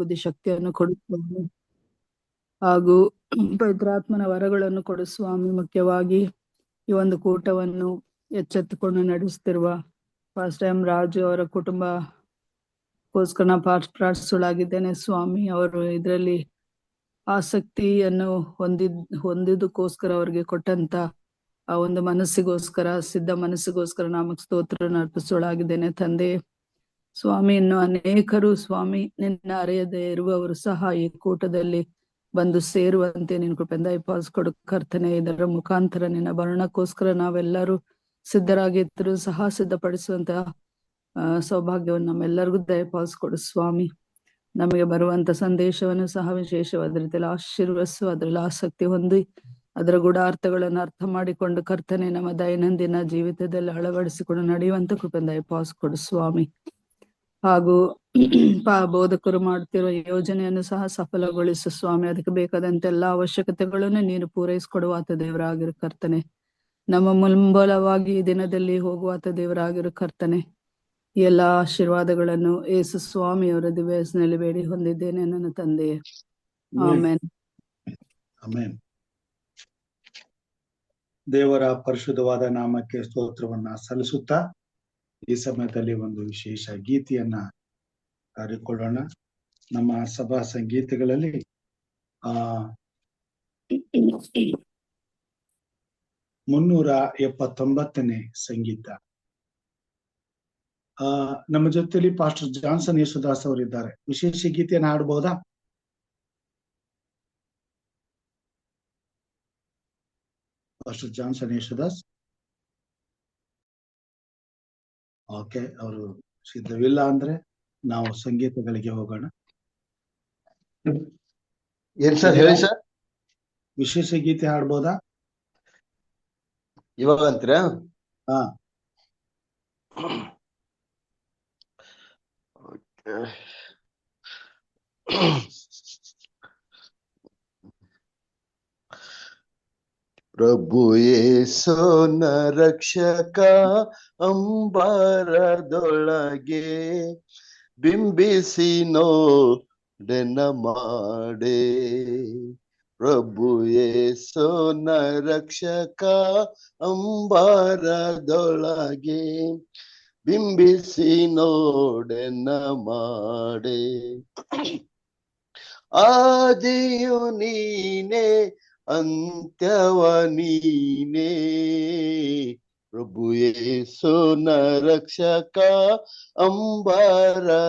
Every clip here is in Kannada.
ಬುದ್ಧಿ ಶಕ್ತಿಯನ್ನು ಕೊಡು ಸ್ವಾಮಿ. ಹಾಗೂ ಪವಿತ್ರಾತ್ಮನ ವರಗಳನ್ನು ಕೊಡು ಸ್ವಾಮಿ. ಮುಖ್ಯವಾಗಿ ಈ ಒಂದು ಕೂಟವನ್ನು ಎಚ್ಚೆತ್ತುಕೊಂಡು ನಡೆಸುತ್ತಿರುವ ಫಾಸ್ಟ್ ಟೈಮ್ ರಾಜು ಅವರ ಕುಟುಂಬಕ್ಕೋಸ್ಕರ ಪ್ರಾರ್ಥಿಸಲಾಗಿದ್ದೇನೆ ಸ್ವಾಮಿ. ಅವರು ಇದರಲ್ಲಿ ಆಸಕ್ತಿಯನ್ನು ಹೊಂದಿದ್ದಕ್ಕೋಸ್ಕರ ಅವರಿಗೆ ಕೊಟ್ಟಂತ ಆ ಒಂದು ಮನಸ್ಸಿಗೋಸ್ಕರ, ಸಿದ್ಧ ಮನಸ್ಸಿಗೋಸ್ಕರ ನಾಮಕ್ಕೆ ಸ್ತೋತ್ರ ಅರ್ಪಿಸಲಾಗಿದ್ದೇನೆ ತಂದೆ ಸ್ವಾಮಿ. ಇನ್ನು ಅನೇಕರು ಸ್ವಾಮಿ ನಿನ್ನ ಅರೆಯದೇ ಇರುವವರು ಸಹ ಈ ಕೂಟದಲ್ಲಿ ಬಂದು ಸೇರುವಂತೆ ನಿನ್ನ ಕೃಪೆಯಿಂದ ಕೊಡು ಕರ್ತನೆ. ಇದರ ಮುಖಾಂತರ ನಿನ್ನ ಭರಣಕ್ಕೋಸ್ಕರ ನಾವೆಲ್ಲರೂ ಸಿದ್ಧರಾಗಿದ್ದರೂ ಸಹ ಸಿದ್ಧಪಡಿಸುವಂತಹ ಸೌಭಾಗ್ಯವನ್ನು ನಮ್ಮೆಲ್ಲರಿಗೂ ದಯಪಾಲಿಸಿಕೊಡು ಸ್ವಾಮಿ. ನಮಗೆ ಬರುವಂತ ಸಂದೇಶವನ್ನು ಸಹ ವಿಶೇಷವಾದ ರೀತಿಯಲ್ಲಿ ಆಶೀರ್ವದಿಸು, ಅದರಲ್ಲಿ ಆಸಕ್ತಿ ಹೊಂದಿ ಅದರ ಗೂಢಾರ್ಥಗಳನ್ನು ಅರ್ಥ ಮಾಡಿಕೊಂಡು ಕರ್ತನೆ ನಮ್ಮ ದೈನಂದಿನ ಜೀವಿತದಲ್ಲಿ ಅಳವಡಿಸಿಕೊಂಡು ನಡೆಯುವಂತ ಕೃಪೆಯಿಂದ ದಯಪಾಲಿಸಿಕೊಡು ಸ್ವಾಮಿ. ಹಾಗೂ ಬೋಧಕರು ಮಾಡ್ತಿರುವ ಯೋಜನೆಯನ್ನು ಸಹ ಸಫಲಗೊಳಿಸು ಸ್ವಾಮಿ. ಅದಕ್ಕೆ ಬೇಕಾದಂತ ಎಲ್ಲಾ ಅವಶ್ಯಕತೆಗಳನ್ನು ನೀನು ಪೂರೈಸಿಕೊಡುವಾತ ದೇವರಾಗಿರು ಕರ್ತನೆ. ನಮ್ಮ ಮುಂಬಲವಾಗಿ ಈ ದಿನದಲ್ಲಿ ಹೋಗುವಾತ ದೇವರಾಗಿರು ಕರ್ತನೆ. ಈ ಎಲ್ಲಾ ಆಶೀರ್ವಾದಗಳನ್ನು ಯೇಸು ಸ್ವಾಮಿಯವರ ದಿವ್ಯ ಹೆಸರಿನಲ್ಲಿ ಬೇಡಿ ಹೊಂದಿದ್ದೇನೆ ನನ್ನ ತಂದೆಯೇ, ಆಮೆನ್. ಆಮೆನ್. ದೇವರ ಪರಿಶುದ್ಧವಾದ ನಾಮಕ್ಕೆ ಸ್ತೋತ್ರವನ್ನ ಸಲ್ಲಿಸುತ್ತಾ ಈ ಸಮಯದಲ್ಲಿ ಒಂದು ವಿಶೇಷ ಗೀತೆಯನ್ನ ಹಾಡಿಕೊಳ್ಳೋಣ. ನಮ್ಮ ಸಭಾ ಸಂಗೀತಗಳಲ್ಲಿ 379ನೇ ಸಂಗೀತ. ನಮ್ಮ ಜೊತೆಲಿ ಪಾಸ್ಟರ್ ಜಾನ್ಸನ್ ಯೇಸುದಾಸ್ ಅವರಿದ್ದಾರೆ. ವಿಶೇಷ ಗೀತೆಯನ್ನು ಹಾಡಬಹುದಾ? Pastor Johnson Yesudas. ಓಕೆ, ಅವರು ಸಿದ್ಧವಿಲ್ಲ ಅಂದ್ರೆ ನಾವು ಸಂಗೀತಗಳಿಗೆ ಹೋಗೋಣ. ಏನ್ ಸರ್ ಹೇಳಿ ಸರ್. ವಿಶೇಷ ಗೀತೆ ಹಾಡ್ಬೋದಾ ಇವಾಗ ಅಂತೀರಾ? ಹಾ, ಪ್ರಭು ಯೇಸುನ ರಕ್ಷಕ ಅಂಬಾರದೊಳಗೆ ಬಿಂಬಿಸಿ ನೋಡೆನ ಮಾಡೆ. ಪ್ರಭು ಯೇಸುನ ರಕ್ಷಕ ಅಂಬಾರದೊಳಗೆ ಬಿಂಬಿಸಿ ನೋಡೆನ ಮಾಡೆ. ಆದಿಯು ನೀನೇ ಅಂತ್ಯವ ನೀನೇ, ಪ್ರಭು ಯೇಸುನ ರಕ್ಷಕ ಅಂಬಾರದೊಳಗೆ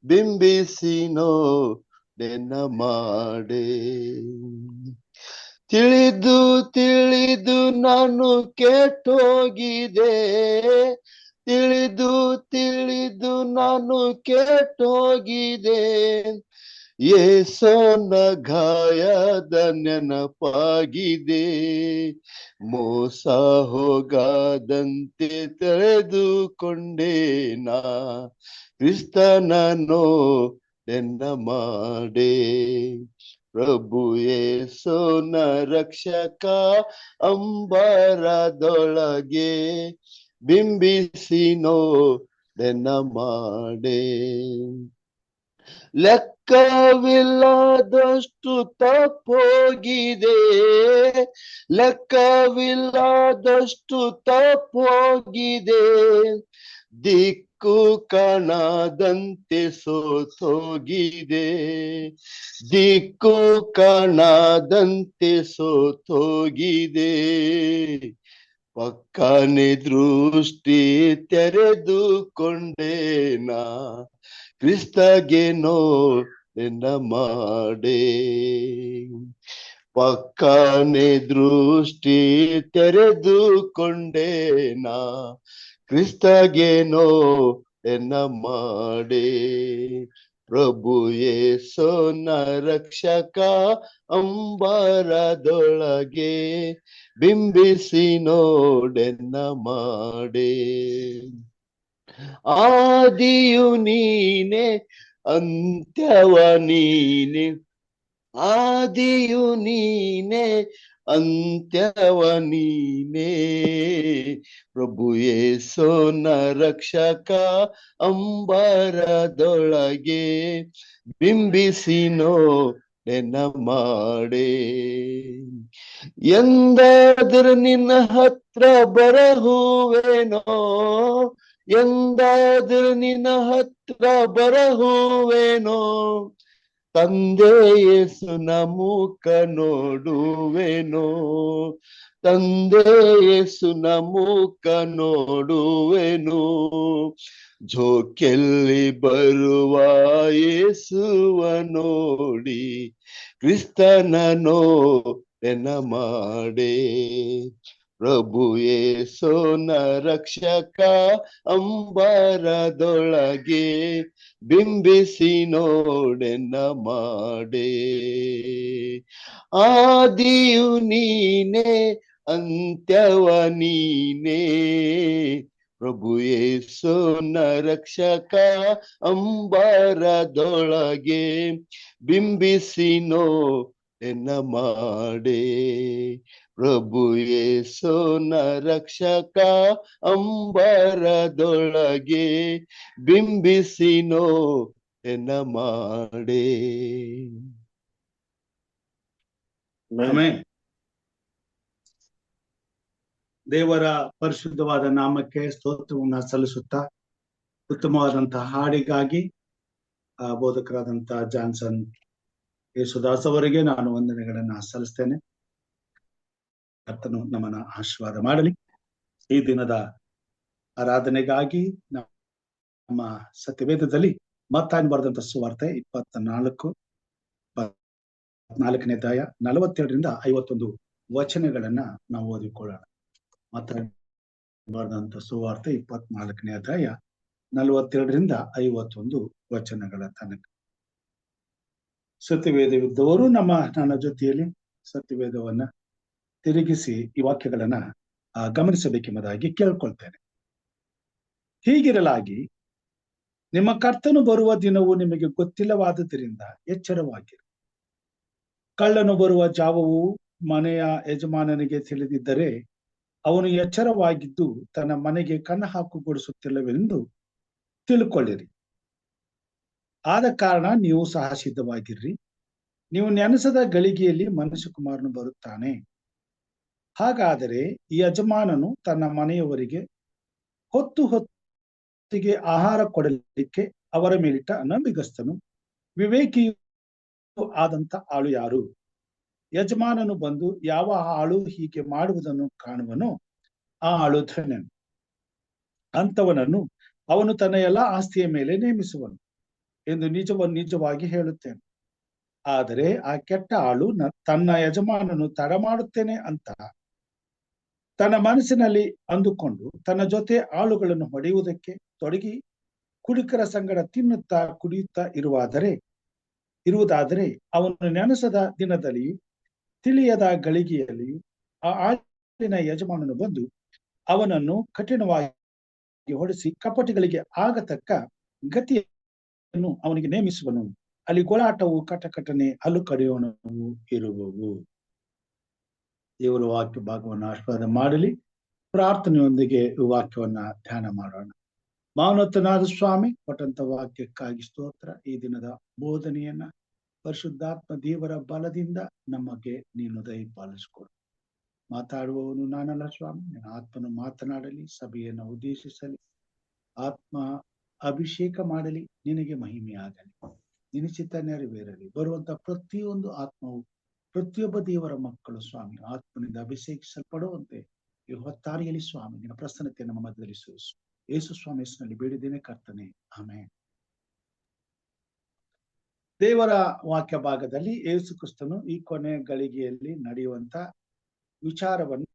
ಬಿಂಬಿಸಿ ನೋಡೆನ ಮಾಡೆ. ತಿಳಿದು ತಿಳಿದು ನಾನು ಕೆಟ್ಟೋಗಿದೆ, ತಿಳಿದು ತಿಳಿದು ನಾನು ಕೆಟ್ಟೋಗಿದೆ. ಯೇಸುನ ಗಾಯದ ನೆನಪಾಗಿದೆ, ಮೋಸ ಹೋಗದಂತೆ ತೆರೆದುಕೊಂಡೆ ನಾ ಕ್ರಿಸ್ತನ ನೋಡೆನ ಮಾಡೆ. ಪ್ರಭು ಯೇಸುನ ರಕ್ಷಕ ಅಂಬಾರದೊಳಗೆ ಬಿಂಬಿಸಿ ನೋಡೆನ ಮಾಡೆ. ಲೆಕ್ಕವಿಲ್ಲದಷ್ಟು ತಪ್ಪೋಗಿದೆ, ಲೆಕ್ಕವಿಲ್ಲದಷ್ಟು ತಪ್ಪೋಗಿದೆ. ದಿಕ್ಕು ಕಾಣದಂತೆ ಸೋತೋಗಿದೆ, ದಿಕ್ಕು ಕಾಣದಂತೆ ಸೋತೋಗಿದೆ. ಪಕ್ಕನೆ ದೃಷ್ಟಿ ತೆರೆದುಕೊಂಡೆ ನಾ ಕ್ರಿಸ್ತಗೆ ನೋಡೆನ ಮಾಡೆ. ಪಕ್ಕನೆ ದೃಷ್ಟಿ ತೆರೆದುಕೊಂಡೆ ನಾ ಕ್ರಿಸ್ತಗೆ ನೋಡೆನ ಮಾಡೆ. ಪ್ರಭು ಯೇಸುನ ರಕ್ಷಕ ಅಂಬಾರದೊಳಗೆ ಬಿಂಬಿಸಿ ನೋಡೆನ ಮಾಡೆ. ಆದಿಯು ನೀನೆ ಅಂತ್ಯವ ನೀನೆ, ಆದಿಯು ನೀನೆ ಅಂತ್ಯವ ನೀನೇ. ಪ್ರಭು ಯೇಸೋನ ರಕ್ಷಕ ಅಂಬರದೊಳಗೆ ಬಿಂಬಿಸಿ ನೋಡೆನ ಮಾಡೆ. ಎಂದಾದರೂ ನಿನ್ನ ಹತ್ರ ಬರಹುವೇನೋ, ಎಂದಾದರೂ ನಿನ್ನ ಹತ್ರ ಬರಹುವೇನೋ, ತಂದೆ ಯೇಸುನ ಮುಖ ನೋಡುವೆನೋ, ತಂದೆ ಯೇಸುನ ಮುಖ ನೋಡುವೆನು. ಜೋಕೆಲ್ಲಿ ಬರುವ ಯೇಸುವ ನೋಡಿ ಕ್ರಿಸ್ತನ ನೋಡೆನ ಮಾಡೆ. ಪ್ರಭು ಯೇಸೋನ ರಕ್ಷಕ ಅಂಬರದೊಳಗೆ ಬಿಂಬಿಸಿ ನೋಡೆನ ಮಾಡೆ. ಆದಿಯು ನೀನೇ ಅಂತ್ಯವ ನೀನೇ. ಪ್ರಭು ಯೇಸೋನ ರಕ್ಷಕ ಅಂಬರದೊಳಗೆ ಬಿಂಬಿಸಿ ನೋಡೆನ ಮಾಡೆ. ಪ್ರಭು ಯೇಸೋನ ರಕ್ಷಕ ಅಂಬರದೊಳಗೆ ಬಿಂಬಿಸಿ ನೋಡೆನ ಮಾಡೆ. ಆಮೆನ್. ದೇವರ ಪರಿಶುದ್ಧವಾದ ನಾಮಕ್ಕೆ ಸ್ತೋತ್ರವನ್ನ ಸಲ್ಲಿಸುತ್ತಾ, ಉತ್ತಮವಾದಂತಹ ಹಾಡಿಗಾಗಿ ಬೋಧಕರಾದಂತಹ ಜಾನ್ಸನ್ ಯೇಸುದಾಸ್ ಅವರಿಗೆ ನಾನು ವಂದನೆಗಳನ್ನ ಸಲ್ಲಿಸ್ತೇನೆ. ಕರ್ತನು ನಮ್ಮನ್ನ ಆಶೀರ್ವಾದ ಮಾಡಲಿ. ಈ ದಿನದ ಆರಾಧನೆಗಾಗಿ ನಮ್ಮ ಸತ್ಯವೇದದಲ್ಲಿ ಮತ್ತಾಯನು ಬರೆದಂತ ಸುವಾರ್ತೆ 24ನೇ ಅಧ್ಯಾಯ 42ರಿಂದ 51 ವಚನಗಳನ್ನ ನಾವು ಓದಿಕೊಳ್ಳೋಣ. ಮತ್ತಾಯನು ಬರೆದಂತ ಸುವಾರ್ತೆ 24ನೇ ಅಧ್ಯಾಯ 42ರಿಂದ 51 ವಚನಗಳ ತನಕ. ಸತ್ಯವೇದವಿದ್ದವರು ನನ್ನ ಜೊತೆಯಲ್ಲಿ ಸತ್ಯವೇದವನ್ನ ತಿರುಗಿಸಿ ಈ ವಾಕ್ಯಗಳನ್ನ ಗಮನಿಸಬೇಕೆಂಬುದಾಗಿ ಕೇಳ್ಕೊಳ್ತೇನೆ. ಹೀಗಿರಲಾಗಿ ನಿಮ್ಮ ಕರ್ತನು ಬರುವ ದಿನವು ನಿಮಗೆ ಗೊತ್ತಿಲ್ಲವಾದುದರಿಂದ ಎಚ್ಚರವಾಗಿರಿ. ಕಳ್ಳನು ಬರುವ ಜಾವವು ಮನೆಯ ಯಜಮಾನನಿಗೆ ತಿಳಿದಿದ್ದರೆ ಅವನು ಎಚ್ಚರವಾಗಿದ್ದು ತನ್ನ ಮನೆಗೆ ಕನ್ನ ಹಾಕುಗೊಡಿಸುತ್ತಿಲ್ಲವೆಂದು ತಿಳ್ಕೊಳ್ಳಿರಿ. ಆದ ಕಾರಣ ನೀವು ಸಹ ಸಿದ್ಧವಾಗಿರ್ರಿ. ನೀವು ನೆನೆಸದ ಗಳಿಗೆಯಲ್ಲಿ ಮನುಷ್ಯಕುಮಾರನು ಬರುತ್ತಾನೆ. ಹಾಗಾದರೆ ಈ ಯಜಮಾನನು ತನ್ನ ಮನೆಯವರಿಗೆ ಹೊತ್ತಿಗೆ ಆಹಾರ ಕೊಡಲಿಕ್ಕೆ ಅವರ ಮೇಲಿಟ್ಟ ನಂಬಿಗಸ್ತನು ವಿವೇಕಿಯೂ ಆದಂತ ಆಳು ಯಾರು? ಯಜಮಾನನು ಬಂದು ಯಾವ ಆಳು ಹೀಗೆ ಮಾಡುವುದನ್ನು ಕಾಣುವನೋ ಆ ಆಳು ಧನ್ಯನು. ಅಂಥವನನ್ನು ಅವನು ತನ್ನ ಎಲ್ಲಾ ಆಸ್ತಿಯ ಮೇಲೆ ನೇಮಿಸುವನು ಎಂದು ನಿಜವಾಗಿ ಹೇಳುತ್ತೇನೆ. ಆದರೆ ಆ ಕೆಟ್ಟ ಆಳು ತನ್ನ ಯಜಮಾನನು ತಡ ಮಾಡುತ್ತೇನೆ ಅಂತ ತನ್ನ ಮನಸ್ಸಿನಲ್ಲಿ ಅಂದುಕೊಂಡು ತನ್ನ ಜೊತೆ ಆಳುಗಳನ್ನು ಹೊಡೆಯುವುದಕ್ಕೆ ತೊಡಗಿ ಕುಡುಕರ ಸಂಗಡ ತಿನ್ನುತ್ತಾ ಕುಡಿಯುತ್ತಾ ಇರುವುದಾದರೆ ಅವನು ನೆನೆಸದ ದಿನದಲ್ಲಿಯೂ ತಿಳಿಯದ ಗಳಿಗೆಯಲ್ಲಿಯೂ ಆ ಆಳಿನ ಯಜಮಾನನು ಬಂದು ಅವನನ್ನು ಕಠಿಣವಾಗಿ ಹೊಡೆಸಿ ಕಪಟಿಗಳಿಗೆ ಆಗತಕ್ಕ ಗತಿಯನ್ನು ಅವನಿಗೆ ನೇಮಿಸುವನು. ಅಲ್ಲಿ ಗೋಳಾಟವು ಕಟಕಟನೆ ಹಲ್ಲು ಕಡಿಯೋಣವು ಇರುವವು. ದೇವರ ವಾಕ್ಯ ಭಾಗವನ್ನು ಆಶೀರ್ವಾದ ಮಾಡಲಿ. ಪ್ರಾರ್ಥನೆಯೊಂದಿಗೆ ಈ ವಾಕ್ಯವನ್ನ ಧ್ಯಾನ ಮಾಡೋಣ. ಮೌನತನಾದ ಸ್ವಾಮಿ ಕೊಟ್ಟಂತ ವಾಕ್ಯಕ್ಕಾಗಿ ಸ್ತೋತ್ರ. ಈ ದಿನದ ಬೋಧನೆಯನ್ನ ಪರಿಶುದ್ಧಾತ್ಮ ದೇವರ ಬಲದಿಂದ ನಮಗೆ ನೀನು ದಯಪಾಲಿಸಿಕೊಡು. ಮಾತಾಡುವವನು ನಾನಲ್ಲ ಸ್ವಾಮಿ, ನನ್ನ ಆತ್ಮನು ಮಾತನಾಡಲಿ, ಸಭೆಯನ್ನು ಉದ್ದೇಶಿಸಲಿ, ಆತ್ಮ ಅಭಿಷೇಕ ಮಾಡಲಿ, ನಿನಗೆ ಮಹಿಮೆಯಾಗಲಿ, ನಿನ್ನ ಚಿತ್ತ ನೆರವೇರಲಿ. ಬರುವಂತ ಪ್ರತಿಯೊಂದು ಆತ್ಮವು ಪ್ರತಿಯೊಬ್ಬ ದೇವರ ಮಕ್ಕಳು ಸ್ವಾಮಿ ಆತ್ಮನಿಂದ ಅಭಿಷೇಕಿಸಲ್ಪಡುವಂತೆ ಈ ಹೊತ್ತಾರಿಯಲ್ಲಿ ಸ್ವಾಮಿ ನಿನ್ನ ಪ್ರಸನ್ನತೆ ನಮ್ಮ ಮಧ್ಯದಲ್ಲಿ ಸುರಿಸು. ಯೇಸು ಸ್ವಾಮಿ ಹೆಸರಿನಲ್ಲಿ ಬೇಡಿದ್ದೇನೆ ಕರ್ತನೆ, ಆಮೆನ್. ದೇವರ ವಾಕ್ಯ ಭಾಗದಲ್ಲಿ ಯೇಸು ಕ್ರಿಸ್ತನು ಈ ಕೊನೆ ಗಳಿಗೆಯಲ್ಲಿ ನಡೆಯುವಂತ ವಿಚಾರವನ್ನ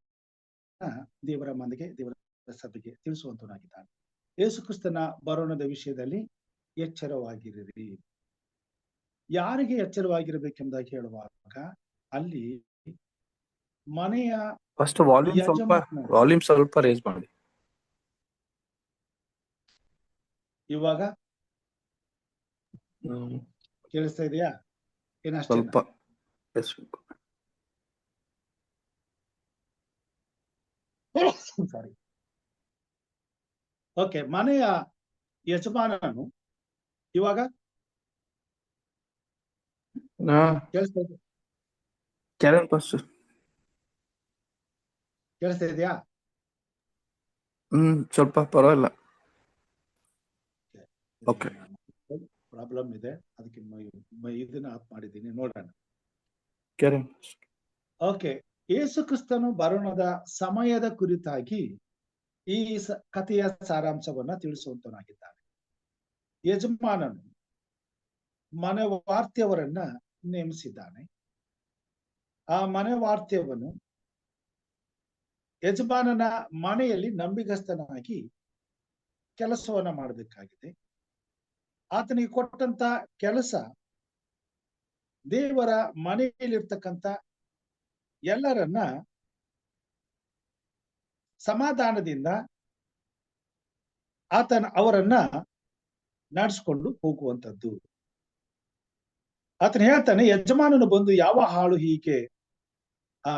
ದೇವರ ಮಂದಿಗೆ, ದೇವರ ಸಭೆಗೆ ತಿಳಿಸುವಂತನಾಗಿದ್ದಾನೆ. ಯೇಸು ಕ್ರಿಸ್ತನ ಬರೋಣದ ವಿಷಯದಲ್ಲಿ ಎಚ್ಚರವಾಗಿರಿರಿ. ಯಾರಿಗೆ ಎಚ್ಚರವಾಗಿರಬೇಕೆಂಬುದಾಗಿ ಹೇಳುವಾಗ ಅಲ್ಲಿ ಮನೆಯ ಫಸ್ಟ್ ವಾಲ್ಯೂಮ್ ಸ್ವಲ್ಪ ರೇಸ್ ಮಾಡಿ. ಇವಾಗ ಕೇಳಿಸ್ತಾ ಇದೆಯಾ? ಸ್ವಲ್ಪ ಸಾರಿ. ಓಕೆ, ಮನೆಯ ಯಜಮಾನನು ಇವಾಗ ಕೇಳಿಸ್ತಾ ಇದೆ? ಕೇಳಿಸ್ತಾ ಇದೆಯಾ? ಸ್ವಲ್ಪ ಪರವಾಗಿಲ್ಲ. ಓಕೆ, ಪ್ರಾಬ್ಲಮ್ ಇದೆ, ಅದಕ್ಕೆ ಇದನ್ನ ಆಫ್ ಮಾಡಿದ್ದೀನಿ, ನೋಡೋಣ. ಓಕೆ, ಯೇಸು ಕ್ರಿಸ್ತನು ಬರೋಣದ ಸಮಯದ ಕುರಿತಾಗಿ ಈ ಕಥೆಯ ಸಾರಾಂಶವನ್ನ ತಿಳಿಸುವಂತನಾಗಿದ್ದಾನೆ. ಯಜಮಾನನು ಮನೆವಾರ್ತೆಯವರನ್ನ ನೇಮಿಸಿದ್ದಾನೆ. ಆ ಮನೆವಾರ್ತೆಯವನು ಯಜಮಾನನ ಮನೆಯಲ್ಲಿ ನಂಬಿಗಸ್ತನಾಗಿ ಕೆಲಸವನ್ನ ಮಾಡಬೇಕಾಗಿದೆ. ಆತನಿಗೆ ಕೊಟ್ಟಂತ ಕೆಲಸ ದೇವರ ಮನೆಯಲ್ಲಿರ್ತಕ್ಕಂಥ ಎಲ್ಲರನ್ನ ಸಮಾಧಾನದಿಂದ ಅವರನ್ನ ನಡೆಸ್ಕೊಂಡು ಹೋಗುವಂಥದ್ದು. ಆತನ ಹೇಳ್ತಾನೆ, ಯಜಮಾನನು ಬಂದು ಯಾವ ಹಾಳು ಹೀಗೆ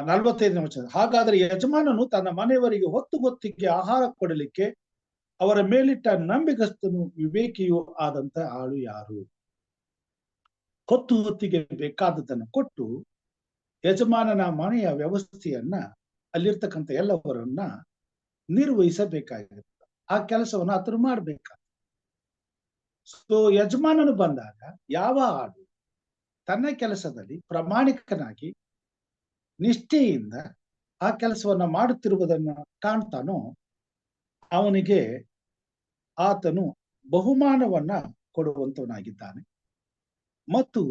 45ನೇ ವಚನ, ಹಾಗಾದ್ರೆ ಯಜಮಾನನು ತನ್ನ ಮನೆಯವರಿಗೆ ಹೊತ್ತಿಗೆ ಆಹಾರ ಕೊಡಲಿಕ್ಕೆ ಅವರ ಮೇಲಿಟ್ಟ ನಂಬಿಗಸ್ತನು ವಿವೇಕಿಯೂ ಆದಂತ ಆಳು ಯಾರು? ಹೊತ್ತಿಗೆ ಬೇಕಾದದನ್ನು ಕೊಟ್ಟು ಯಜಮಾನನ ಮನೆಯ ವ್ಯವಸ್ಥೆಯನ್ನ ಅಲ್ಲಿರ್ತಕ್ಕಂಥ ಎಲ್ಲವರನ್ನ ನಿರ್ವಹಿಸಬೇಕಾಗಿರುತ್ತೆ. ಆ ಕೆಲಸವನ್ನು ಆತನು ಮಾಡ್ಬೇಕಾಗ. ಸೊ ಯಜಮಾನನು ಬಂದಾಗ ಯಾವ ಆಳು ತನ್ನ ಕೆಲಸದಲ್ಲಿ ಪ್ರಾಮಾಣಿಕನಾಗಿ ನಿಷ್ಠೆಯಿಂದ ಆ ಕೆಲಸವನ್ನ ಮಾಡುತ್ತಿರುವುದನ್ನ ಕಾಣ್ತಾನೋ ಅವನಿಗೆ ಆತನು ಬಹುಮಾನವನ್ನ ಕೊಡುವಂತವನಾಗಿದ್ದಾನೆ. ಮತ್ತು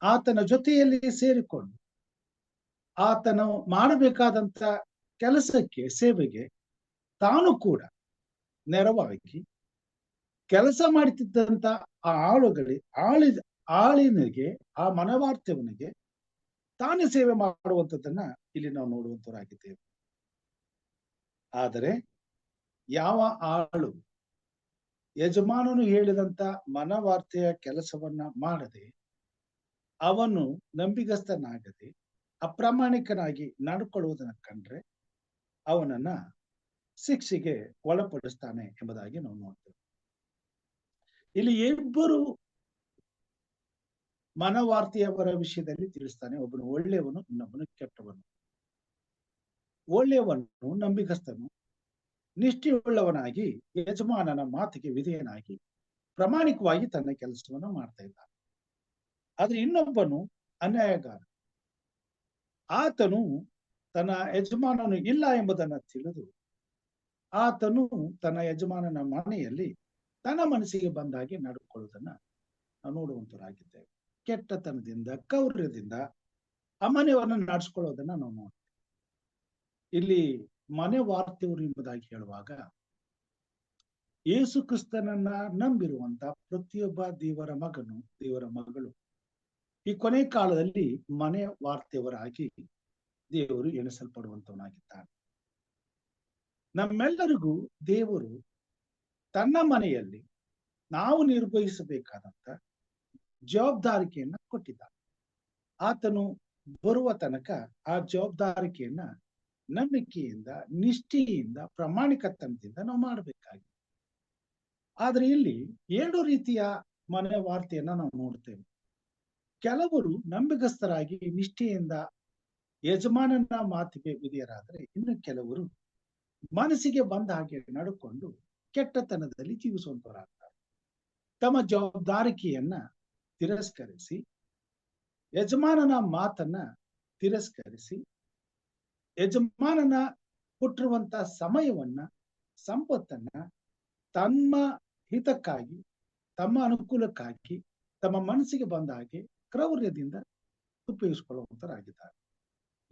ಆತನ ಜೊತೆಯಲ್ಲಿ ಸೇರಿಕೊಂಡು ಆತನು ಮಾಡಬೇಕಾದಂತ ಕೆಲಸಕ್ಕೆ, ಸೇವೆಗೆ ತಾನು ಕೂಡ ನೆರವಾಗಿ ಕೆಲಸ ಮಾಡುತ್ತಿದ್ದಂತ ಆ ಆಳಿನಿಗೆ, ಆ ಮನವಾರ್ತೆಯವನಿಗೆ ತಾನೇ ಸೇವೆ ಮಾಡುವಂಥದ್ದನ್ನ ಇಲ್ಲಿ ನಾವು ನೋಡುವಂತವರಾಗಿದ್ದೇವೆ. ಆದರೆ ಯಾವ ಆಳು ಯಜಮಾನನು ಹೇಳಿದಂತ ಮನವಾರ್ತೆಯ ಕೆಲಸವನ್ನ ಮಾಡದೆ, ಅವನು ನಂಬಿಗಸ್ತನಾಗದೆ ಅಪ್ರಾಮಾಣಿಕನಾಗಿ ನಡ್ಕೊಳ್ಳುವುದನ್ನ ಕಂಡ್ರೆ ಅವನನ್ನ ಶಿಕ್ಷೆಗೆ ಒಳಪಡಿಸ್ತಾನೆ ಎಂಬುದಾಗಿ ನಾವು ನೋಡ್ತೇವೆ. ಇಲ್ಲಿ ಇಬ್ಬರು ಮನವಾರ್ತೆಯವರ ವಿಷಯದಲ್ಲಿ ತಿಳಿಸ್ತಾನೆ. ಒಬ್ಬನು ಒಳ್ಳೆಯವನು, ಇನ್ನೊಬ್ಬನು ಕೆಟ್ಟವನು. ಒಳ್ಳೆಯವನು ನಂಬಿಗಸ್ತನು, ನಿಷ್ಠೆಯುಳ್ಳವನಾಗಿ ಯಜಮಾನನ ಮಾತಿಗೆ ವಿಧೇಯನಾಗಿ ಪ್ರಾಮಾಣಿಕವಾಗಿ ತನ್ನ ಕೆಲಸವನ್ನು ಮಾಡ್ತಾ ಇದ್ದಾನೆ. ಆದ್ರೆ ಇನ್ನೊಬ್ಬನು ಅನ್ಯಾಯಗಾರ. ಆತನು ತನ್ನ ಯಜಮಾನನು ಇಲ್ಲ ಎಂಬುದನ್ನು ತಿಳಿದು ಆತನು ತನ್ನ ಯಜಮಾನನ ಮನೆಯಲ್ಲಿ ತನ್ನ ಮನಸ್ಸಿಗೆ ಬಂದಾಗಿ ನಡ್ಕೊಳ್ಳುವುದನ್ನ ನಾವು ನೋಡುವಂತರಾಗಿದ್ದೇವೆ. ಕೆಟ್ಟತನದಿಂದ, ಕೌರ್ಯದಿಂದ ಆ ಮನೆಯನ್ನು ನಡೆಸ್ಕೊಳ್ಳೋದನ್ನ ನಾವು ನೋಡ್ತೇವೆ. ಇಲ್ಲಿ ಮನೆ ವಾರ್ತೆಯವರು ಎಂಬುದಾಗಿ ಹೇಳುವಾಗ ಯೇಸು ಕ್ರಿಸ್ತನನ್ನ ನಂಬಿರುವಂತ ಪ್ರತಿಯೊಬ್ಬ ದೇವರ ಮಗನು, ದೇವರ ಮಗಳು ಈ ಕೊನೆ ಕಾಲದಲ್ಲಿ ಮನೆ ವಾರ್ತೆಯವರಾಗಿ ದೇವರು ಎಣಿಸಲ್ಪಡುವಂತವನಾಗಿದ್ದಾನೆ. ನಮ್ಮೆಲ್ಲರಿಗೂ ದೇವರು ತನ್ನ ಮನೆಯಲ್ಲಿ ನಾವು ನಿರ್ವಹಿಸಬೇಕಾದಂತ ಜವಾಬ್ದಾರಿಕೆಯನ್ನ ಕೊಟ್ಟಿದ್ದಾನೆ. ಆತನು ಬರುವ ತನಕ ಆ ಜವಾಬ್ದಾರಿಕೆಯನ್ನ ನಂಬಿಕೆಯಿಂದ, ನಿಷ್ಠೆಯಿಂದ, ಪ್ರಾಮಾಣಿಕತನದಿಂದ ನಾವು ಮಾಡಬೇಕಾಗಿದೆ. ಆದ್ರೆ ಇಲ್ಲಿ 2 ರೀತಿಯ ಮನೆ ವಾರ್ತೆಯನ್ನ ನಾವು ನೋಡ್ತೇವೆ. ಕೆಲವರು ನಂಬಿಗಸ್ತರಾಗಿ ನಿಷ್ಠೆಯಿಂದ ಯಜಮಾನನ ಮಾತಿಗೆ ವಿಧೇಯರಾದರೆ, ಇನ್ನು ಕೆಲವರು ಮನಸ್ಸಿಗೆ ಬಂದ ಹಾಗೆ ನಡ್ಕೊಂಡು ಕೆಟ್ಟತನದಲ್ಲಿ ಜೀವಿಸುವಂತವರಾಗ್ತಾರೆ. ತಮ್ಮ ಜವಾಬ್ದಾರಿಕೆಯನ್ನ ತಿರಸ್ಕರಿಸಿ, ಯಜಮಾನನ ಮಾತನ್ನ ತಿರಸ್ಕರಿಸಿ, ಯಜಮಾನನ ಕೊಟ್ಟಿರುವಂತ ಸಮಯವನ್ನ, ಸಂಪತ್ತನ್ನ ತಮ್ಮ ಹಿತಕ್ಕಾಗಿ, ತಮ್ಮ ಅನುಕೂಲಕ್ಕಾಗಿ, ತಮ್ಮ ಮನಸ್ಸಿಗೆ ಬಂದ ಹಾಗೆ ಕ್ರೌರ್ಯದಿಂದ ಉಪಯೋಗಿಸಿಕೊಳ್ಳುವಂತರಾಗಿದ್ದಾರೆ.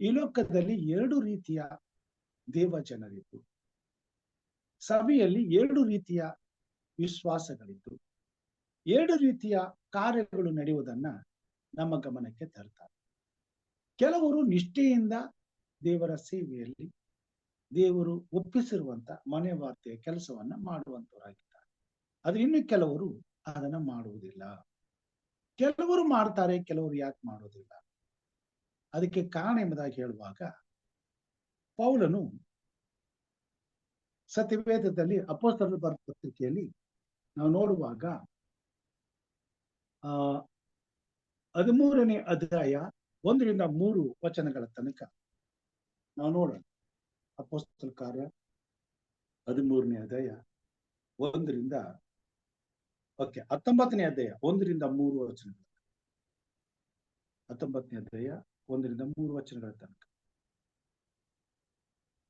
ಈ ಲೋಕದಲ್ಲಿ 2 ರೀತಿಯ ದೇವ ಜನರಿದ್ದು, ಸಭೆಯಲ್ಲಿ 2 ರೀತಿಯ ವಿಶ್ವಾಸಗಳಿದ್ದು, 2 ರೀತಿಯ ಕಾರ್ಯಗಳು ನಡೆಯುವುದನ್ನ ನಮ್ಮ ಗಮನಕ್ಕೆ ತರ್ತಾರೆ. ಕೆಲವರು ನಿಷ್ಠೆಯಿಂದ ದೇವರ ಸೇವೆಯಲ್ಲಿ ದೇವರು ಒಪ್ಪಿಸಿರುವಂತ ಮನೆ ವಾರ್ತೆಯ ಕೆಲಸವನ್ನ ಮಾಡುವಂತವರಾಗಿದ್ದಾರೆ. ಆದ್ರೆ ಇನ್ನು ಕೆಲವರು ಅದನ್ನ ಮಾಡುವುದಿಲ್ಲ. ಕೆಲವರು ಮಾಡ್ತಾರೆ, ಕೆಲವರು ಯಾಕೆ ಮಾಡೋದಿಲ್ಲ? ಅದಕ್ಕೆ ಕಾರಣ ಎಂಬುದಾಗಿ ಹೇಳುವಾಗ ಪೌಲನು ಸತ್ಯವೇದದಲ್ಲಿ ಅಪೊಸ್ತಲರ ಬರೆದ ಪತ್ರಿಕೆಯಲ್ಲಿ ನಾವು ನೋಡುವಾಗ 13ನೇ ಅಧ್ಯಾಯ 1ರಿಂದ 3 ವಚನಗಳ ತನಕ ನಾವು ನೋಡೋಣ. ಅಪೊಸ್ತಲ ಕಾರ್ಯ 13ನೇ ಅಧ್ಯಾಯ 1ರಿಂದ 19ನೇ ಅಧ್ಯಾಯ 1ರಿಂದ 3 ವಚನಗಳು. 19ನೇ ಅಧ್ಯಾಯ 1ರಿಂದ 3 ವಚನಗಳ ತನಕ.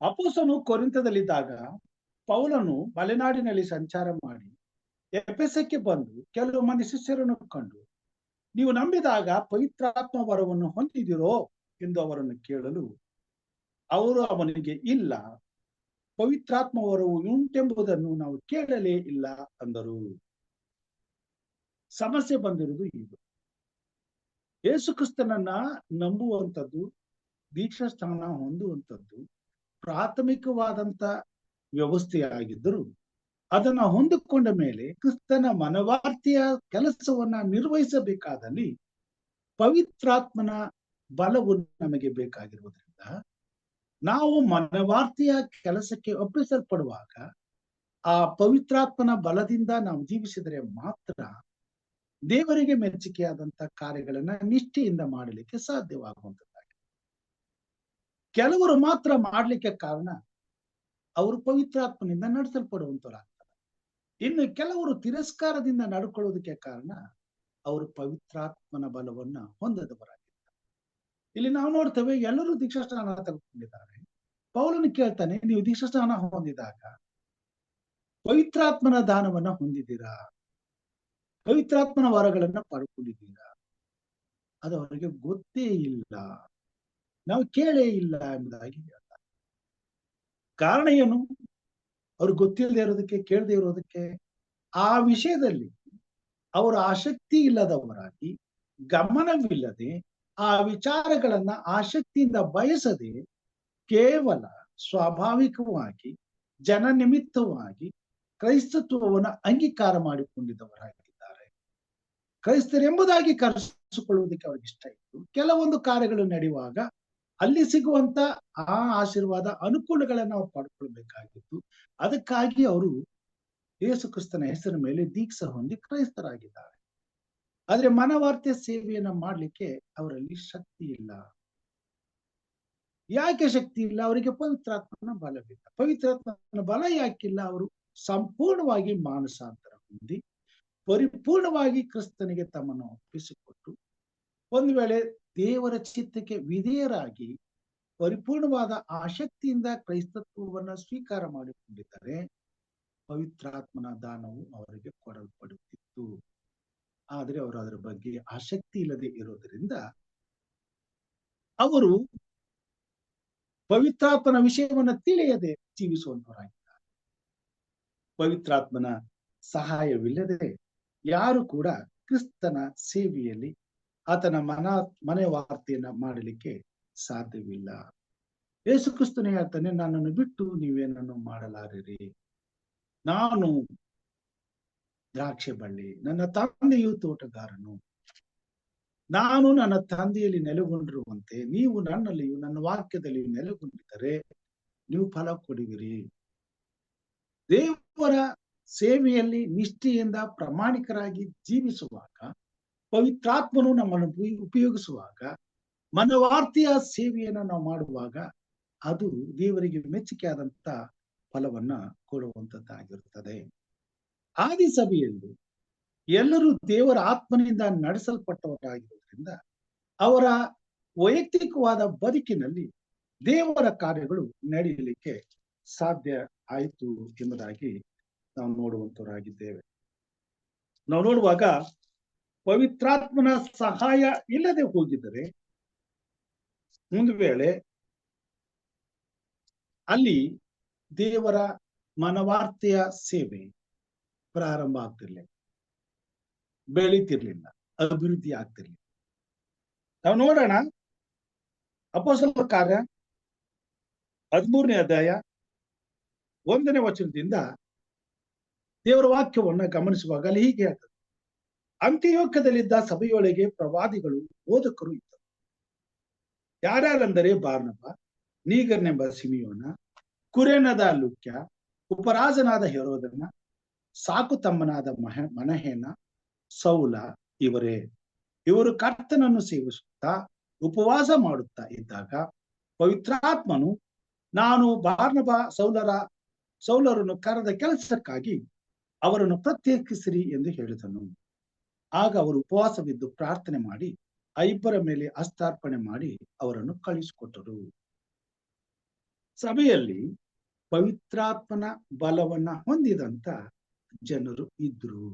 ಅಪೊಸ್ತಲನು ಕೊರಿಂಥದಲ್ಲಿದ್ದಾಗ ಪೌಲನು ಮಲೆನಾಡಿನಲ್ಲಿ ಸಂಚಾರ ಮಾಡಿ ಎಫೆಸಕ್ಕೆ ಬಂದು ಕೆಲವು ಮಂದಿ ಶಿಷ್ಯರನ್ನು ಕಂಡು, ನೀವು ನಂಬಿದಾಗ ಪವಿತ್ರಾತ್ಮ ವರವನ್ನು ಹೊಂದಿದಿರೋ ಎಂದು ಅವರನ್ನು ಕೇಳಲು, ಅವರು ಅವನಿಗೆ ಇಲ್ಲ, ಪವಿತ್ರಾತ್ಮ ವರವು ಉಂಟೆಂಬುದನ್ನು ನಾವು ಕೇಳಲೇ ಇಲ್ಲ ಅಂದರು. ಸಮಸ್ಯೆ ಬಂದಿರುವುದು ಇದು. ಯೇಸು ಕ್ರಿಸ್ತನನ್ನ ನಂಬುವಂಥದ್ದು, ದೀಕ್ಷಾ ಸ್ಥಾನ ಹೊಂದುವಂಥದ್ದು ಪ್ರಾಥಮಿಕವಾದಂತ ವ್ಯವಸ್ಥೆಯಾಗಿದ್ದರೂ ಅದನ್ನ ಹೊಂದಿಕೊಂಡ ಮೇಲೆ ಕ್ರಿಸ್ತನ ಮನವಾರ್ತೆಯ ಕೆಲಸವನ್ನ ನಿರ್ವಹಿಸಬೇಕಾದಲ್ಲಿ ಪವಿತ್ರಾತ್ಮನ ಬಲವು ನಮಗೆ ಬೇಕಾಗಿರುವುದರಿಂದ ನಾವು ಮನವಾರ್ತೆಯ ಕೆಲಸಕ್ಕೆ ಒಪ್ಪಿಸಲ್ಪಡುವಾಗ ಆ ಪವಿತ್ರಾತ್ಮನ ಬಲದಿಂದ ನಾವು ಜೀವಿಸಿದರೆ ಮಾತ್ರ ದೇವರಿಗೆ ಮೆಚ್ಚುಗೆಯಾದಂತ ಕಾರ್ಯಗಳನ್ನ ನಿಷ್ಠೆಯಿಂದ ಮಾಡಲಿಕ್ಕೆ ಸಾಧ್ಯವಾಗುವಂಥದ್ದಾಗಿದೆ. ಕೆಲವರು ಮಾತ್ರ ಮಾಡ್ಲಿಕ್ಕೆ ಕಾರಣ ಅವರು ಪವಿತ್ರಾತ್ಮನಿಂದ ನಡೆಸಲ್ಪಡುವಂತವರಾಗ್ತಾರೆ. ಇನ್ನು ಕೆಲವರು ತಿರಸ್ಕಾರದಿಂದ ನಡ್ಕೊಳ್ಳೋದಕ್ಕೆ ಕಾರಣ ಅವರು ಪವಿತ್ರಾತ್ಮನ ಬಲವನ್ನ ಹೊಂದದವರಾಗಿದ್ದಾರೆ. ಇಲ್ಲಿ ನಾವು ನೋಡ್ತೇವೆ, ಎಲ್ಲರೂ ದೀಕ್ಷಾಸ್ನಾನ ತೆಗೆದುಕೊಂಡಿದ್ದಾರೆ. ಪೌಲನು ಕೇಳ್ತಾನೆ, ನೀವು ದೀಕ್ಷಾಸ್ನಾನ ಹೊಂದಿದಾಗ ಪವಿತ್ರಾತ್ಮನ ದಾನವನ್ನ ಹೊಂದಿದ್ದೀರಾ, ಪವಿತ್ರಾತ್ಮನ ವರಗಳನ್ನ ಪಡ್ಕೊಂಡಿದ್ದೀರಾ? ಅದು ಅವರಿಗೆ ಗೊತ್ತೇ ಇಲ್ಲ, ನಾವು ಕೇಳೇ ಇಲ್ಲ ಎಂಬುದಾಗಿ ಹೇಳ್ತಾರೆ. ಕಾರಣ ಏನು? ಅವ್ರಿಗೆ ಗೊತ್ತಿಲ್ಲದೆ ಇರೋದಕ್ಕೆ, ಕೇಳದೆ ಇರೋದಕ್ಕೆ, ಆ ವಿಷಯದಲ್ಲಿ ಅವರು ಆಸಕ್ತಿ ಇಲ್ಲದವರಾಗಿ, ಗಮನವಿಲ್ಲದೆ, ಆ ವಿಚಾರಗಳನ್ನ ಆಸಕ್ತಿಯಿಂದ ಬಯಸದೆ ಕೇವಲ ಸ್ವಾಭಾವಿಕವಾಗಿ ಜನನಿಮಿತ್ತವಾಗಿ ಕ್ರೈಸ್ತತ್ವವನ್ನು ಅಂಗೀಕಾರ ಮಾಡಿಕೊಂಡಿದ್ದವರಾಗಿದ್ದಾರೆ. ಕ್ರೈಸ್ತರೆಂಬುದಾಗಿ ಕರೆಸಿಕೊಳ್ಳುವುದಕ್ಕೆ ಅವ್ರಿಗೆ ಇಷ್ಟ ಇತ್ತು. ಕೆಲವೊಂದು ಕಾರ್ಯಗಳು ನಡೆಯುವಾಗ ಅಲ್ಲಿ ಸಿಗುವಂತ ಆ ಆಶೀರ್ವಾದ ಅನುಕೂಲಗಳನ್ನ ನಾವು ಪಡ್ಕೊಳ್ಬೇಕಾಗಿತ್ತು. ಅದಕ್ಕಾಗಿ ಅವರು ಯೇಸು ಕ್ರಿಸ್ತನ ಹೆಸರಿನ ಮೇಲೆ ದೀಕ್ಷೆ ಹೊಂದಿ ಕ್ರೈಸ್ತರಾಗಿದ್ದಾರೆ. ಆದ್ರೆ ಮನವಾರ್ತೆ ಸೇವೆಯನ್ನ ಮಾಡ್ಲಿಕ್ಕೆ ಅವರಲ್ಲಿ ಶಕ್ತಿ ಇಲ್ಲ. ಯಾಕೆ ಶಕ್ತಿ ಇಲ್ಲ? ಅವರಿಗೆ ಪವಿತ್ರಾತ್ಮನ ಬಲವಿಲ್ಲ. ಪವಿತ್ರಾತ್ಮನ ಬಲ ಯಾಕಿಲ್ಲ? ಅವರು ಸಂಪೂರ್ಣವಾಗಿ ಮಾನಸಾಂತರ ಹೊಂದಿ ಪರಿಪೂರ್ಣವಾಗಿ ಕ್ರಿಸ್ತನಿಗೆ ತಮ್ಮನ್ನು ಒಪ್ಪಿಸಿಕೊಟ್ಟು ಒಂದು ವೇಳೆ ದೇವರ ಚಿತ್ತಕ್ಕೆ ವಿಧೇಯರಾಗಿ ಪರಿಪೂರ್ಣವಾದ ಆಸಕ್ತಿಯಿಂದ ಕ್ರೈಸ್ತತ್ವವನ್ನ ಸ್ವೀಕಾರ ಮಾಡಿಕೊಂಡಿದ್ದರೆ ಪವಿತ್ರಾತ್ಮನ ದಾನವು ಅವರಿಗೆ ಕೊಡಲ್ಪಡುತ್ತಿತ್ತು. ಆದರೆ ಅವರು ಅದರ ಬಗ್ಗೆ ಆಸಕ್ತಿ ಇಲ್ಲದೆ ಇರೋದರಿಂದ ಅವರು ಪವಿತ್ರಾತ್ಮನ ವಿಷಯವನ್ನ ತಿಳಿಯದೆ ಜೀವಿಸುವಂತವರಾಗಿದ್ದಾರೆ. ಪವಿತ್ರಾತ್ಮನ ಸಹಾಯವಿಲ್ಲದೆ ಯಾರು ಕೂಡ ಕ್ರಿಸ್ತನ ಸೇವೆಯಲ್ಲಿ ಆತನ ಮನೆ ವಾರ್ತೆಯನ್ನ ಮಾಡಲಿಕ್ಕೆ ಸಾಧ್ಯವಿಲ್ಲ. ಯೇಸು ಕ್ರಿಸ್ತನೇ ಹೇಳ್ತಾನೆ, ನನ್ನನ್ನು ಬಿಟ್ಟು ನೀವೇನನ್ನು ಮಾಡಲಾರಿರಿ. ನಾನು ದ್ರಾಕ್ಷೆ ಬಳ್ಳಿ, ನನ್ನ ತಂದೆಯು ತೋಟಗಾರನು. ನಾನು ನನ್ನ ತಂದೆಯಲ್ಲಿ ನೆಲೆಗೊಂಡಿರುವಂತೆ ನೀವು ನನ್ನಲ್ಲಿಯೂ ನನ್ನ ವಾಕ್ಯದಲ್ಲಿಯೂ ನೆಲೆಗೊಂಡಿದ್ದರೆ ನೀವು ಫಲ ಕೊಡುವಿರಿ. ದೇವರ ಸೇವೆಯಲ್ಲಿ ನಿಷ್ಠೆಯಿಂದ ಪ್ರಾಮಾಣಿಕರಾಗಿ ಜೀವಿಸುವಾಗ, ಪವಿತ್ರಾತ್ಮನು ನಮ್ಮನ್ನು ಉಪಯೋಗಿಸುವಾಗ, ಮನವಾರ್ತೆಯ ಸೇವೆಯನ್ನ ನಾವು ಮಾಡುವಾಗ ಅದು ದೇವರಿಗೆ ಮೆಚ್ಚುಗೆಯಾದಂತ ಫಲವನ್ನ ಕೊಡುವಂತದ್ದಾಗಿರುತ್ತದೆ. ಆದಿ ಸಭೆಯಲ್ಲಿ ಎಲ್ಲರೂ ದೇವರ ಆತ್ಮನಿಂದ ನಡೆಸಲ್ಪಟ್ಟವರಾಗಿರುವುದರಿಂದ ಅವರ ವೈಯಕ್ತಿಕವಾದ ಬದುಕಿನಲ್ಲಿ ದೇವರ ಕಾರ್ಯಗಳು ನಡೆಯಲಿಕ್ಕೆ ಸಾಧ್ಯ ಆಯಿತು ಎಂಬುದಾಗಿ ನಾವು ನೋಡುವಂತವರಾಗಿದ್ದೇವೆ. ನಾವು ನೋಡುವಾಗ ಪವಿತ್ರಾತ್ಮನ ಸಹಾಯ ಇಲ್ಲದೆ ಹೋಗಿದ್ದರೆ ಒಂದು ವೇಳೆ ಅಲ್ಲಿ ದೇವರ ಮನವಾರ್ತೆಯ ಸೇವೆ ಪ್ರಾರಂಭ ಆಗ್ತಿರ್ಲಿಲ್ಲ, ಬೆಳೀತಿರ್ಲಿಲ್ಲ, ಅಭಿವೃದ್ಧಿ ಆಗ್ತಿರ್ಲಿಲ್ಲ. ನಾವು ನೋಡೋಣ, ಅಪೊಸ್ತಲರ ಕಾರ್ಯ 13ನೇ ಅಧ್ಯಾಯ 1ನೇ ವಚನದಿಂದ ದೇವರ ವಾಕ್ಯವನ್ನ ಗಮನಿಸುವಾಗ ಅಲ್ಲಿ ಹೀಗೆ ಹೇಳ್ತದೆ, ಅಂತ್ಯೋಕ್ಯದಲ್ಲಿದ್ದ ಸಭೆಯೊಳಗೆ ಪ್ರವಾದಿಗಳು, ಬೋಧಕರು ಇದ್ದರು. ಯಾರ್ಯಾರೆಂದರೆ ಬಾರ್ನಬ, ನೀಗರ್ನೆಂಬ ಸಿಮಿಯೋನ, ಕುರೇನದ ಲುಕ್ಯ, ಉಪರಾಜನಾದ ಹೆರೋದನ, ಸಾಕು ತಮ್ಮನಾದ ಮನಹೇನ, ಸೌಲ ಇವರೇ. ಇವರು ಕರ್ತನನ್ನು ಸೇವಿಸುತ್ತಾ ಉಪವಾಸ ಮಾಡುತ್ತಾ ಇದ್ದಾಗ ಪವಿತ್ರಾತ್ಮನು, ನಾನು ಬಾರ್ನಬ ಸೌಲರನ್ನು ಕರೆದ ಕೆಲಸಕ್ಕಾಗಿ ಅವರನ್ನು ಪ್ರತ್ಯೇಕಿಸಿರಿ ಎಂದು ಹೇಳಿದನು. ಆಗ ಅವರು ಉಪವಾಸವಿದ್ದು ಪ್ರಾರ್ಥನೆ ಮಾಡಿ ಆ ಇಬ್ಬರ ಮೇಲೆ ಹಸ್ತಾರ್ಪಣೆ ಮಾಡಿ ಅವರನ್ನು ಕಳಿಸಿಕೊಟ್ಟರು. ಸಭೆಯಲ್ಲಿ ಪವಿತ್ರಾತ್ಮನ ಬಲವನ್ನ ಹೊಂದಿದಂತ ಜನರು ಇದ್ರು.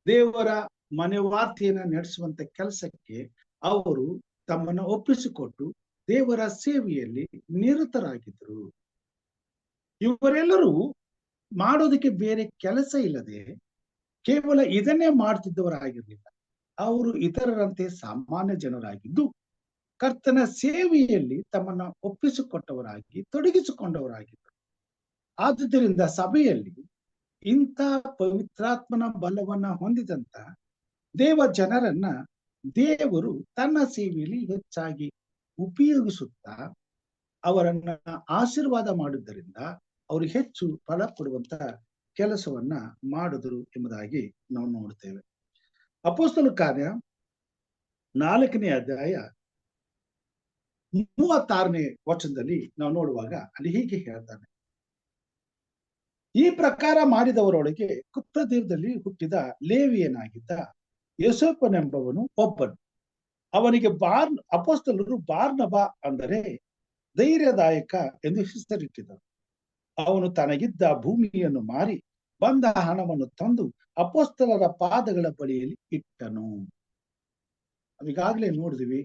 ದೇವರ ಮನೆವಾರ್ತೆಯನ್ನ ನಡೆಸುವಂತ ಕೆಲಸಕ್ಕೆ ಅವರು ತಮ್ಮನ್ನು ಒಪ್ಪಿಸಿಕೊಟ್ಟು ದೇವರ ಸೇವೆಯಲ್ಲಿ ನಿರತರಾಗಿದ್ರು. ಇವರೆಲ್ಲರೂ ಮಾಡೋದಕ್ಕೆ ಬೇರೆ ಕೆಲಸ ಇಲ್ಲದೆ ಕೇವಲ ಇದನ್ನೇ ಮಾಡ್ತಿದ್ದವರಾಗಿರ್ಲಿಲ್ಲ. ಅವರು ಇತರರಂತೆ ಸಾಮಾನ್ಯ ಜನರಾಗಿದ್ದು ಕರ್ತನ ಸೇವೆಯಲ್ಲಿ ತಮ್ಮನ್ನ ಒಪ್ಪಿಸಿಕೊಟ್ಟವರಾಗಿ ತೊಡಗಿಸಿಕೊಂಡವರಾಗಿದ್ದರು. ಆದುದರಿಂದ ಸಭೆಯಲ್ಲಿ ಇಂಥ ಪವಿತ್ರಾತ್ಮನ ಬಲವನ್ನ ಹೊಂದಿದಂತ ದೇವ ಜನರನ್ನ ದೇವರು ತನ್ನ ಸೇವೆಯಲ್ಲಿ ಹೆಚ್ಚಾಗಿ ಉಪಯೋಗಿಸುತ್ತಾ ಅವರನ್ನ ಆಶೀರ್ವಾದ ಮಾಡುವುದರಿಂದ ಅವರು ಹೆಚ್ಚು ಫಲ ಕೊಡುವಂತ ಕೆಲಸವನ್ನ ಮಾಡಿದ್ರು ಎಂಬುದಾಗಿ ನಾವು ನೋಡ್ತೇವೆ. ಅಪೊಸ್ತಲ ಕಾರ್ಯ 4ನೇ ಅಧ್ಯಾಯ 36ನೇ ವಚನದಲ್ಲಿ ನಾವು ನೋಡುವಾಗ ಅಲ್ಲಿ ಹೀಗೆ ಹೇಳ್ತಾನೆ, ಈ ಪ್ರಕಾರ ಮಾಡಿದವರೊಳಗೆ ಕುಪ್ರದೇವದಲ್ಲಿ ಹುಟ್ಟಿದ ಲೇವಿಯನಾಗಿದ್ದ ಯೋಸೇಫನೆಂಬವನು ಒಬ್ಬನು. ಅವನಿಗೆ ಅಪೊಸ್ತಲರು ಬಾರ್ನಬ ಅಂದರೆ ಧೈರ್ಯದಾಯಕ ಎಂದು ಹೆಸರಿಟ್ಟಿದರು. ಅವನು ತನಗಿದ್ದ ಭೂಮಿಯನ್ನು ಮಾರಿ ಬಂದ ಹಣವನ್ನು ತಂದು ಅಪೊಸ್ತಲರ ಪಾದಗಳ ಬಳಿಯಲ್ಲಿ ಇಟ್ಟನು. ಈಗಾಗಲೇ ನೋಡಿದ್ವಿ,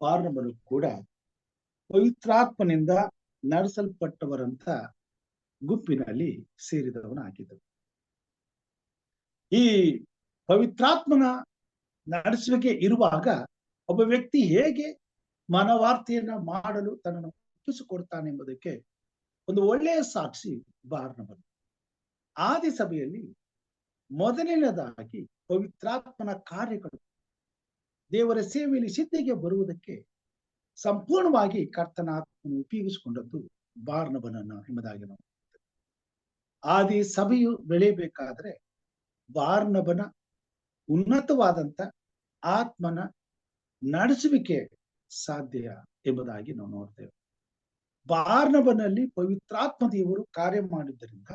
ಬಾರ್ನಬನು ಕೂಡ ಪವಿತ್ರಾತ್ಮನಿಂದ ನಡೆಸಲ್ಪಟ್ಟವರಂತ ಗುಂಪಿನಲ್ಲಿ ಸೇರಿದವನಾಗಿದ್ದರು. ಈ ಪವಿತ್ರಾತ್ಮನ ನಡೆಸುವಿಕೆ ಇರುವಾಗ ಒಬ್ಬ ವ್ಯಕ್ತಿ ಹೇಗೆ ಮನವಾರ್ತೆಯನ್ನ ಮಾಡಲು ತನ್ನನ್ನು ಒಪ್ಪಿಸಿಕೊಡ್ತಾನೆ ಎಂಬುದಕ್ಕೆ ಒಂದು ಒಳ್ಳೆಯ ಸಾಕ್ಷಿ ಬಾರ್ನಬನು. ಆದಿ ಸಭೆಯಲ್ಲಿ ಮೊದಲನೇದಾಗಿ ಪವಿತ್ರಾತ್ಮನ ಕಾರ್ಯಗಳು ದೇವರ ಸೇವೆಯಲ್ಲಿ ಸಿದ್ಧಿಗೆ ಬರುವುದಕ್ಕೆ ಸಂಪೂರ್ಣವಾಗಿ ಕರ್ತನ ಆತ್ಮನು ಉಪಯೋಗಿಸಿಕೊಂಡದ್ದು ಬಾರ್ನಬನನ್ನು ಎಂಬುದಾಗಿ ನಾವು ಆದಿ ಸಭೆಯು ಬೆಳೆಯಬೇಕಾದ್ರೆ ಬಾರ್ನಬನ ಉನ್ನತವಾದಂತ ಆತ್ಮನ ನಡೆಸುವಿಕೆ ಸಾಧ್ಯ ಎಂಬುದಾಗಿ ನಾವು ನೋಡ್ತೇವೆ. ಬಾರ್ನಬನಲ್ಲಿ ಪವಿತ್ರಾತ್ಮ ದೇವರು ಕಾರ್ಯ ಮಾಡಿದ್ದರಿಂದ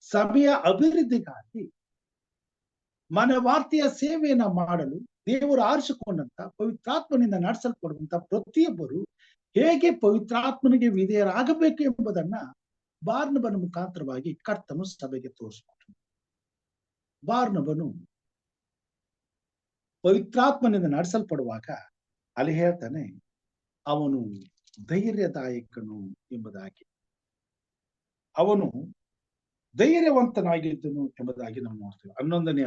ಸಭೆಯ ಅಭಿವೃದ್ಧಿಗಾಗಿ ಮನವಾರ್ತೆಯ ಸೇವೆಯನ್ನ ಮಾಡಲು ದೇವರು ಆರಿಸಿಕೊಂಡಂತ ಪವಿತ್ರಾತ್ಮನಿಂದ ನಡೆಸಲ್ಪಡುವಂತ ಪ್ರತಿಯೊಬ್ಬರು ಹೇಗೆ ಪವಿತ್ರಾತ್ಮನಿಗೆ ವಿಧೇಯರಾಗಬೇಕು ಎಂಬುದನ್ನ ಬಾರ್ನಬನ ಮುಖಾಂತರವಾಗಿ ಕರ್ತನು ಸಭೆಗೆ ತೋರಿಸಿಕೊಟ್ಟನು. ಬಾರ್ನಬನು ಪವಿತ್ರಾತ್ಮನಿಂದ ನಡೆಸಲ್ಪಡುವಾಗ ಅಲ್ಲಿ ಹೇಳ್ತಾನೆ, ಅವನು ಧೈರ್ಯದಾಯಕನು ಎಂಬುದಾಗಿ, ಅವನು ಧೈರ್ಯವಂತನಾಗಿದ್ದನು ಎಂಬುದಾಗಿ ನಾವು ನೋಡ್ತೇವೆ. 11ನೇ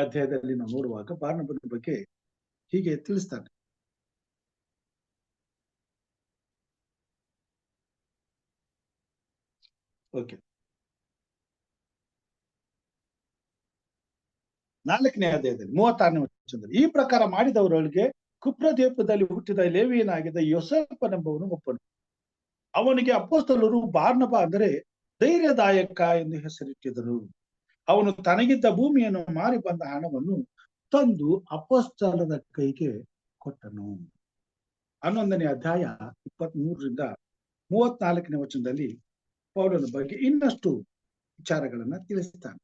ಅಧ್ಯಾಯದಲ್ಲಿ ನಾವು ನೋಡುವಾಗ ಬಾರ್ನಬನ ಬಗ್ಗೆ ಹೀಗೆ ತಿಳಿಸ್ತಾನೆ. ಓಕೆ, 4ನೇ ಅಧ್ಯಾಯದಲ್ಲಿ 36ನೇ ವಚನದಲ್ಲಿ, ಈ ಪ್ರಕಾರ ಮಾಡಿದವರೊಳಗೆ ಕುಪ್ರದೇಪದಲ್ಲಿ ಹುಟ್ಟಿದ ಲೇವಿಯನಾಗಿದ್ದ ಯೋಸೇಫನೆಂಬವನು ಒಬ್ಬನು. ಅವನಿಗೆ ಅಪೊಸ್ತಲರು ಬಾರ್ನಬ ಅಂದರೆ ಧೈರ್ಯದಾಯಕ ಎಂದು ಹೆಸರಿಟ್ಟಿದರು. ಅವನು ತನಗಿದ್ದ ಭೂಮಿಯನ್ನು ಮಾರಿ ಬಂದ ಹಣವನ್ನು ತಂದು ಅಪೊಸ್ತಲರ ಕೈಗೆ ಕೊಟ್ಟನು. 11ನೇ ಅಧ್ಯಾಯ 23ರಿಂದ 34ನೇ ವಚನದಲ್ಲಿ ಪೌಲನ ಬಗ್ಗೆ ಇನ್ನಷ್ಟು ವಿಚಾರಗಳನ್ನ ತಿಳಿಸ್ತಾನೆ.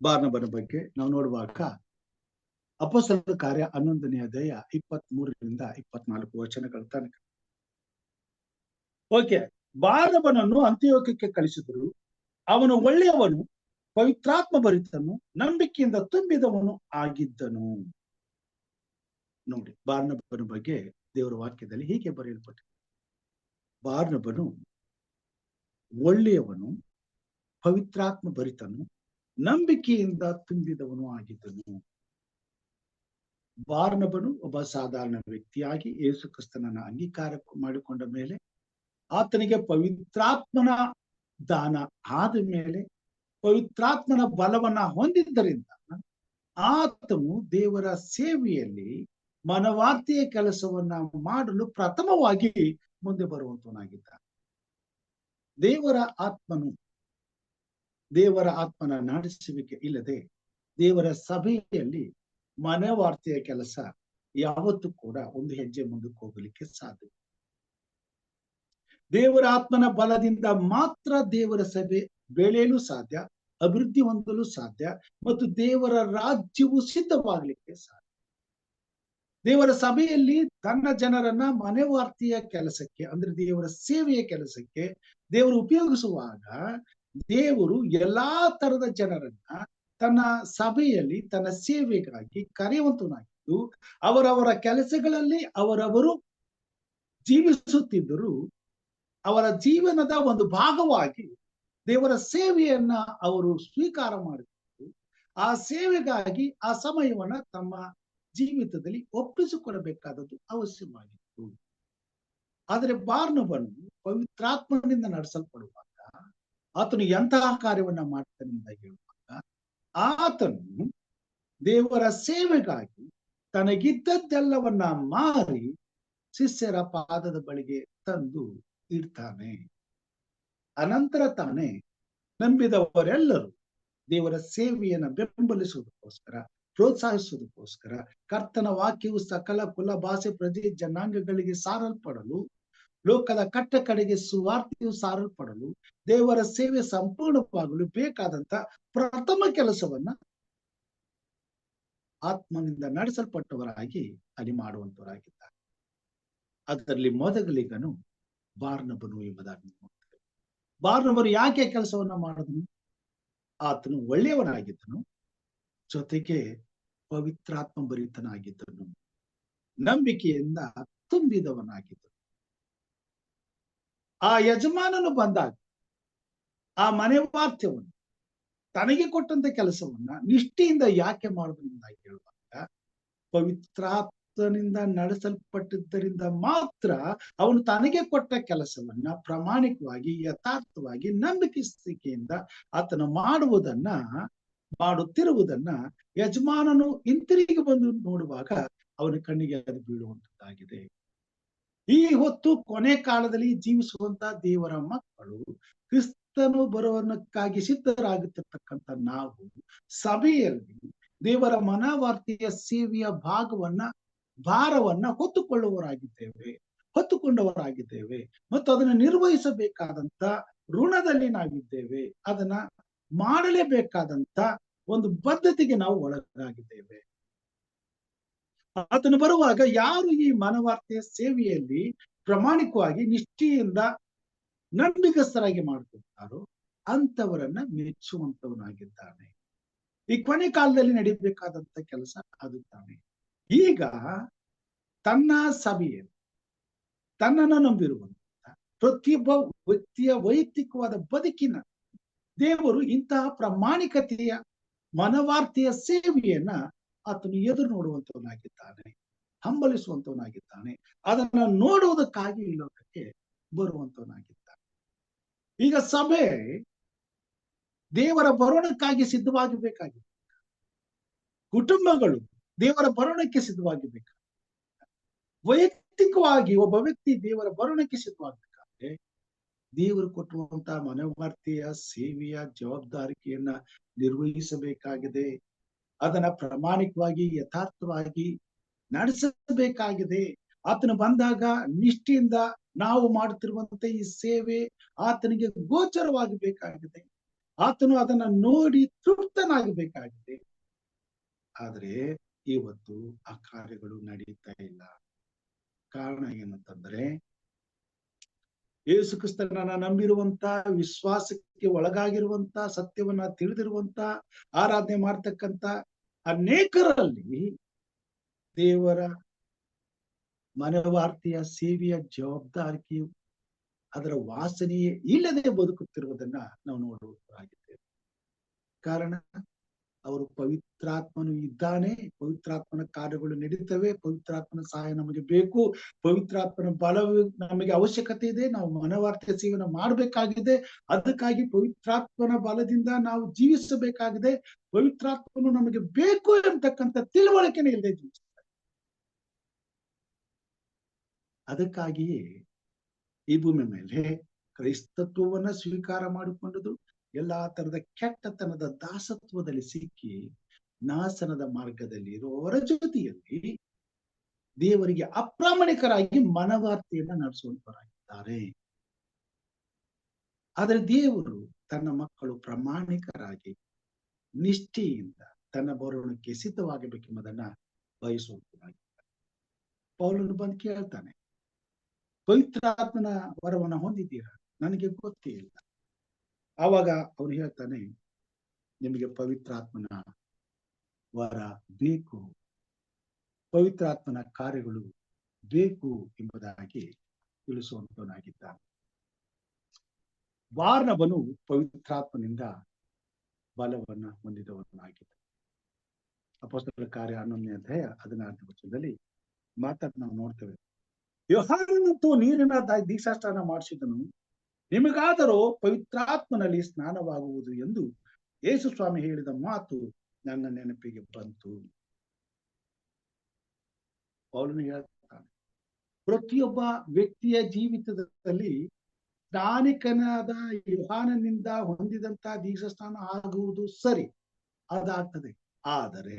ಬಾರ್ನಬನ ಬಗ್ಗೆ ನಾವು ನೋಡುವಾಗ ಅಪೊಸ್ತಲರ ಕಾರ್ಯ 11ನೇ ಅಧ್ಯಾಯ 23ರಿಂದ 24 ವಚನಗಳ ತನಕ. ಓಕೆ, ಬಾರ್ನಬನನ್ನು ಅಂತಿಯೋಕ್ಯಕ್ಕೆ ಕಳಿಸಿದರು. ಅವನು ಒಳ್ಳೆಯವನು, ಪವಿತ್ರಾತ್ಮ ಭರಿತನು, ನಂಬಿಕೆಯಿಂದ ತುಂಬಿದವನು ಆಗಿದ್ದನು. ನೋಡಿ, ಬಾರ್ನಬನ ಬಗ್ಗೆ ದೇವರ ವಾಕ್ಯದಲ್ಲಿ ಹೀಗೆ ಬರೆಯಲ್ಪಟ್ಟಿದೆ, ಬಾರ್ನಬನು ಒಳ್ಳೆಯವನು, ಪವಿತ್ರಾತ್ಮ ಭರಿತನು, ನಂಬಿಕೆಯಿಂದ ತುಂಬಿದವನು ಆಗಿದ್ದನು. ಬಾರ್ನಬನು ಒಬ್ಬ ಸಾಧಾರಣ ವ್ಯಕ್ತಿಯಾಗಿ ಯೇಸು ಕ್ರಿಸ್ತನನ್ನ ಅಂಗೀಕಾರ ಮಾಡಿಕೊಂಡ ಮೇಲೆ, ಆತನಿಗೆ ಪವಿತ್ರಾತ್ಮನ ದಾನ ಆದ ಮೇಲೆ, ಪವಿತ್ರಾತ್ಮನ ಬಲವನ್ನ ಹೊಂದಿದ್ದರಿಂದ ಆತನು ದೇವರ ಸೇವೆಯಲ್ಲಿ ಮನವಾರ್ತೆಯ ಕೆಲಸವನ್ನ ಮಾಡಲು ಪ್ರಥಮವಾಗಿ ಮುಂದೆ ಬರುವಂತವನಾಗಿದ್ದಾನೆ. ದೇವರ ಆತ್ಮನ ನಡೆಸುವಿಕೆ ಇಲ್ಲದೆ ದೇವರ ಸಭೆಯಲ್ಲಿ ಮನವಾರ್ತೆಯ ಕೆಲಸ ಯಾವತ್ತೂ ಕೂಡ ಒಂದು ಹೆಜ್ಜೆ ಮುಂದಕ್ಕೆ ಹೋಗಲಿಕ್ಕೆ ಸಾಧ್ಯ. ದೇವರ ಆತ್ಮನ ಬಲದಿಂದ ಮಾತ್ರ ದೇವರ ಸಭೆ ಬೆಳೆಯಲು ಸಾಧ್ಯ, ಅಭಿವೃದ್ಧಿ ಹೊಂದಲು ಸಾಧ್ಯ ಮತ್ತು ದೇವರ ರಾಜ್ಯವು ಸಿದ್ಧವಾಗಲಿಕ್ಕೆ ಸಾಧ್ಯ. ದೇವರ ಸಭೆಯಲ್ಲಿ ತನ್ನ ಜನರನ್ನ ಮನೆವಾರ್ತೆಯ ಕೆಲಸಕ್ಕೆ ಅಂದ್ರೆ ದೇವರ ಸೇವೆಯ ಕೆಲಸಕ್ಕೆ ದೇವರು ಉಪಯೋಗಿಸುವಾಗ ದೇವರು ಎಲ್ಲಾ ತರದ ಜನರನ್ನ ತನ್ನ ಸಭೆಯಲ್ಲಿ ತನ್ನ ಸೇವೆಗಾಗಿ ಕರೆಯುವಂತನಾಗಿದ್ದು ಅವರವರ ಕೆಲಸಗಳಲ್ಲಿ ಅವರವರು ಜೀವಿಸುತ್ತಿದ್ದರೂ ಅವರ ಜೀವನದ ಒಂದು ಭಾಗವಾಗಿ ದೇವರ ಸೇವೆಯನ್ನ ಅವರು ಸ್ವೀಕಾರ ಮಾಡಿಕೊಂಡು ಆ ಸೇವೆಗಾಗಿ ಆ ಸಮಯವನ್ನ ತಮ್ಮ ಜೀವಿತದಲ್ಲಿ ಒಪ್ಪಿಸಿಕೊಡಬೇಕಾದದ್ದು ಅವಶ್ಯವಾಗಿತ್ತು. ಆದರೆ ಬಾರ್ನಬನು ಪವಿತ್ರಾತ್ಮನಿಂದ ನಡೆಸಲ್ಪಡುವಾಗ ಆತನು ಎಂತಹ ಕಾರ್ಯವನ್ನ ಮಾಡ್ತಾನೆ ಅಂತ ಹೇಳುವಾಗ ಆತನು ದೇವರ ಸೇವೆಗಾಗಿ ತನಗಿದ್ದದ್ದೆಲ್ಲವನ್ನ ಮಾರಿ ಶಿಷ್ಯರ ಪಾದದ ಬಳಿಗೆ ತಂದು ಇಡ್ತಾನೆ. ಅನಂತರ ತಾನೇ ನಂಬಿದವರೆಲ್ಲರೂ ದೇವರ ಸೇವೆಯನ್ನು ಬೆಂಬಲಿಸುವುದಕ್ಕೋಸ್ಕರ ಪ್ರೋತ್ಸಾಹಿಸುವುದಕ್ಕೋಸ್ಕರ ಕರ್ತನ ವಾಕ್ಯವು ಸಕಲ ಕುಲ ಭಾಷೆ ಪ್ರಜೆ ಜನಾಂಗಗಳಿಗೆ ಸಾರಲ್ಪಡಲು ಲೋಕದ ಕಟ್ಟ ಕಡೆಗೆ ಸುವಾರ್ತೆಯು ಸಾರಲ್ಪಡಲು ದೇವರ ಸೇವೆ ಸಂಪೂರ್ಣವಾಗಲು ಬೇಕಾದಂತ ಪ್ರಥಮ ಕೆಲಸವನ್ನ ಆತ್ಮನಿಂದ ನಡೆಸಲ್ಪಟ್ಟವರಾಗಿ ಅಲ್ಲಿ ಮಾಡುವಂತವರಾಗಿದ್ದಾರೆ. ಅದರಲ್ಲಿ ಮೊದಲಿಗನು ಬಾರ್ನಬನು ಎಂಬುದಾಗಿ ನೋಡ್ತೇವೆ. ಬಾರ್ನಬನು ಯಾಕೆ ಕೆಲಸವನ್ನ ಮಾಡಿದನು? ಆತನು ಒಳ್ಳೆಯವನಾಗಿದ್ದನು, ಜೊತೆಗೆ ಪವಿತ್ರಾತ್ಮ ಭರಿತನಾಗಿದ್ದನು, ನಂಬಿಕೆಯಿಂದ ತುಂಬಿದವನಾಗಿದ್ದನು. ಆ ಯಜಮಾನನು ಬಂದಾಗ ಆ ಮನೆ ವಾರ್ತೆಯನ್ನು ತನಗೆ ಕೊಟ್ಟಂತ ಕೆಲಸವನ್ನ ನಿಷ್ಠೆಯಿಂದ ಯಾಕೆ ಮಾಡುವುದರಿಂದ ಹೇಳುವಾಗ ಪವಿತ್ರಾತ್ಮನಿಂದ ನಡೆಸಲ್ಪಟ್ಟಿದ್ದರಿಂದ ಮಾತ್ರ ಅವನು ತನಗೆ ಕೊಟ್ಟ ಕೆಲಸವನ್ನ ಪ್ರಾಮಾಣಿಕವಾಗಿ ಯಥಾರ್ಥವಾಗಿ ನಂಬಿಕೆಯಿಂದ ಆತನ ಮಾಡುತ್ತಿರುವುದನ್ನ ಯಜಮಾನನು ಹಿಂತಿರುಗಿ ಬಂದು ನೋಡುವಾಗ ಅವನ ಕಣ್ಣಿಗೆ ಅದು ಬೀಳುವಂತದ್ದಾಗಿದೆ. ಈ ಹೊತ್ತು ಕೊನೆ ಕಾಲದಲ್ಲಿ ಜೀವಿಸುವಂತ ದೇವರ ಮಕ್ಕಳು ಕ್ರಿಸ್ತನು ಬರುವನಕ್ಕಾಗಿ ಸಿದ್ಧರಾಗಿರ್ತಕ್ಕಂಥ ನಾವು ಸಭೆಯಲ್ಲಿ ದೇವರ ಮನವಾರ್ತೆಯ ಸೇವೆಯ ಭಾರವನ್ನ ಹೊತ್ತುಕೊಂಡವರಾಗಿದ್ದೇವೆ ಮತ್ತು ಅದನ್ನು ನಿರ್ವಹಿಸಬೇಕಾದಂತ ಋಣದಲ್ಲಿ ನಾವಿದ್ದೇವೆ. ಅದನ್ನ ಮಾಡಲೇಬೇಕಾದಂತ ಒಂದು ಬದ್ಧತೆಗೆ ನಾವು ಒಳಗಾಗಿದ್ದೇವೆ. ಆತನು ಬರುವಾಗ ಯಾರು ಈ ಮನವಾರ್ತೆಯ ಸೇವೆಯಲ್ಲಿ ಪ್ರಾಮಾಣಿಕವಾಗಿ ನಿಷ್ಠೆಯಿಂದ ನಂಬಿಕಸ್ಥರಾಗಿ ಮಾಡ್ತಿರ್ತಾರೋ ಅಂತವರನ್ನ ಮೆಚ್ಚುವಂತವನಾಗಿದ್ದಾನೆ. ಈ ಕೊನೆ ಕಾಲದಲ್ಲಿ ನಡೀಬೇಕಾದಂತ ಕೆಲಸ ಅದು ತಾನೆ. ಈಗ ತನ್ನ ಸಭೆಯಲ್ಲಿ ತನ್ನನ್ನು ನಂಬಿರುವಂತ ಪ್ರತಿಯೊಬ್ಬ ವ್ಯಕ್ತಿಯ ವೈಯಕ್ತಿಕವಾದ ಬದುಕಿನ ದೇವರು ಇಂತಹ ಪ್ರಾಮಾಣಿಕತೆಯ ಮನವಾರ್ತೆಯ ಸೇವೆಯನ್ನ ಆತನು ಎದುರು ನೋಡುವಂತವನಾಗಿದ್ದಾನೆ, ಹಂಬಲಿಸುವಂತವನಾಗಿದ್ದಾನೆ. ಅದನ್ನ ನೋಡುವುದಕ್ಕಾಗಿ ಈ ಲೋಕಕ್ಕೆ ಬರುವಂತವನಾಗಿದ್ದಾನೆ. ಈಗ ಸಭೆ ದೇವರ ಬರೋಣಕ್ಕಾಗಿ ಸಿದ್ಧವಾಗಿರ್ಬೇಕಾಗಿದೆ. ಕುಟುಂಬಗಳು ದೇವರ ಬರೋಣಕ್ಕೆ ಸಿದ್ಧವಾಗಿರ್ಬೇಕಾಗಿದೆ. ವೈಯಕ್ತಿಕವಾಗಿ ಒಬ್ಬ ವ್ಯಕ್ತಿ ದೇವರ ಬರೋಣಕ್ಕೆ ಸಿದ್ಧವಾಗಬೇಕಾದ್ರೆ ದೇವರು ಕೊಟ್ಟುವಂತಹ ಮನವಾರ್ತೆಯ ಸೇವೆಯ ಜವಾಬ್ದಾರಿಕೆಯನ್ನ ನಿರ್ವಹಿಸಬೇಕಾಗಿದೆ. ಅದನ್ನ ಪ್ರಾಮಾಣಿಕವಾಗಿ ಯಥಾರ್ಥವಾಗಿ ನಡೆಸಬೇಕಾಗಿದೆ. ಆತನು ಬಂದಾಗ ನಿಷ್ಠೆಯಿಂದ ನಾವು ಮಾಡುತ್ತಿರುವಂತ ಈ ಸೇವೆ ಆತನಿಗೆ ಗೋಚರವಾಗಬೇಕಾಗಿದೆ. ಆತನು ಅದನ್ನ ನೋಡಿ ತೃಪ್ತನಾಗಬೇಕಾಗಿದೆ. ಆದ್ರೆ ಇವತ್ತು ಆ ಕಾರ್ಯಗಳು ನಡೀತಾ ಇಲ್ಲ. ಕಾರಣ ಏನಂತಂದ್ರೆ ಯೇಸು ಕ್ರಿಸ್ತನನ್ನ ನಂಬಿರುವಂತ, ವಿಶ್ವಾಸಕ್ಕೆ ಒಳಗಾಗಿರುವಂತ, ಸತ್ಯವನ್ನ ತಿಳಿದಿರುವಂತ, ಆರಾಧನೆ ಮಾಡ್ತಕ್ಕಂತ ಅನೇಕರಲ್ಲಿ ದೇವರ ಮನವಾರ್ತೆಯ ಸೇವೆಯ ಜವಾಬ್ದಾರಿಕೆಯು ಅದರ ವಾಸನೆಯೇ ಇಲ್ಲದೆ ಬದುಕುತ್ತಿರುವುದನ್ನ ನಾವು ನೋಡುವುದಾಗಿದ್ದೇವೆ. ಕಾರಣ ಅವರು ಪವಿತ್ರಾತ್ಮನು ಇದ್ದಾನೆ, ಪವಿತ್ರಾತ್ಮನ ಕಾರ್ಯಗಳು ನಡೀತವೆ, ಪವಿತ್ರಾತ್ಮನ ಸಹಾಯ ನಮಗೆ ಬೇಕು, ಪವಿತ್ರಾತ್ಮನ ಬಲ ನಮಗೆ ಅವಶ್ಯಕತೆ ಇದೆ, ನಾವು ಮನವಾರ್ತೆಯ ಸೇವೆಯನ್ನು ಮಾಡಬೇಕಾಗಿದೆ. ಅದಕ್ಕಾಗಿ ಪವಿತ್ರಾತ್ಮನ ಬಲದಿಂದ ನಾವು ಜೀವಿಸಬೇಕಾಗಿದೆ. ಪವಿತ್ರಾತ್ಮನು ನಮಗೆ ಬೇಕು ಎಂತಕ್ಕಂಥ ತಿಳುವಳಿಕೆನೇ ಇಲ್ಲದೆ ಜೀವಿಸ್ತಾರೆ. ಅದಕ್ಕಾಗಿಯೇ ಈ ಭೂಮಿ ಮೇಲೆ ಕ್ರೈಸ್ತತ್ವವನ್ನ ಸ್ವೀಕಾರ ಮಾಡಿಕೊಂಡದು ಎಲ್ಲಾ ತರದ ಕೆಟ್ಟತನದ ದಾಸತ್ವದಲ್ಲಿ ಸಿಕ್ಕಿ ನಾಶನದ ಮಾರ್ಗದಲ್ಲಿ ಇರುವವರ ಜೊತೆಯಲ್ಲಿ ದೇವರಿಗೆ ಅಪ್ರಾಮಾಣಿಕರಾಗಿ ಮನವಾರ್ತೆಯನ್ನ ನಡೆಸುವಂತವರಾಗಿದ್ದಾರೆ. ಆದರೆ ದೇವರು ತನ್ನ ಮಕ್ಕಳು ಪ್ರಾಮಾಣಿಕರಾಗಿ ನಿಷ್ಠೆಯಿಂದ ತನ್ನ ಬರೋಣಕ್ಕೆ ಸಿದ್ಧವಾಗಬೇಕೆಂಬುದನ್ನ ಬಯಸುವಂತರಾಗಿದ್ದಾರೆ. ಪೌಲನು ಬಂದು ಕೇಳ್ತಾನೆ, ಪವಿತ್ರಾತ್ಮನ ವರವನ್ನ ಹೊಂದಿದ್ದೀರಾ? ನನಗೆ ಗೊತ್ತೇ ಇಲ್ಲ. ಆವಾಗ ಅವನು ಹೇಳ್ತಾನೆ, ನಿಮಗೆ ಪವಿತ್ರಾತ್ಮನ ವರ ಬೇಕು, ಪವಿತ್ರಾತ್ಮನ ಕಾರ್ಯಗಳು ಬೇಕು ಎಂಬುದಾಗಿ ತಿಳಿಸುವಂತವನಾಗಿದ್ದಾನೆ. ಬಾರ್ನಬನು ಪವಿತ್ರಾತ್ಮನಿಂದ ಬಲವನ್ನ ಹೊಂದಿದವನಾಗಿದ್ದ. ಅಪೊಸ್ತಲರ ಕಾರ್ಯ 11ನೇ ಅಧ್ಯಾಯ 16ನೇ ವಚನದಲ್ಲಿ ಮಾತನ್ನು ನಾವು ನೋಡ್ತೇವೆ. ಯೋಹಾನನಂತೂ ನೀರಿನ ದೀಕ್ಷಾಸ್ನಾನ ಮಾಡಿಸಿದನು, ನಿಮಗಾದರೂ ಪವಿತ್ರಾತ್ಮನಲ್ಲಿ ಸ್ನಾನವಾಗುವುದು ಎಂದು ಯೇಸು ಸ್ವಾಮಿ ಹೇಳಿದ ಮಾತು ನನ್ನ ನೆನಪಿಗೆ ಬಂತು. ಪೌಲನು ಹೇಳ್ತಾನೆ, ಪ್ರತಿಯೊಬ್ಬ ವ್ಯಕ್ತಿಯ ಜೀವಿತದಲ್ಲಿ ಸ್ನಾನಿಕನಾದ ಯೋಹಾನನಿಂದ ಹೊಂದಿದಂತ ದೀಕ್ಷಾಸ್ನಾನ ಆಗುವುದು ಸರಿ, ಅದಾಗ್ತದೆ. ಆದರೆ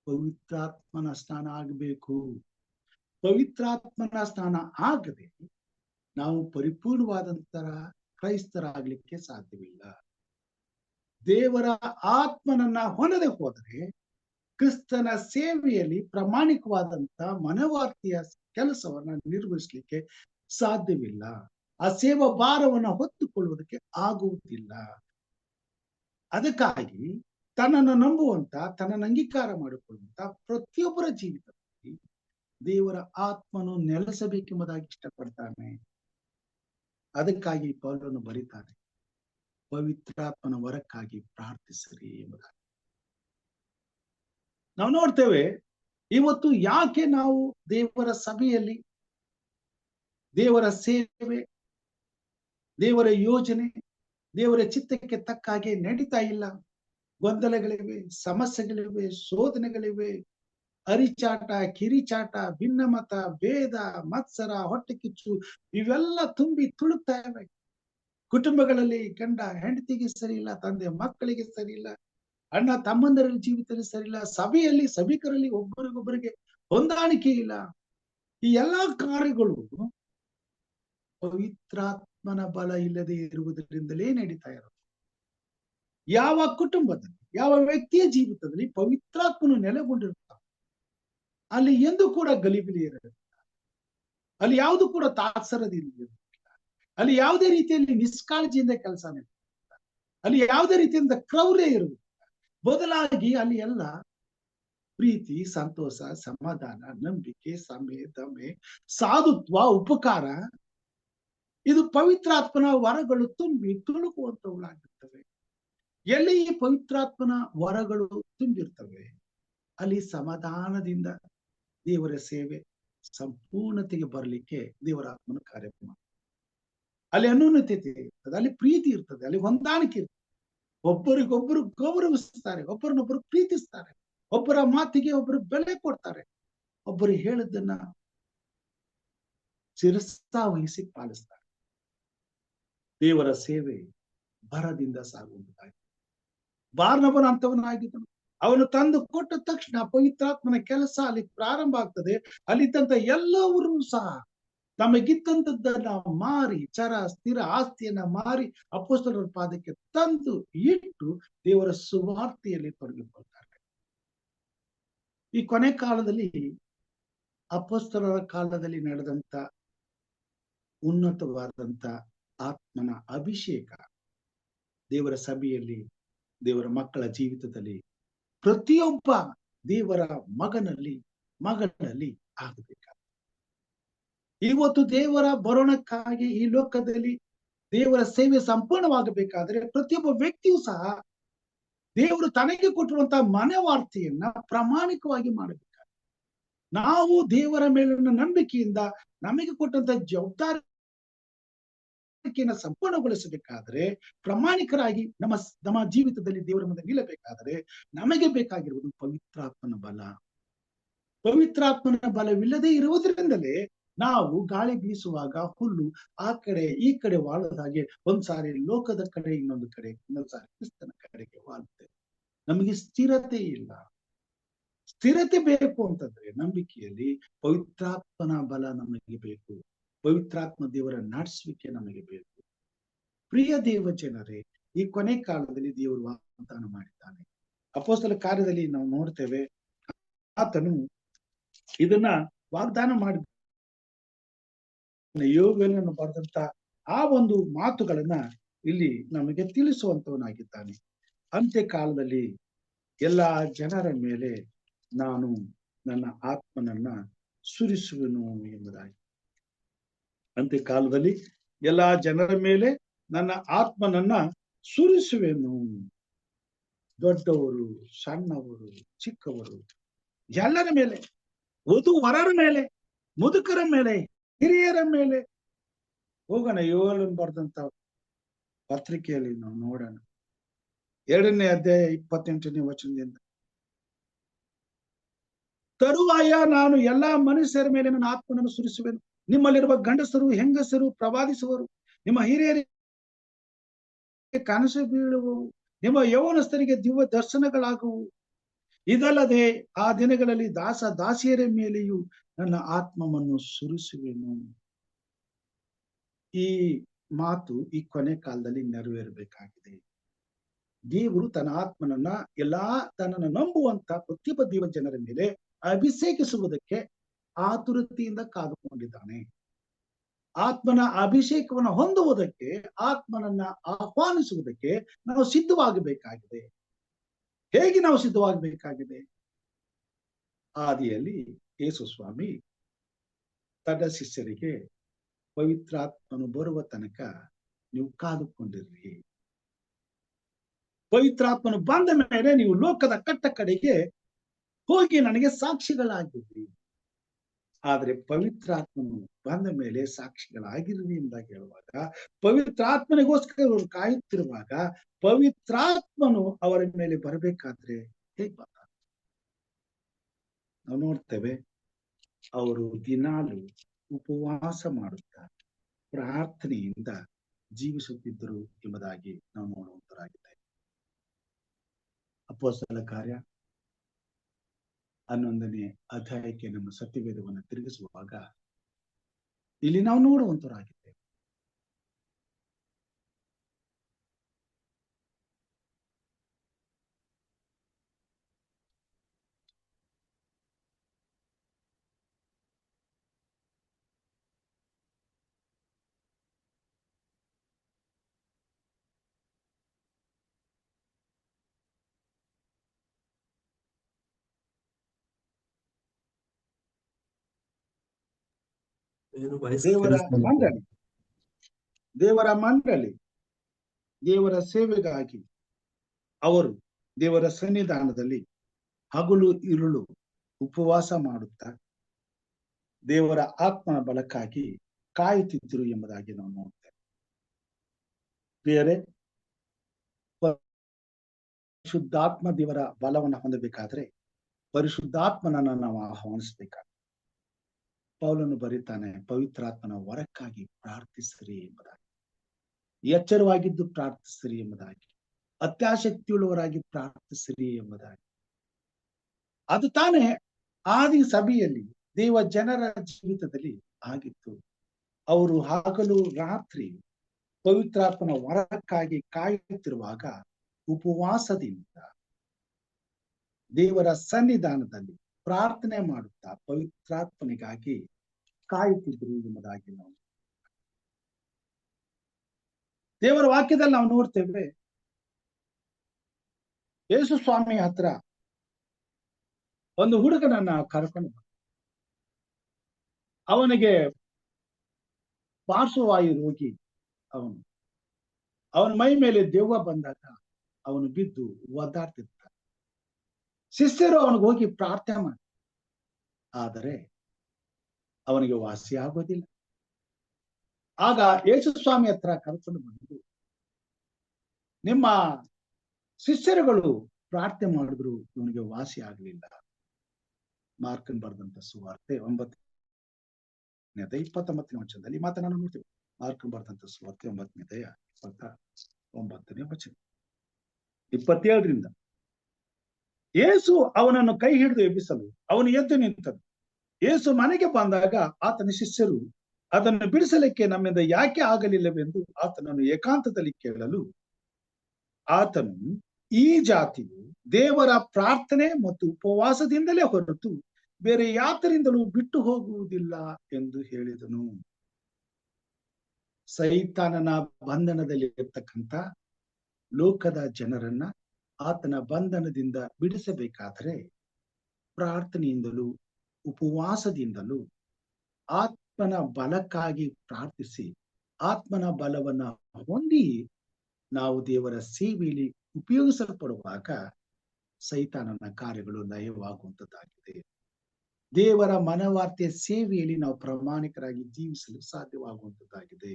ಪವಿತ್ರಾತ್ಮನ ಸ್ನಾನ ಆಗಬೇಕು. ಪವಿತ್ರಾತ್ಮನ ಸ್ನಾನ ಆಗದೆ ನಾವು ಪರಿಪೂರ್ಣವಾದಂತರ ಕ್ರೈಸ್ತರಾಗ್ಲಿಕ್ಕೆ ಸಾಧ್ಯವಿಲ್ಲ. ದೇವರ ಆತ್ಮನನ್ನ ಹೊಂದದೆ ಹೋದರೆ ಕ್ರಿಸ್ತನ ಸೇವೆಯಲ್ಲಿ ಪ್ರಾಮಾಣಿಕವಾದಂತ ಮನವಾರ್ತೆಯ ಕೆಲಸವನ್ನ ನಿರ್ವಹಿಸಲಿಕ್ಕೆ ಸಾಧ್ಯವಿಲ್ಲ. ಆ ಸೇವಾ ಭಾರವನ್ನ ಹೊತ್ತುಕೊಳ್ಳುವುದಕ್ಕೆ ಆಗುವುದಿಲ್ಲ. ಅದಕ್ಕಾಗಿ ತನ್ನನ್ನು ನಂಬುವಂತ, ತನ್ನನ್ನು ಅಂಗೀಕಾರ ಮಾಡಿಕೊಳ್ಳುವಂತ ಪ್ರತಿಯೊಬ್ಬರ ಜೀವಿತದಲ್ಲಿ ದೇವರ ಆತ್ಮನು ನೆಲೆಸಬೇಕೆಂಬುದಾಗಿ ಇಷ್ಟಪಡ್ತಾನೆ. ಅದಕ್ಕಾಗಿ ಪೌಲನು ಬರೀತಾನೆ, ಪವಿತ್ರಾತ್ಮನ ವರಕ್ಕಾಗಿ ಪ್ರಾರ್ಥಿಸಿರಿ ಎಂಬುದಾಗಿ. ನಾವು ನೋಡ್ತೇವೆ, ಇವತ್ತು ಯಾಕೆ ನಾವು ದೇವರ ಸಭೆಯಲ್ಲಿ ದೇವರ ಸೇವೆ, ದೇವರ ಯೋಜನೆ, ದೇವರ ಚಿತ್ತಕ್ಕೆ ತಕ್ಕ ಹಾಗೆ ನಡೀತಾ ಇಲ್ಲ? ಗೊಂದಲಗಳಿವೆ, ಸಮಸ್ಯೆಗಳಿವೆ, ಶೋಧನೆಗಳಿವೆ, ಅರಿಚಾಟ, ಕಿರಿಚಾಟ, ಭಿನ್ನಮತ, ಭೇದ, ಮತ್ಸರ, ಹೊಟ್ಟೆ ಕಿಚ್ಚು ಇವೆಲ್ಲ ತುಂಬಿ ತುಳುಕ್ತಾ ಇವೆ. ಕುಟುಂಬಗಳಲ್ಲಿ ಗಂಡ ಹೆಂಡತಿಗೆ ಸರಿ ಇಲ್ಲ, ತಂದೆ ಮಕ್ಕಳಿಗೆ ಸರಿ ಇಲ್ಲ, ಅಣ್ಣ ತಮ್ಮಂದರಲ್ಲಿ ಜೀವಿತದಲ್ಲಿ ಸರಿ ಇಲ್ಲ, ಸಭೆಯಲ್ಲಿ ಸಭಿಕರಲ್ಲಿ ಒಬ್ಬರಿಗೊಬ್ಬರಿಗೆ ಹೊಂದಾಣಿಕೆ ಇಲ್ಲ. ಈ ಎಲ್ಲಾ ಕಾರ್ಯಗಳು ಪವಿತ್ರಾತ್ಮನ ಬಲ ಇಲ್ಲದೆ ಇರುವುದರಿಂದಲೇ ನಡೀತಾ ಇರೋದು. ಯಾವ ಕುಟುಂಬದಲ್ಲಿ, ಯಾವ ವ್ಯಕ್ತಿಯ ಜೀವಿತದಲ್ಲಿ ಪವಿತ್ರಾತ್ಮನು ನೆಲೆಗೊಂಡಿರ್ತಾನೆ, ಅಲ್ಲಿ ಎಂದು ಕೂಡ ಗಲಿಬಿಲಿ ಇರಲಿಲ್ಲ, ಅಲ್ಲಿ ಯಾವುದು ಕೂಡ ತಾತ್ಸರದಿಲ್ಲ, ಅಲ್ಲಿ ಯಾವುದೇ ರೀತಿಯಲ್ಲಿ ನಿಷ್ಕಾಳಜಿಯಿಂದ ಕೆಲಸ ನಡೆಯುತ್ತಿಲ್ಲ, ಅಲ್ಲಿ ಯಾವುದೇ ರೀತಿಯಿಂದ ಕ್ರೌರ್ಯ ಇರುವುದಿಲ್ಲ. ಬದಲಾಗಿ ಅಲ್ಲಿ ಎಲ್ಲ ಪ್ರೀತಿ, ಸಂತೋಷ, ಸಮಾಧಾನ, ನಂಬಿಕೆ, ಸಮೆ, ದಮೆ, ಸಾಧುತ್ವ, ಉಪಕಾರ, ಇದು ಪವಿತ್ರಾತ್ಮನ ವರಗಳು ತುಂಬಿ ತುಳುಕುವಂತವುಗಳಾಗಿರ್ತವೆ. ಎಲ್ಲಿ ಈ ಪವಿತ್ರಾತ್ಮನ ವರಗಳು ತುಂಬಿರ್ತವೆ, ಅಲ್ಲಿ ಸಮಾಧಾನದಿಂದ ದೇವರ ಸೇವೆ ಸಂಪೂರ್ಣತೆಗೆ ಬರಲಿಕ್ಕೆ ದೇವರ ಆತ್ಮನ ಕಾರ್ಯ ಮಾಡ್ತಾರೆ. ಅಲ್ಲಿ ಅನ್ಯೋನ್ಯತೆ ಇರ್ತದೆ, ಅಲ್ಲಿ ಪ್ರೀತಿ ಇರ್ತದೆ, ಅಲ್ಲಿ ಹೊಂದಾಣಿಕೆ ಇರ್ತದೆ. ಒಬ್ಬರಿಗೊಬ್ಬರು ಗೌರವಿಸ್ತಾರೆ, ಒಬ್ಬರನ್ನೊಬ್ಬರು ಪ್ರೀತಿಸ್ತಾರೆ, ಒಬ್ಬರ ಮಾತಿಗೆ ಒಬ್ಬರು ಬೆಲೆ ಕೊಡ್ತಾರೆ, ಒಬ್ಬರು ಹೇಳಿದ್ದನ್ನ ಶಿರಸಾವಹಿಸಿ ಪಾಲಿಸ್ತಾರೆ. ದೇವರ ಸೇವೆ ಭರದಿಂದ ಸಾಗುವಂತಾಗಿದೆ. ಬಾರ್ನಬನ ಅಂತವನಾಗಿದ್ದನು. ಅವನು ತಂದು ಕೊಟ್ಟ ತಕ್ಷಣ ಪವಿತ್ರಾತ್ಮನ ಕೆಲಸ ಅಲ್ಲಿ ಪ್ರಾರಂಭ ಆಗ್ತದೆ. ಅಲ್ಲಿದ್ದಂತ ಎಲ್ಲರೂ ಸಹ ತಮಗಿದ್ದಂಥದ್ದನ್ನ ಮಾರಿ, ಚರ ಸ್ಥಿರ ಆಸ್ತಿಯನ್ನ ಮಾರಿ ಅಪೊಸ್ತಲರ ಪಾದಕ್ಕೆ ತಂದು ಇಟ್ಟು ದೇವರ ಸುವಾರ್ತೆಯಲ್ಲಿ ತೊಡಗಿಕೊಳ್ತಾರೆ. ಈ ಕೊನೆ ಕಾಲದಲ್ಲಿ ಅಪೊಸ್ತಲರ ಕಾಲದಲ್ಲಿ ನಡೆದಂತ ಉನ್ನತವಾದಂತ ಆತ್ಮನ ಅಭಿಷೇಕ ದೇವರ ಸಭೆಯಲ್ಲಿ, ದೇವರ ಮಕ್ಕಳ ಜೀವಿತದಲ್ಲಿ, ಪ್ರತಿಯೊಬ್ಬ ದೇವರ ಮಗನಲ್ಲಿ ಮಗಳಲ್ಲಿ ಆಗಬೇಕಾದ. ಇವತ್ತು ದೇವರ ಬರೋಣಕ್ಕಾಗಿ ಈ ಲೋಕದಲ್ಲಿ ದೇವರ ಸೇವೆ ಸಂಪೂರ್ಣವಾಗಬೇಕಾದ್ರೆ ಪ್ರತಿಯೊಬ್ಬ ವ್ಯಕ್ತಿಯೂ ಸಹ ದೇವರು ತನಗೆ ಕೊಟ್ಟಿರುವಂತಹ ಮನವಾರ್ತೆಯನ್ನ ಪ್ರಾಮಾಣಿಕವಾಗಿ ಮಾಡಬೇಕಾದ್ರೆ, ನಾವು ದೇವರ ಮೇಲಿನ ನಂಬಿಕೆಯಿಂದ ನಮಗೆ ಕೊಟ್ಟಂತ ಜವಾಬ್ದಾರಿ ಸಂಪೂರ್ಣಗೊಳಿಸಬೇಕಾದ್ರೆ, ಪ್ರಾಮಾಣಿಕರಾಗಿ ನಮ್ಮ ಜೀವಿತದಲ್ಲಿ ದೇವರ ಮುಂದೆ ನಿಲ್ಲಬೇಕಾದರೆ ನಮಗೆ ಬೇಕಾಗಿರುವುದು ಪವಿತ್ರಾತ್ಮನ ಬಲ. ಪವಿತ್ರಾತ್ಮನ ಬಲವಿಲ್ಲದೆ ಇರುವುದರಿಂದಲೇ ನಾವು ಗಾಳಿ ಬೀಸುವಾಗ ಹುಲ್ಲು ಆ ಕಡೆ ಈ ಕಡೆ ವಾಲದ ಹಾಗೆ ಒಂದ್ಸಾರಿ ಲೋಕದ ಕಡೆ ಇನ್ನೊಂದು ಸಾರಿ ಕ್ರಿಸ್ತನ ಕಡೆಗೆ ವಾಲುತ್ತೆ. ನಮಗೆ ಸ್ಥಿರತೆ ಇಲ್ಲ. ಸ್ಥಿರತೆ ಬೇಕು ಅಂತಂದ್ರೆ ನಂಬಿಕೆಯಲ್ಲಿ ಪವಿತ್ರಾತ್ಮನ ಬಲ ನಮಗೆ ಬೇಕು. ಪವಿತ್ರಾತ್ಮ ದೇವರ ನಡೆಸುವಿಕೆ ನಮಗೆ ಬೇಕು. ಪ್ರಿಯ ದೇವ ಜನರೇ, ಈ ಕೊನೆ ಕಾಲದಲ್ಲಿ ದೇವರು ವಾಗ್ದಾನ ಮಾಡಿದ್ದಾನೆ. ಅಪೊಸ್ತಲ ಕಾರ್ಯದಲ್ಲಿ ನಾವು ನೋಡ್ತೇವೆ, ಆತನು ಇದನ್ನ ವಾಗ್ದಾನ ಮಾಡಿ ಯೋಗವನ್ನು ಬರೆದಂತ ಆ ಒಂದು ಮಾತುಗಳನ್ನ ಇಲ್ಲಿ ನಮಗೆ ತಿಳಿಸುವಂತವನಾಗಿದ್ದಾನೆ. ಅಂತ್ಯ ಕಾಲದಲ್ಲಿ ಎಲ್ಲಾ ಜನರ ಮೇಲೆ ನಾನು ನನ್ನ ಆತ್ಮನನ್ನ ಸುರಿಸುವೆನು ಎಂಬುದಾಗಿ. ಅಂತ್ಯ ಕಾಲದಲ್ಲಿ ಎಲ್ಲಾ ಜನರ ಮೇಲೆ ನನ್ನ ಆತ್ಮನನ್ನ ಸುರಿಸುವೆನು. ದೊಡ್ಡವರು, ಸಣ್ಣವರು, ಚಿಕ್ಕವರು, ಎಲ್ಲರ ಮೇಲೆ, ವಧುವರರ ಮೇಲೆ, ಮುದುಕರ ಮೇಲೆ, ಹಿರಿಯರ ಮೇಲೆ. ಹೋಗೋಣ ಯೋವೇಲನು ಬರೆದಂತ ಪತ್ರಿಕೆಯಲ್ಲಿ ನಾವು ನೋಡೋಣ. 2ನೇ ಅಧ್ಯಾಯ 28ನೇ ವಚನದಿಂದ, ತರುವಾಯ ನಾನು ಎಲ್ಲಾ ಮನುಷ್ಯರ ಮೇಲೆ ನನ್ನ ಆತ್ಮನನ್ನು ಸುರಿಸುವೆನು. ನಿಮ್ಮಲ್ಲಿರುವ ಗಂಡಸರು, ಹೆಂಗಸರು ಪ್ರವಾದಿಸುವರು. ನಿಮ್ಮ ಹಿರಿಯರಿಗೆ ಕನಸು ಬೀಳುವವು. ನಿಮ್ಮ ಯೌವನಸ್ಥರಿಗೆ ದಿವ್ಯ ದರ್ಶನಗಳಾಗುವು. ಇದಲ್ಲದೆ ಆ ದಿನಗಳಲ್ಲಿ ದಾಸಿಯರ ಮೇಲೆಯೂ ನನ್ನ ಆತ್ಮವನ್ನು ಸುರಿಸುವೆನು. ಈ ಮಾತು ಈ ಕೊನೆ ಕಾಲದಲ್ಲಿ ನೆರವೇರಬೇಕಾಗಿದೆ. ದೇವರು ತನ್ನ ಆತ್ಮನನ್ನ ತನ್ನನ್ನು ನಂಬುವಂತ ಪ್ರತಿಯೊಬ್ಬ ಜನರ ಮೇಲೆ ಅಭಿಷೇಕಿಸುವುದಕ್ಕೆ ಆತುರತೆಯಿಂದ ಕಾದುಕೊಂಡಿದ್ದಾನೆ. ಆತ್ಮನ ಅಭಿಷೇಕವನ್ನು ಹೊಂದುವುದಕ್ಕೆ, ಆತ್ಮನನ್ನ ಆಹ್ವಾನಿಸುವುದಕ್ಕೆ ನಾವು ಸಿದ್ಧವಾಗಬೇಕಾಗಿದೆ. ಹೇಗೆ ನಾವು ಸಿದ್ಧವಾಗಬೇಕಾಗಿದೆ? ಆದಿಯಲ್ಲಿ ಯೇಸು ಸ್ವಾಮಿ ತನ್ನ ಶಿಷ್ಯರಿಗೆ ಪವಿತ್ರಾತ್ಮನು ಬರುವ ತನಕ ನೀವು ಕಾದುಕೊಂಡಿರ್ರಿ. ಪವಿತ್ರಾತ್ಮನು ಬಂದ ಮೇಲೆ ನೀವು ಲೋಕದ ಕಟ್ಟ ಕಡೆಗೆ ಹೋಗಿ ನನಗೆ ಸಾಕ್ಷಿಗಳಾಗಿರ್ರಿ. ಆದ್ರೆ ಪವಿತ್ರಾತ್ಮನು ಬಂದ ಮೇಲೆ ಸಾಕ್ಷಿಗಳಾಗಿರ್ರಿ ಎಂದಾಗ ಹೇಳುವಾಗ, ಪವಿತ್ರಾತ್ಮನಿಗೋಸ್ಕರ ಅವರು ಕಾಯುತ್ತಿರುವಾಗ ಪವಿತ್ರಾತ್ಮನು ಅವರ ಮೇಲೆ ಬರಬೇಕಾದ್ರೆ ಹೇಗೆ ಬರ್ತಾರೆ? ನಾವು ನೋಡ್ತೇವೆ, ಅವರು ದಿನಾಲು ಉಪವಾಸ ಮಾಡುತ್ತಾ ಪ್ರಾರ್ಥನೆಯಿಂದ ಜೀವಿಸುತ್ತಿದ್ದರು ಎಂಬುದಾಗಿ ನಾವು ನೋಡುವಂತರಾಗಿದ್ದೇವೆ. ಅಪೊಸ್ತಲ ಕಾರ್ಯ 11ನೇ ಅಧ್ಯಾಯಕ್ಕೆ ನಮ್ಮ ಸತ್ಯವೇದವನ್ನು ತಿರುಗಿಸುವಾಗ ಇಲ್ಲಿ ನಾವು ನೋಡುವಂತರಾಗಿದ್ದೇವೆ. ದೇವರ ಮಂಡಳಿ ದೇವರ ಸೇವೆಗಾಗಿ ಅವರು ದೇವರ ಸನ್ನಿಧಾನದಲ್ಲಿ ಹಗಲು ಇರುಳು ಉಪವಾಸ ಮಾಡುತ್ತಾ ದೇವರ ಆತ್ಮನ ಬಲಕ್ಕಾಗಿ ಕಾಯುತ್ತಿದ್ದರು ಎಂಬುದಾಗಿ ನಾವು ನೋಡ್ತೇವೆ. ಬೇರೆ ಪರಿಶುದ್ಧಾತ್ಮ ದೇವರ ಬಲವನ್ನು ಹೊಂದಬೇಕಾದ್ರೆ ಪರಿಶುದ್ಧಾತ್ಮನನ್ನ ನಾವು ಆಹ್ವಾನಿಸಬೇಕಾಗ್ತದೆ. ಪೌಲನು ಬರೀತಾನೆ, ಪವಿತ್ರಾತ್ಮನ ವರಕ್ಕಾಗಿ ಪ್ರಾರ್ಥಿಸಿರಿ ಎಂಬುದಾಗಿ, ಎಚ್ಚರವಾಗಿದ್ದು ಪ್ರಾರ್ಥಿಸಿರಿ ಎಂಬುದಾಗಿ, ಅತ್ಯಾಸಕ್ತಿಯುಳ್ಳವರಾಗಿ ಪ್ರಾರ್ಥಿಸಿರಿ ಎಂಬುದಾಗಿ. ಅದು ತಾನೇ ಆದಿ ಸಭೆಯಲ್ಲಿ ದೇವ ಜನರ ಜೀವಿತದಲ್ಲಿ ಆಗಿತ್ತು. ಅವರು ಹಗಲು ರಾತ್ರಿ ಪವಿತ್ರಾತ್ಮನ ವರಕ್ಕಾಗಿ ಕಾಯುತ್ತಿರುವಾಗ ಉಪವಾಸದಿಂದ ದೇವರ ಸನ್ನಿಧಾನದಲ್ಲಿ ಪ್ರಾರ್ಥನೆ ಮಾಡುತ್ತಾ ಪವಿತ್ರಾತ್ಮನಿಗಾಗಿ ಕಾಯುತ್ತಿದ್ರು ಎಂಬುದಾಗಿ ನಾವು ದೇವರ ವಾಕ್ಯದಲ್ಲಿ ನಾವು ನೋಡ್ತೇವೆ. ಯೇಸು ಸ್ವಾಮಿ ಹತ್ರ ಒಂದು ಹುಡುಗನನ್ನ ಕರ್ಕೊಂಡು ಅವನಿಗೆ ಪಾರ್ಶ್ವವಾಯು ರೋಗಿ. ಅವನ ಮೈ ಮೇಲೆ ದೆವ್ವ ಬಂದಾಗ ಅವನು ಬಿದ್ದು ಒದ್ದಾಡ್ತಿದ್ದ. ಶಿಷ್ಯರು ಅವನಿಗೆ ಹೋಗಿ ಪ್ರಾರ್ಥನೆ ಮಾಡಿ, ಆದರೆ ಅವನಿಗೆ ವಾಸಿ ಆಗೋದಿಲ್ಲ. ಆಗ ಯೇಸು ಸ್ವಾಮಿ ಹತ್ರ ಕರ್ಕೊಂಡು ಬಂದು, ನಿಮ್ಮ ಶಿಷ್ಯರುಗಳು ಪ್ರಾರ್ಥನೆ ಮಾಡಿದ್ರು ಇವನಿಗೆ ವಾಸಿ ಆಗ್ಲಿಲ್ಲ. ಮಾರ್ಕನ್ ಬರೆದಂತ ಸುವಾರ್ತೆ 9 29ನೇ ವಚನದಲ್ಲಿ ಮಾತನಾಡ ನೋಡ್ತೀವಿ. ಮಾರ್ಕ್ ಬರೆದಂತ ಸುವಾರ್ತೆ 9ನೇ ಅಧ್ಯಾಯ 29ನೇ ವಚನ 27ರಿಂದ. ಯೇಸು ಅವನನ್ನು ಕೈ ಹಿಡಿದು ಎಬ್ಬಿಸಲು ಅವನು ಎದ್ದು ನಿಂತನು. ಯೇಸು ಮನೆಗೆ ಬಂದಾಗ ಆತನ ಶಿಷ್ಯರು ಅದನ್ನು ಬಿಡಿಸಲಿಕ್ಕೆ ನಮ್ಮಿಂದ ಯಾಕೆ ಆಗಲಿಲ್ಲವೆಂದು ಆತನನ್ನು ಏಕಾಂತದಲ್ಲಿ ಕೇಳಲು, ಆತನು ಈ ಜಾತಿಯು ದೇವರ ಪ್ರಾರ್ಥನೆ ಮತ್ತು ಉಪವಾಸದಿಂದಲೇ ಹೊರತು ಬೇರೆ ಯಾತರಿಂದಲೂ ಬಿಟ್ಟು ಹೋಗುವುದಿಲ್ಲ ಎಂದು ಹೇಳಿದನು. ಸೈತಾನನ ಬಂಧನದಲ್ಲಿ ಇರ್ತಕ್ಕಂಥ ಲೋಕದ ಜನರನ್ನ ಆತನ ಬಂಧನದಿಂದ ಬಿಡಿಸಬೇಕಾದರೆ ಪ್ರಾರ್ಥನೆಯಿಂದಲೂ ಉಪವಾಸದಿಂದಲೂ ಆತ್ಮನ ಬಲಕ್ಕಾಗಿ ಪ್ರಾರ್ಥಿಸಿ ಆತ್ಮನ ಬಲವನ್ನ ಹೊಂದಿ ನಾವು ದೇವರ ಸೇವೆಯಲ್ಲಿ ಉಪಯೋಗಿಸಲ್ಪಡುವಾಗ ಸೈತಾನನ ಕಾರ್ಯಗಳು ಲಯವಾಗುವಂತದ್ದಾಗಿದೆ. ದೇವರ ಮನವಾರ್ತೆಯ ಸೇವೆಯಲ್ಲಿ ನಾವು ಪ್ರಾಮಾಣಿಕರಾಗಿ ಜೀವಿಸಲು ಸಾಧ್ಯವಾಗುವಂತದ್ದಾಗಿದೆ.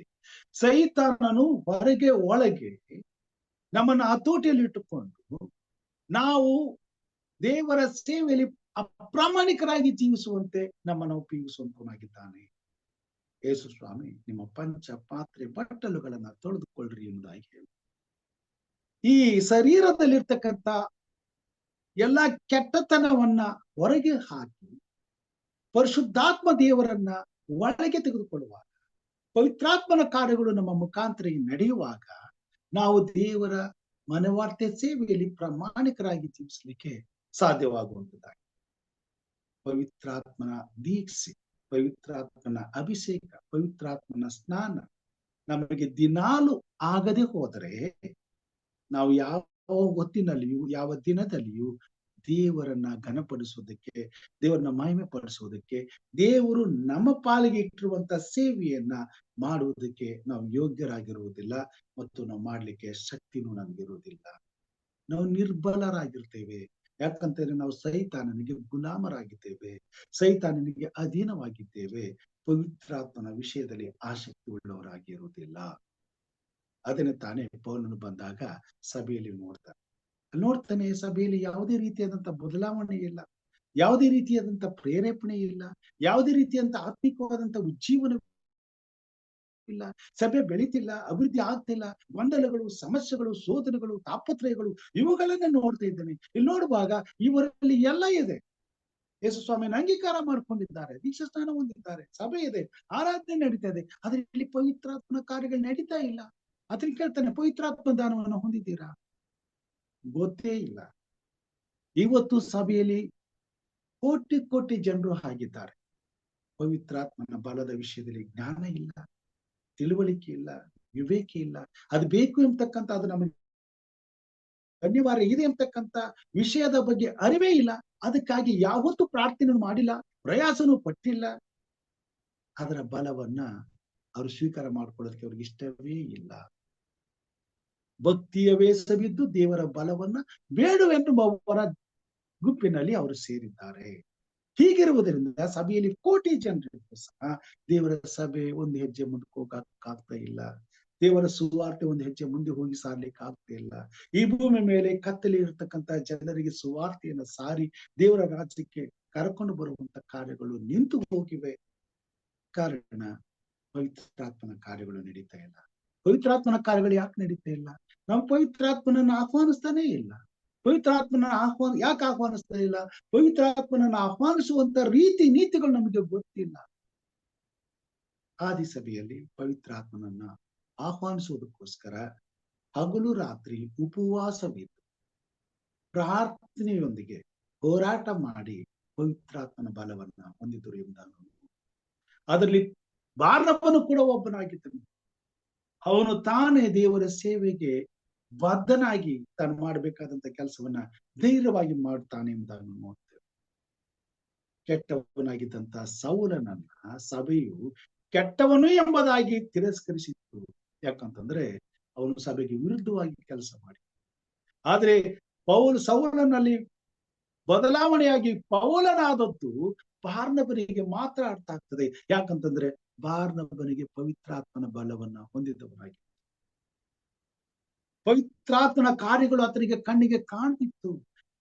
ಸೈತಾನನು ಹೊರಗೆ ಒಳಗೆ ನಮ್ಮನ್ನು ಹತೋಟಿಯಲ್ಲಿ ಇಟ್ಟುಕೊಂಡು ನಾವು ದೇವರ ಸೇವೆಯಲ್ಲಿ ಅಪ್ರಾಮಾಣಿಕರಾಗಿ ಜೀವಿಸುವಂತೆ ನಮ್ಮನ್ನು ಉಪಯೋಗಿಸುವಂತನಾಗಿದ್ದಾನೆ. ಯೇಸು ಸ್ವಾಮಿ ನಿಮ್ಮ ಪಂಚ ಪಾತ್ರೆ ಬಟ್ಟಲುಗಳನ್ನ ತೊಳೆದುಕೊಳ್ಳ್ರಿ ಎಂಬುದಾಗಿ ಹೇಳಿ ಈ ಶರೀರದಲ್ಲಿರ್ತಕ್ಕಂಥ ಎಲ್ಲ ಕೆಟ್ಟತನವನ್ನ ಹೊರಗೆ ಹಾಕಿ ಪರಿಶುದ್ಧಾತ್ಮ ದೇವರನ್ನ ಒಳಗೆ ತೆಗೆದುಕೊಳ್ಳುವಾಗ ಪವಿತ್ರಾತ್ಮನ ಕಾರ್ಯಗಳು ನಮ್ಮ ಮುಖಾಂತರ ನಡೆಯುವಾಗ ನಾವು ದೇವರ ಮನವಾರ್ತೆ ಸೇವೆಯಲ್ಲಿ ಪ್ರಾಮಾಣಿಕರಾಗಿ ಜೀವಿಸಲಿಕ್ಕೆ ಸಾಧ್ಯವಾಗುವಂತದ್ದಾಗಿದೆ. ಪವಿತ್ರಾತ್ಮನ ದೀಕ್ಷೆ, ಪವಿತ್ರಾತ್ಮನ ಅಭಿಷೇಕ, ಪವಿತ್ರಾತ್ಮನ ಸ್ನಾನ ನಮಗೆ ದಿನಾಲು ಆಗದೆ ಹೋದರೆ ನಾವು ಯಾವ ಹೊತ್ತಿನಲ್ಲಿಯೂ ಯಾವ ದಿನದಲ್ಲಿಯೂ ದೇವರನ್ನ ಘನಪಡಿಸೋದಕ್ಕೆ, ದೇವರನ್ನ ಮಹಿಮೆ ಪಡಿಸೋದಕ್ಕೆ, ದೇವರು ನಮ್ಮ ಪಾಲಿಗೆ ಇಟ್ಟಿರುವಂತ ಸೇವೆಯನ್ನ ಮಾಡುವುದಕ್ಕೆ ನಾವು ಯೋಗ್ಯರಾಗಿರುವುದಿಲ್ಲ ಮತ್ತು ನಾವು ಮಾಡ್ಲಿಕ್ಕೆ ಶಕ್ತಿನೂ ನಮಗಿರುವುದಿಲ್ಲ. ನಾವು ನಿರ್ಬಲರಾಗಿರ್ತೇವೆ. ಯಾಕಂತಂದ್ರೆ ನಾವು ಸೈತಾನನಿಗೆ ಗುಲಾಮರಾಗಿದ್ದೇವೆ, ಸೈತಾನನಿಗೆ ಅಧೀನವಾಗಿದ್ದೇವೆ. ಪವಿತ್ರಾತ್ಮನ ವಿಷಯದಲ್ಲಿ ಆಸಕ್ತಿ ಉಳ್ಳವರಾಗಿರುವುದಿಲ್ಲ. ಅದನ್ನೇ ತಾನೇ ಪೌಲನು ಬಂದಾಗ ಸಭೆಯಲ್ಲಿ ನೋಡ್ತಾನೆ ಸಭೆಯಲ್ಲಿ ಯಾವುದೇ ರೀತಿಯಾದಂತ ಬದಲಾವಣೆ ಇಲ್ಲ, ಯಾವುದೇ ರೀತಿಯಾದಂತ ಪ್ರೇರೇಪಣೆ ಇಲ್ಲ, ಯಾವುದೇ ರೀತಿಯಾದಂತ ಆತ್ಮಿಕವಾದಂತ ಉಜ್ಜೀವನ ಇಲ್ಲ. ಸಭೆ ಬೆಳೀತಿಲ್ಲ, ಅಭಿವೃದ್ಧಿ ಆಗ್ತಿಲ್ಲ. ಗೊಂದಲಗಳು, ಸಮಸ್ಯೆಗಳು, ಶೋಧನೆಗಳು, ತಾಪತ್ರಯಗಳು ಇವುಗಳನ್ನ ನೋಡ್ತಾ ಇದ್ದೇನೆ. ಇಲ್ಲಿ ನೋಡುವಾಗ ಇವರಲ್ಲಿ ಎಲ್ಲ ಇದೆ. ಯೇಸು ಸ್ವಾಮಿಯನ್ನು ಅಂಗೀಕಾರ ಮಾಡ್ಕೊಂಡಿದ್ದಾರೆ, ದೀಕ್ಷಾ ಸ್ನಾನ ಹೊಂದಿದ್ದಾರೆ, ಸಭೆ ಇದೆ, ಆರಾಧನೆ ನಡೀತಾ ಇದೆ. ಆದ್ರೆ ಇಲ್ಲಿ ಪವಿತ್ರಾತ್ಮನ ಕಾರ್ಯಗಳು ನಡೀತಾ ಇಲ್ಲ. ಅದನ್ನ ಕೇಳ್ತಾನೆ, ಪವಿತ್ರಾತ್ಮ ದಾನವನ್ನು ಹೊಂದಿದ್ದೀರಾ? ಗೊತ್ತೇ ಇಲ್ಲ. ಇವತ್ತು ಸಭೆಯಲ್ಲಿ ಕೋಟಿ ಕೋಟಿ ಜನರು ಆಗಿದ್ದಾರೆ. ಪವಿತ್ರಾತ್ಮನ ಬಲದ ವಿಷಯದಲ್ಲಿ ಜ್ಞಾನ ಇಲ್ಲ, ತಿಳುವಳಿಕೆ ಇಲ್ಲ, ವಿವೇಕ ಇಲ್ಲ. ಅದು ಬೇಕು ಎಂಬತಕ್ಕಂಥ, ಅದು ನಮಗೆ ಅನಿವಾರ್ಯ ಇದೆ ಎಂಬತಕ್ಕಂಥ ವಿಷಯದ ಬಗ್ಗೆ ಅರಿವೇ ಇಲ್ಲ. ಅದಕ್ಕಾಗಿ ಯಾವತ್ತೂ ಪ್ರಾರ್ಥನೆ ಮಾಡಿಲ್ಲ, ಪ್ರಯಾಸನೂ ಪಟ್ಟಿಲ್ಲ. ಅದರ ಬಲವನ್ನ ಅವರು ಸ್ವೀಕಾರ ಮಾಡ್ಕೊಳ್ಳೋದಕ್ಕೆ ಅವ್ರಿಗೆ ಇಷ್ಟವೇ ಇಲ್ಲ. ಭಕ್ತಿಯ ವೇಷವಿದ್ದು ದೇವರ ಬಲವನ್ನ ಬೇಡುವೆನ್ನುವವರ ಗುಂಪಿನಲ್ಲಿ ಅವರು ಸೇರಿದ್ದಾರೆ. ಹೀಗಿರುವುದರಿಂದ ಸಭೆಯಲ್ಲಿ ಕೋಟಿ ಜನರಿಗೂ ಸಹ ದೇವರ ಸಭೆ ಒಂದು ಹೆಜ್ಜೆ ಮುಂದಕ್ಕೆ ಹೋಗಕ್ಕಾಗ್ತಾ ಇಲ್ಲ. ದೇವರ ಸುವಾರ್ತೆ ಒಂದು ಹೆಜ್ಜೆ ಮುಂದೆ ಹೋಗಿ ಸಾರ್ಲಿಕ್ಕೆ ಆಗ್ತಾ ಇಲ್ಲ. ಈ ಭೂಮಿ ಮೇಲೆ ಕತ್ತಲೆ ಇರತಕ್ಕಂತ ಜನರಿಗೆ ಸುವಾರ್ತೆಯನ್ನು ಸಾರಿ ದೇವರ ರಾಜ್ಯಕ್ಕೆ ಕರ್ಕೊಂಡು ಬರುವಂತ ಕಾರ್ಯಗಳು ನಿಂತು ಹೋಗಿವೆ. ಕಾರಣ ಪವಿತ್ರಾತ್ಮನ ಕಾರ್ಯಗಳು ನಡೀತಾ ಇಲ್ಲ. ಪವಿತ್ರಾತ್ಮನ ಕಾರ್ಯಗಳು ಯಾಕೆ ನಡೀತಾ ಇಲ್ಲ? ನಾವು ಪವಿತ್ರಾತ್ಮನನ್ನು ಆಹ್ವಾನಿಸ್ತಾನೇ ಇಲ್ಲ. ಪವಿತ್ರಾತ್ಮನ ಯಾಕೆ ಆಹ್ವಾನಿಸ್ತಾ ಇಲ್ಲ? ಪವಿತ್ರಾತ್ಮನನ್ನು ಆಹ್ವಾನಿಸುವಂತ ರೀತಿ ನೀತಿಗಳು ನಮಗೆ ಗೊತ್ತಿಲ್ಲ. ಆದಿ ಸಭೆಯಲ್ಲಿ ಪವಿತ್ರಾತ್ಮನನ್ನ ಆಹ್ವಾನಿಸುವುದಕ್ಕೋಸ್ಕರ ಹಗಲು ರಾತ್ರಿ ಉಪವಾಸವಿದ್ದು ಪ್ರಾರ್ಥನೆಯೊಂದಿಗೆ ಹೋರಾಟ ಮಾಡಿ ಪವಿತ್ರಾತ್ಮನ ಬಲವನ್ನ ಹೊಂದಿದರು ಎಂಬುದನ್ನು, ಅದರಲ್ಲಿ ಬಾರ್ನಬನು ಕೂಡ ಒಬ್ಬನಾಗಿದ್ದನು. ಅವನು ತಾನೇ ದೇವರ ಸೇವೆಗೆ ಬದ್ಧನಾಗಿ ತಾನು ಮಾಡಬೇಕಾದಂತ ಕೆಲಸವನ್ನ ಧೈರ್ಯವಾಗಿ ಮಾಡುತ್ತಾನೆ ಎಂಬುದನ್ನು ನೋಡ್ತೇವೆ. ಕೆಟ್ಟವನಾಗಿದ್ದಂತ ಸೌಲನನ್ನ ಸಭೆಯು ಕೆಟ್ಟವನು ಎಂಬುದಾಗಿ ತಿರಸ್ಕರಿಸಿತ್ತು. ಯಾಕಂತಂದ್ರೆ ಅವನು ಸಭೆಗೆ ವಿರುದ್ಧವಾಗಿ ಕೆಲಸ ಮಾಡಿ. ಆದ್ರೆ ಸೌಲನಲ್ಲಿ ಬದಲಾವಣೆಯಾಗಿ ಪೌಲನಾದದ್ದು ಬಾರ್ನಬನಿಗೆ ಮಾತ್ರ ಅರ್ಥ ಆಗ್ತದೆ. ಯಾಕಂತಂದ್ರೆ ಬಾರ್ನಬನಿಗೆ ಪವಿತ್ರಾತ್ಮನ ಬಲವನ್ನ ಹೊಂದಿದ್ದವನಾಗಿ, ಪವಿತ್ರಾತ್ಮನ ಕಾರ್ಯಗಳು ಆತನಿಗೆ ಕಣ್ಣಿಗೆ ಕಾಣ್ತಿತ್ತು.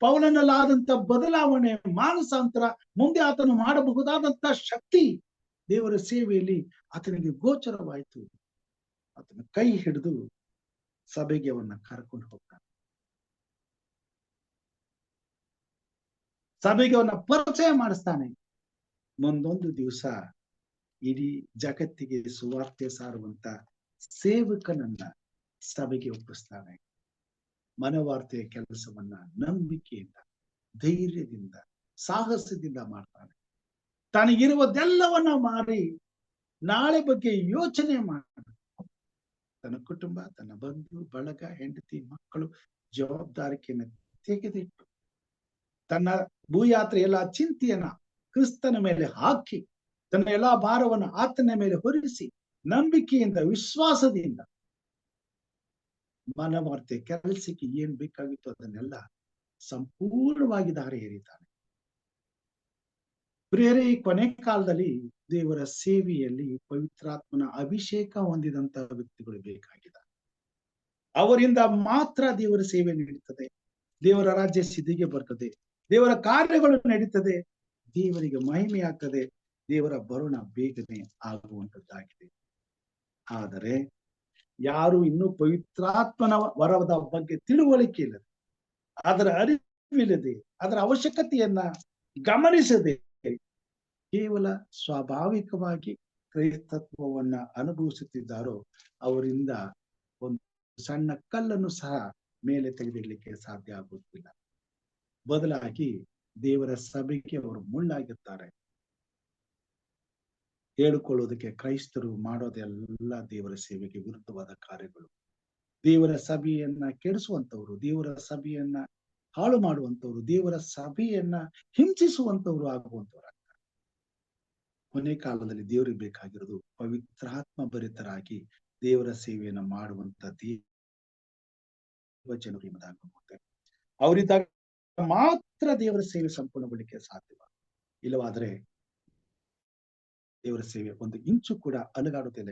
ಪೌಲನಲ್ಲಾದಂತ ಬದಲಾವಣೆ, ಮಾನಸಾಂತರ, ಮುಂದೆ ಆತನು ಮಾಡಬಹುದಾದಂತ ಶಕ್ತಿ ದೇವರ ಸೇವೆಯಲ್ಲಿ ಆತನಿಗೆ ಗೋಚರವಾಯಿತು. ಆತನ ಕೈ ಹಿಡಿದು ಸಭೆಗೆ ಅವನ್ನ ಕರ್ಕೊಂಡು ಹೋಗ್ತಾನೆ. ಸಭೆಗೆ ಅವನ್ನ ಪರಿಚಯ ಮಾಡಿಸ್ತಾನೆ. ಮುಂದೊಂದು ದಿವಸ ಇಡೀ ಜಗತ್ತಿಗೆ ಸುವಾರ್ತೆ ಸಾರುವಂತ ಸೇವಕನನ್ನ ಸಭೆಗೆ ಒಪ್ಪಿಸ್ತಾನೆ. ಮನವಾರ್ತೆಯ ಕೆಲಸವನ್ನ ನಂಬಿಕೆಯಿಂದ, ಧೈರ್ಯದಿಂದ, ಸಾಹಸದಿಂದ ಮಾಡ್ತಾನೆ. ತನಗಿರುವುದೆಲ್ಲವನ್ನ ಮಾರಿ ನಾಳೆ ಬಗ್ಗೆ ಯೋಚನೆ ಮಾಡಿ ತನ್ನ ಕುಟುಂಬ, ತನ್ನ ಬಂಧು ಬಳಗ, ಹೆಂಡತಿ, ಮಕ್ಕಳು ಜವಾಬ್ದಾರಿಕೆಯನ್ನು ತೆಗೆದಿಟ್ಟು ತನ್ನ ಭೂಯಾತ್ರೆ ಎಲ್ಲ ಚಿಂತೆಯನ್ನ ಕ್ರಿಸ್ತನ ಮೇಲೆ ಹಾಕಿ ತನ್ನ ಎಲ್ಲಾ ಭಾರವನ್ನು ಆತನ ಮೇಲೆ ಹೊರಿಸಿ ನಂಬಿಕೆಯಿಂದ, ವಿಶ್ವಾಸದಿಂದ ಮನವಾರ್ತೆ ಕೆಲಸಕ್ಕೆ ಏನ್ ಬೇಕಾಗಿತ್ತು ಅದನ್ನೆಲ್ಲ ಸಂಪೂರ್ಣವಾಗಿ ದಾರಿ ಎರಿತಾನೆ. ಪ್ರಿಯರೇ, ಈ ಕೊನೆ ಕಾಲದಲ್ಲಿ ದೇವರ ಸೇವೆಯಲ್ಲಿ ಪವಿತ್ರಾತ್ಮನ ಅಭಿಷೇಕ ಹೊಂದಿದಂತ ವ್ಯಕ್ತಿಗಳು ಬೇಕಾಗಿದ್ದಾರೆ. ಅವರಿಂದ ಮಾತ್ರ ದೇವರ ಸೇವೆ ನಡೀತದೆ, ದೇವರ ರಾಜ್ಯ ಸಿದ್ಧಿಗೆ ಬರ್ತದೆ, ದೇವರ ಕಾರ್ಯಗಳು ನಡೀತದೆ, ದೇವರಿಗೆ ಮಹಿಮೆ ಆಗ್ತದೆ, ದೇವರ ಬರುಣ ಬೇಗನೆ ಆಗುವಂತದ್ದಾಗಿದೆ. ಆದರೆ ಯಾರು ಇನ್ನೂ ಪವಿತ್ರಾತ್ಮನ ವರದ ಬಗ್ಗೆ ತಿಳುವಳಿಕೆ ಇಲ್ಲದೆ, ಅದರ ಅರಿವಿಲ್ಲದೆ, ಅದರ ಅವಶ್ಯಕತೆಯನ್ನ ಗಮನಿಸದೆ ಕೇವಲ ಸ್ವಾಭಾವಿಕವಾಗಿ ಕ್ರೈಸ್ತತ್ವವನ್ನ ಅನುಭವಿಸುತ್ತಿದ್ದಾರೋ ಅವರಿಂದ ಒಂದು ಸಣ್ಣ ಕಲ್ಲನ್ನು ಸಹ ಮೇಲೆ ತೆಗೆದಿಡ್ಲಿಕ್ಕೆ ಸಾಧ್ಯ ಆಗುತ್ತಿಲ್ಲ. ಬದಲಾಗಿ ದೇವರ ಸಭೆಗೆ ಅವರು ಮುಳ್ಳಾಗಿರ್ತಾರೆ. ಹೇಳಿಕೊಳ್ಳೋದಕ್ಕೆ ಕ್ರೈಸ್ತರು ಮಾಡೋದೆಲ್ಲ ದೇವರ ಸೇವೆಗೆ ವಿರುದ್ಧವಾದ ಕಾರ್ಯಗಳು. ದೇವರ ಸಭೆಯನ್ನ ಕೆಡಿಸುವಂತವ್ರು, ದೇವರ ಸಭೆಯನ್ನ ಹಾಳು ಮಾಡುವಂತವ್ರು, ದೇವರ ಸಭೆಯನ್ನ ಹಿಂಸಿಸುವಂತವ್ರು ಆಗುವಂತವ್ರು. ಕೊನೆ ಕಾಲದಲ್ಲಿ ದೇವರಿಗೆ ಬೇಕಾಗಿರೋದು ಪವಿತ್ರಾತ್ಮ ಭರಿತರಾಗಿ ದೇವರ ಸೇವೆಯನ್ನ ಮಾಡುವಂತ ದೇವ ಜನರು ಎಂಬುದಾಗುತ್ತೆ. ಅವರಿದ್ದಾಗ ಮಾತ್ರ ದೇವರ ಸೇವೆ ಸಂಪೂರ್ಣಗೊಳ್ಳಿಕ್ಕೆ ಸಾಧ್ಯವ. ಇಲ್ಲವಾದ್ರೆ ದೇವರ ಸೇವೆ ಒಂದು ಇಂಚು ಕೂಡ ಅಲುಗಾಡುತ್ತಿಲ್ಲ.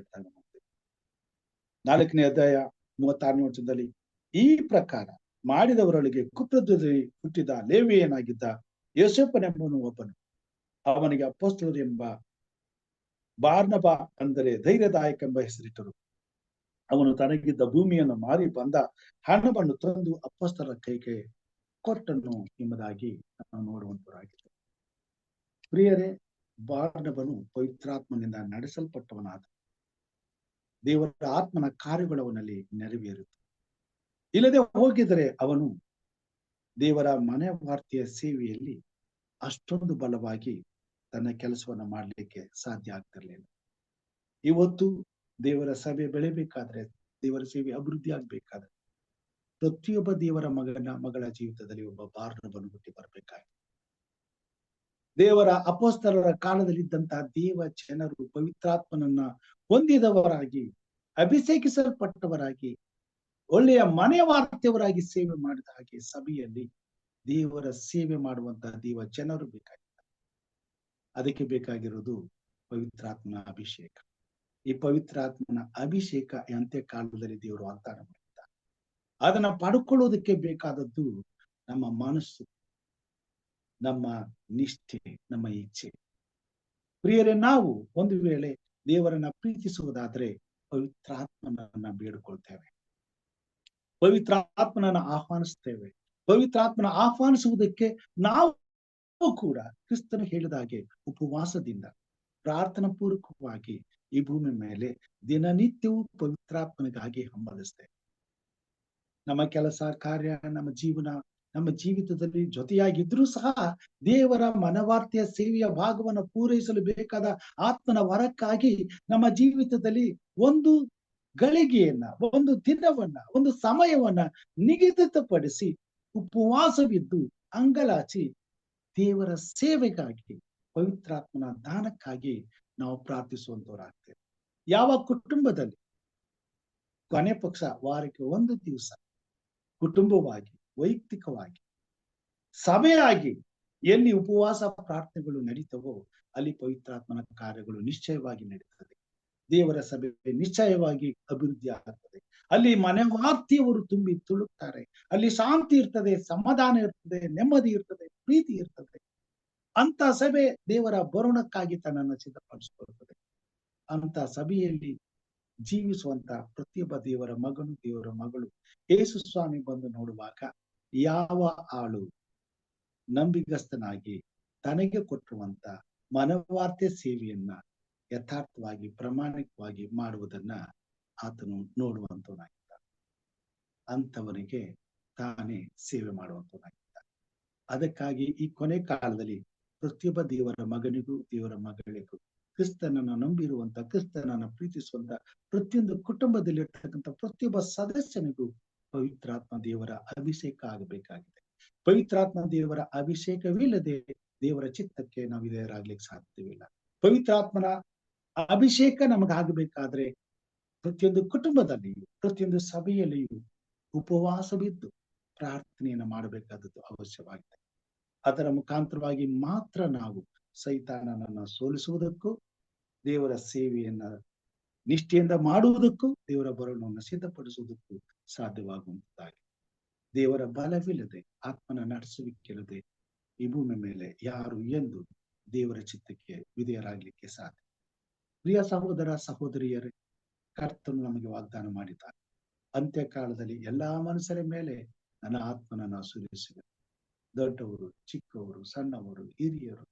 4ನೇ ಅಧ್ಯಾಯ 36ನೇ ವಚನದಲ್ಲಿ ಈ ಪ್ರಕಾರ ಮಾಡಿದವರೊಳಗೆ ಕುಪ್ರದಲ್ಲಿ ಹುಟ್ಟಿದ ಲೇವಿಯನಾಗಿದ್ದ ಯೋಸೇಫನೆಂಬನು ಒಬ್ಬನು. ಅವನಿಗೆ ಅಪೊಸ್ತಲರು ಎಂಬ ಬಾರ್ನಬ ಅಂದರೆ ಧೈರ್ಯದಾಯಕ ಎಂಬ ಹೆಸರಿಟ್ಟರು. ಅವನು ತನಗಿದ್ದ ಭೂಮಿಯನ್ನು ಮಾರಿ ಬಂದ ಹಣವನ್ನು ತಂದು ಅಪೊಸ್ತಲರ ಕೈಗೆ ಕೊಟ್ಟನು ಎಂಬುದಾಗಿ ನಾವು ನೋಡುವಂತರಾಗಿತ್ತು. ಪ್ರಿಯರೇ, ಬಾರ್ನಬನು ಪವಿತ್ರಾತ್ಮನಿಂದ ನಡೆಸಲ್ಪಟ್ಟವನಾದ. ದೇವರ ಆತ್ಮನ ಕಾರ್ಯಗಳು ಅವನಲ್ಲಿ ನೆರವೇರುತ್ತದೆ. ಇಲ್ಲದೆ ಹೋಗಿದರೆ ಅವನು ದೇವರ ಮನೆವಾರ್ತೆಯ ಸೇವೆಯಲ್ಲಿ ಅಷ್ಟೊಂದು ಬಲವಾಗಿ ತನ್ನ ಕೆಲಸವನ್ನ ಮಾಡಲಿಕ್ಕೆ ಸಾಧ್ಯ ಆಗ್ತಿರ್ಲಿಲ್ಲ. ಇವತ್ತು ದೇವರ ಸಭೆ ಬೆಳೆಬೇಕಾದ್ರೆ, ದೇವರ ಸೇವೆ ಅಭಿವೃದ್ಧಿ ಆಗ್ಬೇಕಾದ್ರೆ ಪ್ರತಿಯೊಬ್ಬ ದೇವರ ಮಗಳ ಜೀವಿತದಲ್ಲಿ ಒಬ್ಬ ಬಾರ್ನಬನು ಹುಟ್ಟಿ ಬರ್ಬೇಕಾಗಿದೆ. ದೇವರ ಅಪೊಸ್ತಲರ ಕಾಲದಲ್ಲಿದ್ದಂತಹ ದೇವ ಜನರು ಪವಿತ್ರಾತ್ಮನನ್ನ ಹೊಂದಿದವರಾಗಿ, ಅಭಿಷೇಕಿಸಲ್ಪಟ್ಟವರಾಗಿ, ಒಳ್ಳೆಯ ಮನೆ ವಾರ್ತೆಯವರಾಗಿ ಸೇವೆ ಮಾಡಿದ ಹಾಗೆ ಸಭೆಯಲ್ಲಿ ದೇವರ ಸೇವೆ ಮಾಡುವಂತಹ ದೇವ ಜನರು ಬೇಕಾಗಿದ್ದಾರೆ. ಅದಕ್ಕೆ ಬೇಕಾಗಿರೋದು ಪವಿತ್ರಾತ್ಮನ ಅಭಿಷೇಕ. ಈ ಪವಿತ್ರಾತ್ಮನ ಅಭಿಷೇಕ ಅಂತ್ಯ ಕಾಲದಲ್ಲಿ ದೇವರು ವಾಗ್ದಾನ ಮಾಡಿದ್ದಾರೆ. ಅದನ್ನ ಪಡ್ಕೊಳ್ಳೋದಕ್ಕೆ ಬೇಕಾದದ್ದು ನಮ್ಮ ಮನಸ್ಸು, ನಮ್ಮ ನಿಷ್ಠೆ, ನಮ್ಮ ಇಚ್ಛೆ. ಪ್ರಿಯರೇ, ನಾವು ಒಂದು ವೇಳೆ ದೇವರನ್ನ ಪ್ರೀತಿಸುವುದಾದ್ರೆ ಪವಿತ್ರಾತ್ಮನನ್ನ ಬೇಡಿಕೊಳ್ತೇವೆ, ಪವಿತ್ರಾತ್ಮನನ್ನ ಆಹ್ವಾನಿಸ್ತೇವೆ. ಪವಿತ್ರಾತ್ಮನ ಆಹ್ವಾನಿಸುವುದಕ್ಕೆ ನಾವು ಕೂಡ ಕ್ರಿಸ್ತನು ಹೇಳಿದ ಹಾಗೆ ಉಪವಾಸದಿಂದ ಪ್ರಾರ್ಥನಾ ಪೂರ್ವಕವಾಗಿ ಈ ಭೂಮಿ ಮೇಲೆ ದಿನನಿತ್ಯವೂ ಪವಿತ್ರಾತ್ಮನಿಗಾಗಿ ಹಂಬಲಿಸ್ತೇವೆ. ನಮ್ಮ ಕೆಲಸ ಕಾರ್ಯ, ನಮ್ಮ ಜೀವನ, ನಮ್ಮ ಜೀವಿತದಲ್ಲಿ ಜೊತೆಯಾಗಿದ್ರೂ ಸಹ ದೇವರ ಮನವಾರ್ತೆಯ ಸೇವೆಯ ಭಾಗವನ್ನು ಪೂರೈಸಲು ಬೇಕಾದ ಆತ್ಮನ ವರಕ್ಕಾಗಿ ನಮ್ಮ ಜೀವಿತದಲ್ಲಿ ಒಂದು ಗಳಿಗೆಯನ್ನ, ಒಂದು ದಿನವನ್ನ, ಒಂದು ಸಮಯವನ್ನ ನಿಗದಿತಪಡಿಸಿ ಉಪವಾಸವಿದ್ದು ಅಂಗಲಾಚಿ ದೇವರ ಸೇವೆಗಾಗಿ, ಪವಿತ್ರಾತ್ಮನ ದಾನಕ್ಕಾಗಿ ನಾವು ಪ್ರಾರ್ಥಿಸುವಂತವರಾಗ್ತೇವೆ. ಯಾವ ಕುಟುಂಬದಲ್ಲಿ ಕೊನೆ ಪಕ್ಷ ವಾರಕ್ಕೆ ಒಂದು ದಿವಸ ಕುಟುಂಬವಾಗಿ, ವೈಯಕ್ತಿಕವಾಗಿ, ಸಭೆಯಾಗಿ ಎಲ್ಲಿ ಉಪವಾಸ ಪ್ರಾರ್ಥನೆಗಳು ನಡೀತವೋ ಅಲ್ಲಿ ಪವಿತ್ರಾತ್ಮನ ಕಾರ್ಯಗಳು ನಿಶ್ಚಯವಾಗಿ ನಡೀತದೆ. ದೇವರ ಸಭೆ ನಿಶ್ಚಯವಾಗಿ ಅಭಿವೃದ್ಧಿ ಆಗುತ್ತದೆ. ಅಲ್ಲಿ ಮನೆವಾರ್ತೆಯವರು ತುಂಬಿ ತುಳುಕ್ತಾರೆ. ಅಲ್ಲಿ ಶಾಂತಿ ಇರ್ತದೆ, ಸಮಾಧಾನ ಇರ್ತದೆ, ನೆಮ್ಮದಿ ಇರ್ತದೆ, ಪ್ರೀತಿ ಇರ್ತದೆ. ಅಂತ ಸಭೆ ದೇವರ ಬರುಣಕ್ಕಾಗಿ ತನ್ನನ್ನು ಸಿದ್ಧಪಡಿಸಿಕೊಳ್ಳುತ್ತದೆ. ಅಂತ ಸಭೆಯಲ್ಲಿ ಜೀವಿಸುವಂತ ಪ್ರತಿಯೊಬ್ಬ ದೇವರ ಮಗನು, ದೇವರ ಮಗಳು ಯೇಸು ಸ್ವಾಮಿ ಬಂದು ನೋಡುವಾಗ ಯಾವ ಆಳು ನಂಬಿಗಸ್ತನಾಗಿ ತನಗೆ ಕೊಟ್ಟಿರುವಂತ ಮನವಾರ್ತೆ ಸೇವೆಯನ್ನ ಯಥಾರ್ಥವಾಗಿ ಪ್ರಾಮಾಣಿಕವಾಗಿ ಮಾಡುವುದನ್ನ ಆತನು ನೋಡುವಂತವನಾಗಿದ್ದ. ಅಂತವನಿಗೆ ತಾನೇ ಸೇವೆ ಮಾಡುವಂತವನಾಗಿದ್ದ. ಅದಕ್ಕಾಗಿ ಈ ಕೊನೆ ಕಾಲದಲ್ಲಿ ಪ್ರತಿಯೊಬ್ಬ ದೇವರ ಮಗನಿಗೂ ದೇವರ ಮಗಳಿಗೂ ಕ್ರಿಸ್ತನನ್ನು ನಂಬಿರುವಂತ, ಕ್ರಿಸ್ತನನ್ನು ಪ್ರೀತಿಸುವಂತ ಪ್ರತಿಯೊಂದು ಕುಟುಂಬದಲ್ಲಿ ಇರ್ತಕ್ಕಂಥ ಪ್ರತಿಯೊಬ್ಬ ಸದಸ್ಯನಿಗೂ ಪವಿತ್ರಾತ್ಮ ದೇವರ ಅಭಿಷೇಕ ಆಗಬೇಕಾಗಿದೆ. ಪವಿತ್ರಾತ್ಮ ದೇವರ ಅಭಿಷೇಕವಿಲ್ಲದೆ ದೇವರ ಚಿತ್ತಕ್ಕೆ ನಾವು ವಿಧೇಯರಾಗ್ಲಿಕ್ಕೆ ಸಾಧ್ಯವಿಲ್ಲ. ಪವಿತ್ರಾತ್ಮನ ಅಭಿಷೇಕ ನಮಗಾಗಬೇಕಾದ್ರೆ ಪ್ರತಿಯೊಂದು ಕುಟುಂಬದಲ್ಲಿಯೂ ಪ್ರತಿಯೊಂದು ಸಭೆಯಲ್ಲಿಯೂ ಉಪವಾಸ ಬಿದ್ದು ಪ್ರಾರ್ಥನೆಯನ್ನು ಮಾಡಬೇಕಾದದ್ದು ಅವಶ್ಯವಾಗಿದೆ. ಅದರ ಮುಖಾಂತರವಾಗಿ ಮಾತ್ರ ನಾವು ಸೈತಾನನನ್ನ ಸೋಲಿಸುವುದಕ್ಕೂ ದೇವರ ಸೇವೆಯನ್ನ ನಿಷ್ಠೆಯಿಂದ ಮಾಡುವುದಕ್ಕೂ ದೇವರ ಬರಣವನ್ನು ಸಿದ್ಧಪಡಿಸುವುದಕ್ಕೂ ಸಾಧ್ಯವಾಗುವಂತಾಗಿದೆ. ದೇವರ ಬಲವಿಲ್ಲದೆ, ಆತ್ಮನ ನಡೆಸುವಿಕೆಯಿಲ್ಲದೆ ಈ ಭೂಮಿ ಮೇಲೆ ಯಾರು ಎಂದು ದೇವರ ಚಿತ್ತಕ್ಕೆ ವಿಧೇಯರಾಗ್ಲಿಕ್ಕೆ ಸಾಧ್ಯ. ಪ್ರಿಯ ಸಹೋದರ ಸಹೋದರಿಯರೇ, ಕರ್ತನು ನಮಗೆ ವಾಗ್ದಾನ ಮಾಡಿದ್ದಾರೆ, ಅಂತ್ಯಕಾಲದಲ್ಲಿ ಎಲ್ಲಾ ಮನುಷ್ಯರ ಮೇಲೆ ನನ್ನ ಆತ್ಮನನ್ನು ಸುರಿಸುವೆ. ದೊಡ್ಡವರು, ಚಿಕ್ಕವರು, ಸಣ್ಣವರು, ಹಿರಿಯರು,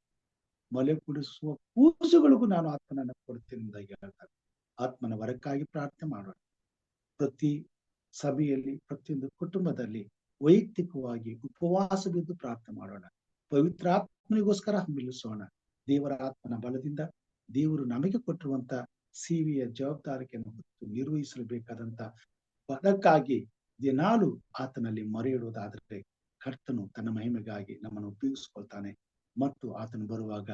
ಮೊಲೆ ಕುಡಿಸುವ ಕೂಸುಗಳಿಗೂ ನಾನು ಆತ್ಮನನ್ನು ಕೊಡ್ತೇನೆ ಅಂತ ಹೇಳ್ತಾರೆ. ಆತ್ಮನ ವರಕ್ಕಾಗಿ ಪ್ರಾರ್ಥನೆ ಮಾಡೋಣ. ಪ್ರತಿ ಸಭೆಯಲ್ಲಿ, ಪ್ರತಿಯೊಂದು ಕುಟುಂಬದಲ್ಲಿ ವೈಯಕ್ತಿಕವಾಗಿ ಉಪವಾಸ ಬಿದ್ದು ಪ್ರಾರ್ಥನೆ ಮಾಡೋಣ. ಪವಿತ್ರಾತ್ಮನಿಗೋಸ್ಕರ ಹಮ್ಮಿಳಿಸೋಣ. ದೇವರ ಆತ್ಮನ ಬಲದಿಂದ ದೇವರು ನಮಗೆ ಕೊಟ್ಟಿರುವಂತ ಸೇವೆಯ ಜವಾಬ್ದಾರಿಕೆಯನ್ನು ಹೊತ್ತು ನಿರ್ವಹಿಸಬೇಕಾದಂತ ಪದಕ್ಕಾಗಿ ದಿನಾಲು ಆತನಲ್ಲಿ ಮೊರೆ ಇಡುವುದಾದರೆ ಕರ್ತನು ತನ್ನ ಮಹಿಮೆಗಾಗಿ ನಮ್ಮನ್ನು ಉಪಯೋಗಿಸ್ಕೊಳ್ತಾನೆ. ಮತ್ತು ಆತನು ಬರುವಾಗ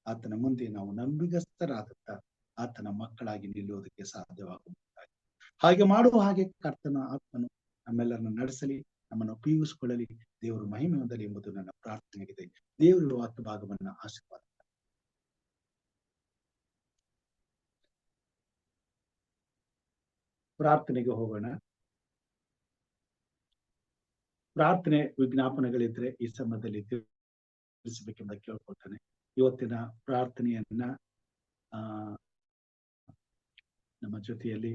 ಆತನ ಮುಂದೆ ನಾವು ನಂಬಿಗಸ್ತರಾದಂತ ಆತನ ಮಕ್ಕಳಾಗಿ ನಿಲ್ಲುವುದಕ್ಕೆ ಸಾಧ್ಯವಾಗುತ್ತದೆ. ಹಾಗೆ ಮಾಡುವ ಹಾಗೆ ಕರ್ತನ ಆತ್ಮನು ನಮ್ಮೆಲ್ಲರನ್ನು ನಡೆಸಲಿ, ನಮ್ಮನ್ನು ಉಪಯೋಗಿಸಿಕೊಳ್ಳಲಿ. ದೇವರು ಮಹಿಮೆ ಹೊಂದಲಿ ಎಂಬುದು ನನ್ನ ಪ್ರಾರ್ಥನೆಯಾಗಿದೆ. ದೇವರು ವಾಕ್ಯ ಭಾಗವನ್ನ ಆಶೀರ್ವಾದ. ಪ್ರಾರ್ಥನೆಗೆ ಹೋಗೋಣ. ಪ್ರಾರ್ಥನೆ ವಿಜ್ಞಾಪನೆಗಳಿದ್ರೆ ಈ ಸಮಯದಲ್ಲಿ ತಿಳಿಸಬೇಕೆಂಬ ಕೇಳ್ಕೊಳ್ತಾನೆ. ಇವತ್ತಿನ ಪ್ರಾರ್ಥನೆಯನ್ನ ನಮ್ಮ ಜೊತೆಯಲ್ಲಿ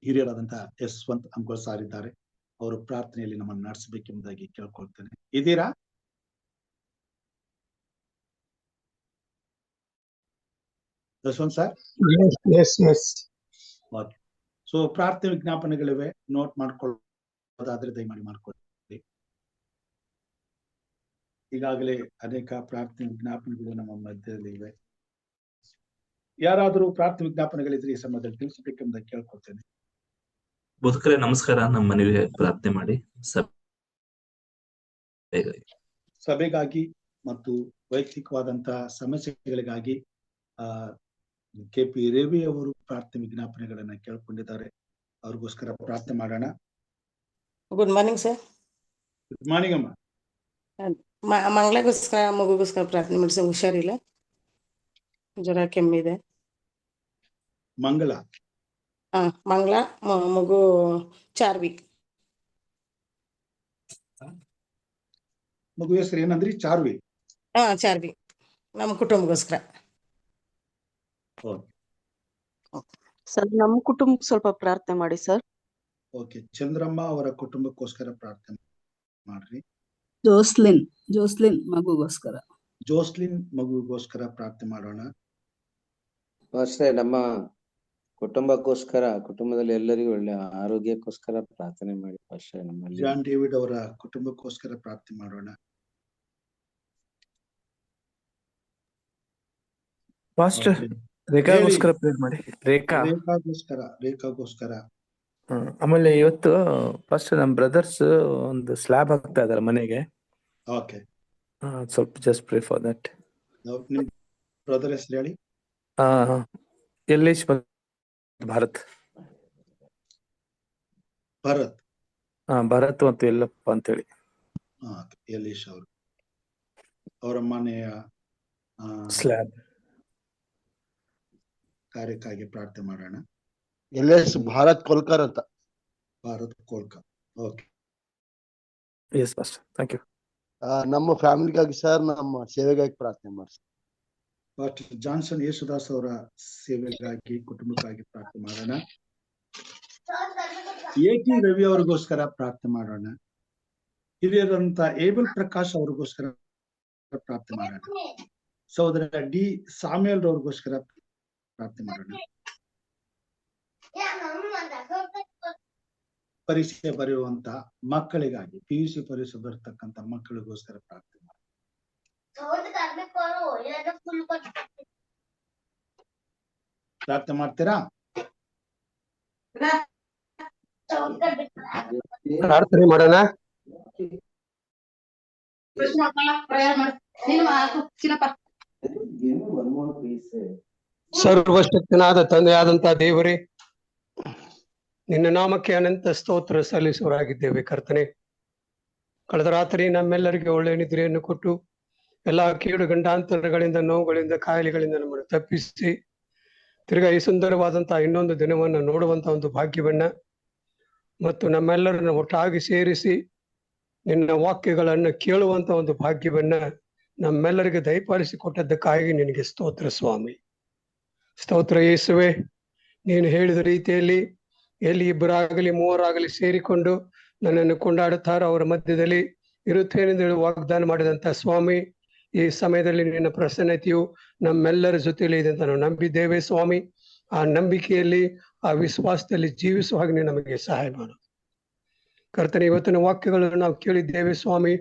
ಹಿರಿಯರಾದಂತಹ ಯಶವಂತ್ ಅಂಕೋಲ್ ಸಾರ್ ಇದ್ದಾರೆ. ಅವರು ಪ್ರಾರ್ಥನೆಯಲ್ಲಿ ನಮ್ಮನ್ನು ನಡೆಸಬೇಕೆಂಬುದಾಗಿ ಕೇಳ್ಕೊಳ್ತೇನೆ. ಇದ್ದೀರಾ? ಯಶವಂತ್ ಸರ್? ಓಕೆ. ಸೊ ಪ್ರಾರ್ಥನೆ ವಿಜ್ಞಾಪನೆಗಳಿವೆ, ನೋಟ್ ಮಾಡ್ಕೊಳ್ಳೋದಾದ್ರೆ ದಯಮಾಡಿ ಮಾಡ್ಕೊಳ್ಳಿ. ಈಗಾಗಲೇ ಅನೇಕ ಪ್ರಾರ್ಥನೆ ವಿಜ್ಞಾಪನೆಗಳು ನಮ್ಮ ಮಧ್ಯದಲ್ಲಿ ಇವೆ. ಯಾರಾದರೂ ಪ್ರಾರ್ಥನೆ ವಿಜ್ಞಾಪನೆಗಳಿದ್ರೆ ಈ ಸಮಯದಲ್ಲಿ ತಿಳಿಸಬೇಕೆಂಬುದಾಗಿ ಕೇಳ್ಕೊಳ್ತೇನೆ. ಬೋಧಕರೇ ನಮಸ್ಕಾರ. ನಮ್ಮ ಮನೆಗೆ ಪ್ರಾರ್ಥನೆ ಮಾಡಿ ಸಭೆಗಾಗಿ ಮತ್ತು ವೈಯಕ್ತಿಕವಾದಂತಹ ಸಮಸ್ಯೆಗಳಿಗಾಗಿ KP ರೇವಿ ಅವರು ಪ್ರಾರ್ಥನೆ ವಿಜ್ಞಾಪನೆಗಳನ್ನ ಕೇಳ್ಕೊಂಡಿದ್ದಾರೆ. ಅವ್ರಿಗೋಸ್ಕರ ಪ್ರಾರ್ಥನೆ ಮಾಡೋಣ. Good morning sir. Good morning ಅಮ್ಮ. ಮಂಗಳಗೋಸ್ಕರ, ಮಗುಗೋಸ್ಕರ ಪ್ರಾರ್ಥನೆ ಮಾಡಿ ಸರ್. ಹುಷಾರಿಲ್ಲ, ಜ್ವರ, ಕೆಮ್ಮಿದೆ. ಮಂಗಳ ಮಂಗಳ, ಮಗು ಚಾರ್ವಿ. ಮಗು ಹೆಸರು ಏನಂದ್ರಿ? ಚಾರ್ವಿ. ಚಾರ್ವಿ. ನಮ್ಮ ಕುಟುಂಬಗೋಸ್ಕರ. ಸರ್, ನಮ್ಮ ಕುಟುಂಬಕ್ಕೆ ಸ್ವಲ್ಪ ಪ್ರಾರ್ಥನೆ ಮಾಡಿ ಸರ್. ಓಕೆ. ಚಂದ್ರಮ್ಮ ಅವರ ಕುಟುಂಬಕ್ಕೋಸ್ಕರ ಪ್ರಾರ್ಥನೆ ಮಾಡ್ರಿ. ಜೋಸ್ಲಿನ್ ಮಗುಗೋಸ್ಕರ. ಜೋಸ್ಲಿನ್ ಮಗುಗೋಸ್ಕರ ಪ್ರಾರ್ಥನೆ ಮಾಡೋಣ. ಅಷ್ಟೇ, ನಮ್ಮ ಕುಟುಂಬಕ್ಕೋಸ್ಕರ, ಕುಟುಂಬದಲ್ಲಿ ಎಲ್ಲರಿಗೂ ಒಳ್ಳೆ ಆರೋಗ್ಯಕ್ಕೋಸ್ಕರ ಪ್ರಾರ್ಥನೆ ಮಾಡಿ. ಅಷ್ಟೇ, ನಮ್ಮಲ್ಲಿ ಜಾನ್ ಡೇವಿಡ್ ಅವರ ಕುಟುಂಬಕ್ಕೋಸ್ಕರ ಪ್ರಾರ್ಥನೆ ಮಾಡೋಣ. ಪಾಸ್ಟರ್ ರೇಖಾಗೋಸ್ಕರ ಪ್ರೇರ್ ಮಾಡಿ. ರೇಖಾಗೋಸ್ಕರ. ಆಮೇಲೆ ಇವತ್ತು ಫಸ್ಟ್ ನಮ್ ಬ್ರದರ್ಸ್ ಒಂದು ಸ್ಲ್ಯಾಬ್ ಹಾಕ್ತಾ ಇದಾರೆ ಮನೆಗೆ. ಓಕೆ. ಸ್ವಲ್ಪ ಜಸ್ಟ್ ಪ್ರೇ ಫಾರ್ ದಟ್. ನಿಮ್ ಬ್ರದರ್ ಹೆಸರು ಹೇಳಿ. ಯಲ್ಲೇಶ್ ಭಾರತ್. ಭರತ್ ಮತ್ತು ಯಲ್ಲಪ್ಪ ಅಂತೇಳಿ. ಯಲ್ಲೇಶ್ ಅವರು, ಅವರ ಮನೆಯ ಸ್ಲ್ಯಾಬ್ ಕಾರ್ಯಕ್ಕಾಗಿ ಪ್ರಾರ್ಥನೆ ಮಾಡೋಣ. ಯಲ್ಲೇಶ್ ಭಾರತ್ ಕೋಲ್ಕರ್ ಅಂತ. Bharat Kolkar. Okay. Yes pastor, thank you. ನಮ್ಮ ಫ್ಯಾಮಿಲಿಗಾಗಿ ಸರ್, ನಮ್ಮ ಸೇವೆಗಾಗಿ ಪ್ರಾರ್ಥನೆ ಮಾಡಿ. ಪಾಸ್ಟರ್ ಜಾನ್ಸನ್ ಯೇಸುದಾಸ್ ಅವರ ಸೇವೆಗಾಗಿ, ಕುಟುಂಬಕ್ಕಾಗಿ ಪ್ರಾರ್ಥನೆ ಮಾಡೋಣ. ಎ.ಟಿ. ರವಿ ಅವ್ರಿಗೋಸ್ಕರ ಪ್ರಾರ್ಥನೆ ಮಾಡೋಣ. ಹಿರಿಯರಂತ ಏಬಲ್ ಪ್ರಕಾಶ್ ಅವ್ರಿಗೋಸ್ಕರ ಪ್ರಾರ್ಥನೆ ಮಾಡೋಣ. ಸಹೋದರ ಡಿ ಸಾಮ್ಯಲ್ ಅವ್ರಿಗೋಸ್ಕರ ಪ್ರಾರ್ಥನೆ ಮಾಡೋಣ. ಪರೀಕ್ಷೆ ಬರೆಯುವಂತ ಮಕ್ಕಳಿಗಾಗಿ, PUC ಪರೀಕ್ಷೆ ಬರತಕ್ಕಂತ ಮಕ್ಕಳಿಗೋಸ್ಕರ ಪ್ರಾರ್ಥನೆ ಮಾಡೋಣ. ಪ್ರಾರ್ಥನೆ ಮಾಡ್ತೀರಾ? ಪ್ರಾರ್ಥನೆ ಮಾಡೋಣ. ಸರ್ವಶಕ್ತನಾದ ತಂದೆಯಾದಂತ ದೇವರೇ, ನಿನ್ನ ನಾಮಕ್ಕೆ ಅನಂತ ಸ್ತೋತ್ರ ಸಲ್ಲಿಸುವರಾಗಿದ್ದೇವೆ ಕರ್ತನೆ. ಕಳೆದ ರಾತ್ರಿ ನಮ್ಮೆಲ್ಲರಿಗೆ ಒಳ್ಳೆಯ ನಿದ್ರೆಯನ್ನು ಕೊಟ್ಟು ಎಲ್ಲಾ ಕೀಡು ಗಂಡಾಂತರಗಳಿಂದ, ನೋವುಗಳಿಂದ, ಕಾಯಿಲೆಗಳಿಂದ ನಮ್ಮನ್ನು ತಪ್ಪಿಸಿ ತಿರ್ಗಾ ಈ ಸುಂದರವಾದಂತಹ ಇನ್ನೊಂದು ದಿನವನ್ನು ನೋಡುವಂತ ಒಂದು ಭಾಗ್ಯವನ್ನ ಮತ್ತು ನಮ್ಮೆಲ್ಲರನ್ನ ಒಟ್ಟಾಗಿ ಸೇರಿಸಿ ನಿನ್ನ ವಾಕ್ಯಗಳನ್ನು ಕೇಳುವಂತ ಒಂದು ಭಾಗ್ಯವನ್ನ ನಮ್ಮೆಲ್ಲರಿಗೆ ದಯಪಾಲಿಸಿ ಕೊಟ್ಟದ್ದಕ್ಕಾಗಿ ನಿನಗೆ ಸ್ತೋತ್ರ ಸ್ವಾಮಿ. ಸ್ತೋತ್ರ ಯೇಸುವೆ. ನೀನು ಹೇಳಿದ ರೀತಿಯಲ್ಲಿ ಎಲ್ಲಿ ಇಬ್ಬರಾಗಲಿ ಮೂವರಾಗಲಿ ಸೇರಿಕೊಂಡು ನನ್ನನ್ನು ಕೊಂಡಾಡುತ್ತಾರೋ ಅವರ ಮಧ್ಯದಲ್ಲಿ ಇರುತ್ತೇನೆಂದು ಹೇಳಿ ವಾಗ್ದಾನ ಮಾಡಿದಂತ ಸ್ವಾಮಿ, ಈ ಸಮಯದಲ್ಲಿ ನಿನ್ನ ಪ್ರಸನ್ನತೆಯು ನಮ್ಮೆಲ್ಲರ ಜೊತೆಯಲ್ಲಿ ಇದೆ ಅಂತ ನಾವು ನಂಬಿದ್ದೇವೆ ಸ್ವಾಮಿ. ಆ ನಂಬಿಕೆಯಲ್ಲಿ, ಆ ವಿಶ್ವಾಸದಲ್ಲಿ ಜೀವಿಸುವ ಹಾಗೆ ನೀನು ನಮಗೆ ಸಹಾಯ ಮಾಡು ಕರ್ತನೆ. ಇವತ್ತಿನ ವಾಕ್ಯಗಳನ್ನು ನಾವು ಕೇಳಿದ್ದೇವೆ ಸ್ವಾಮಿ.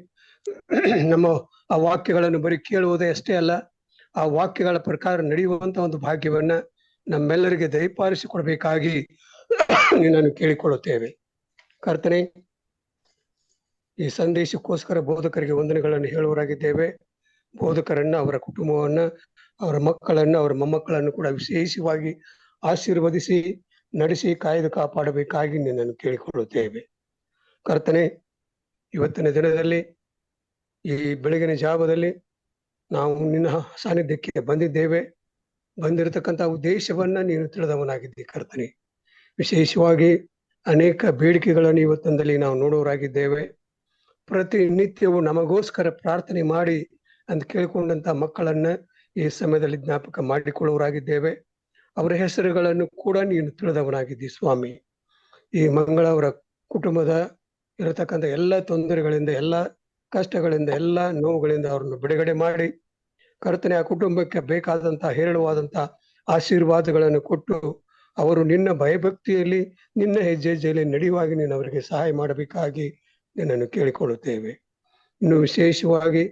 ನಮ್ಮ ಆ ವಾಕ್ಯಗಳನ್ನು ಬರೀ ಕೇಳುವುದೇ ಅಷ್ಟೇ ಅಲ್ಲ, ಆ ವಾಕ್ಯಗಳ ಪ್ರಕಾರ ನಡೆಯುವಂತ ಒಂದು ಭಾಗ್ಯವನ್ನ ನಮ್ಮೆಲ್ಲರಿಗೆ ದಯಪಾಲಿಸಿ ಕೊಡಬೇಕಾಗಿ ನಿನ್ನನ್ನು ಕೇಳಿಕೊಳ್ಳುತ್ತೇವೆ ಕರ್ತನೆ. ಈ ಸಂದೇಶಕ್ಕೋಸ್ಕರ ಬೋಧಕರಿಗೆ ವಂದನೆಗಳನ್ನು ಹೇಳುವರಾಗಿದ್ದೇವೆ. ಬೋಧಕರನ್ನ, ಅವರ ಕುಟುಂಬವನ್ನ, ಅವರ ಮಕ್ಕಳನ್ನ, ಅವರ ಮೊಮ್ಮಕ್ಕಳನ್ನು ಕೂಡ ವಿಶೇಷವಾಗಿ ಆಶೀರ್ವದಿಸಿ ನಡೆಸಿ ಕಾಯ್ದು ಕಾಪಾಡಬೇಕಾಗಿ ನಿನ್ನನ್ನು ಕೇಳಿಕೊಳ್ಳುತ್ತೇವೆ ಕರ್ತನೆ. ಇವತ್ತಿನ ದಿನದಲ್ಲಿ, ಈ ಬೆಳಗಿನ ಜಾವದಲ್ಲಿ ನಾವು ನಿನ್ನ ಸಾನ್ನಿಧ್ಯಕ್ಕೆ ಬಂದಿದ್ದೇವೆ. ಬಂದಿರತಕ್ಕಂಥ ಉದ್ದೇಶವನ್ನ ನೀನು ತಿಳಿದವನಾಗಿದ್ದಿ ಕರ್ತನೆ. ವಿಶೇಷವಾಗಿ ಅನೇಕ ಬೇಡಿಕೆಗಳನ್ನು ಇವತ್ತಿನಲ್ಲಿ ನಾವು ನೋಡುವರಾಗಿದ್ದೇವೆ. ಪ್ರತಿನಿತ್ಯವೂ ನಮಗೋಸ್ಕರ ಪ್ರಾರ್ಥನೆ ಮಾಡಿ ಅಂತ ಕೇಳಿಕೊಂಡಂತ ಮಕ್ಕಳನ್ನ ಈ ಸಮಯದಲ್ಲಿ ಜ್ಞಾಪಕ ಮಾಡಿಕೊಳ್ಳುವರಾಗಿದ್ದೇವೆ. ಅವರ ಹೆಸರುಗಳನ್ನು ಕೂಡ ನೀನು ತಿಳಿದವನಾಗಿದ್ದಿ ಸ್ವಾಮಿ. ಈ ಮಂಗಳವರ ಕುಟುಂಬದ ಇರತಕ್ಕಂಥ ಎಲ್ಲ ತೊಂದರೆಗಳಿಂದ, ಎಲ್ಲ ಕಷ್ಟಗಳಿಂದ, ಎಲ್ಲ ನೋವುಗಳಿಂದ ಅವರನ್ನು ಬಿಡುಗಡೆ ಮಾಡಿ ಕರ್ತನೆ, ಆ ಕುಟುಂಬಕ್ಕೆ ಬೇಕಾದಂತಹ ಹೇರಳವಾದಂತ ಆಶೀರ್ವಾದಗಳನ್ನು ಕೊಟ್ಟು ಅವರು ನಿನ್ನ ಭಯಭಕ್ತಿಯಲ್ಲಿ, ನಿನ್ನ ಹೆಜ್ಜೆಯಲ್ಲಿ ನಡೆಯುವಾಗಿ ನೀನು ಅವರಿಗೆ ಸಹಾಯ ಮಾಡಬೇಕಾಗಿ ನಿನ್ನನ್ನು ಕೇಳಿಕೊಳ್ಳುತ್ತೇವೆ. ಇನ್ನು ವಿಶೇಷವಾಗಿ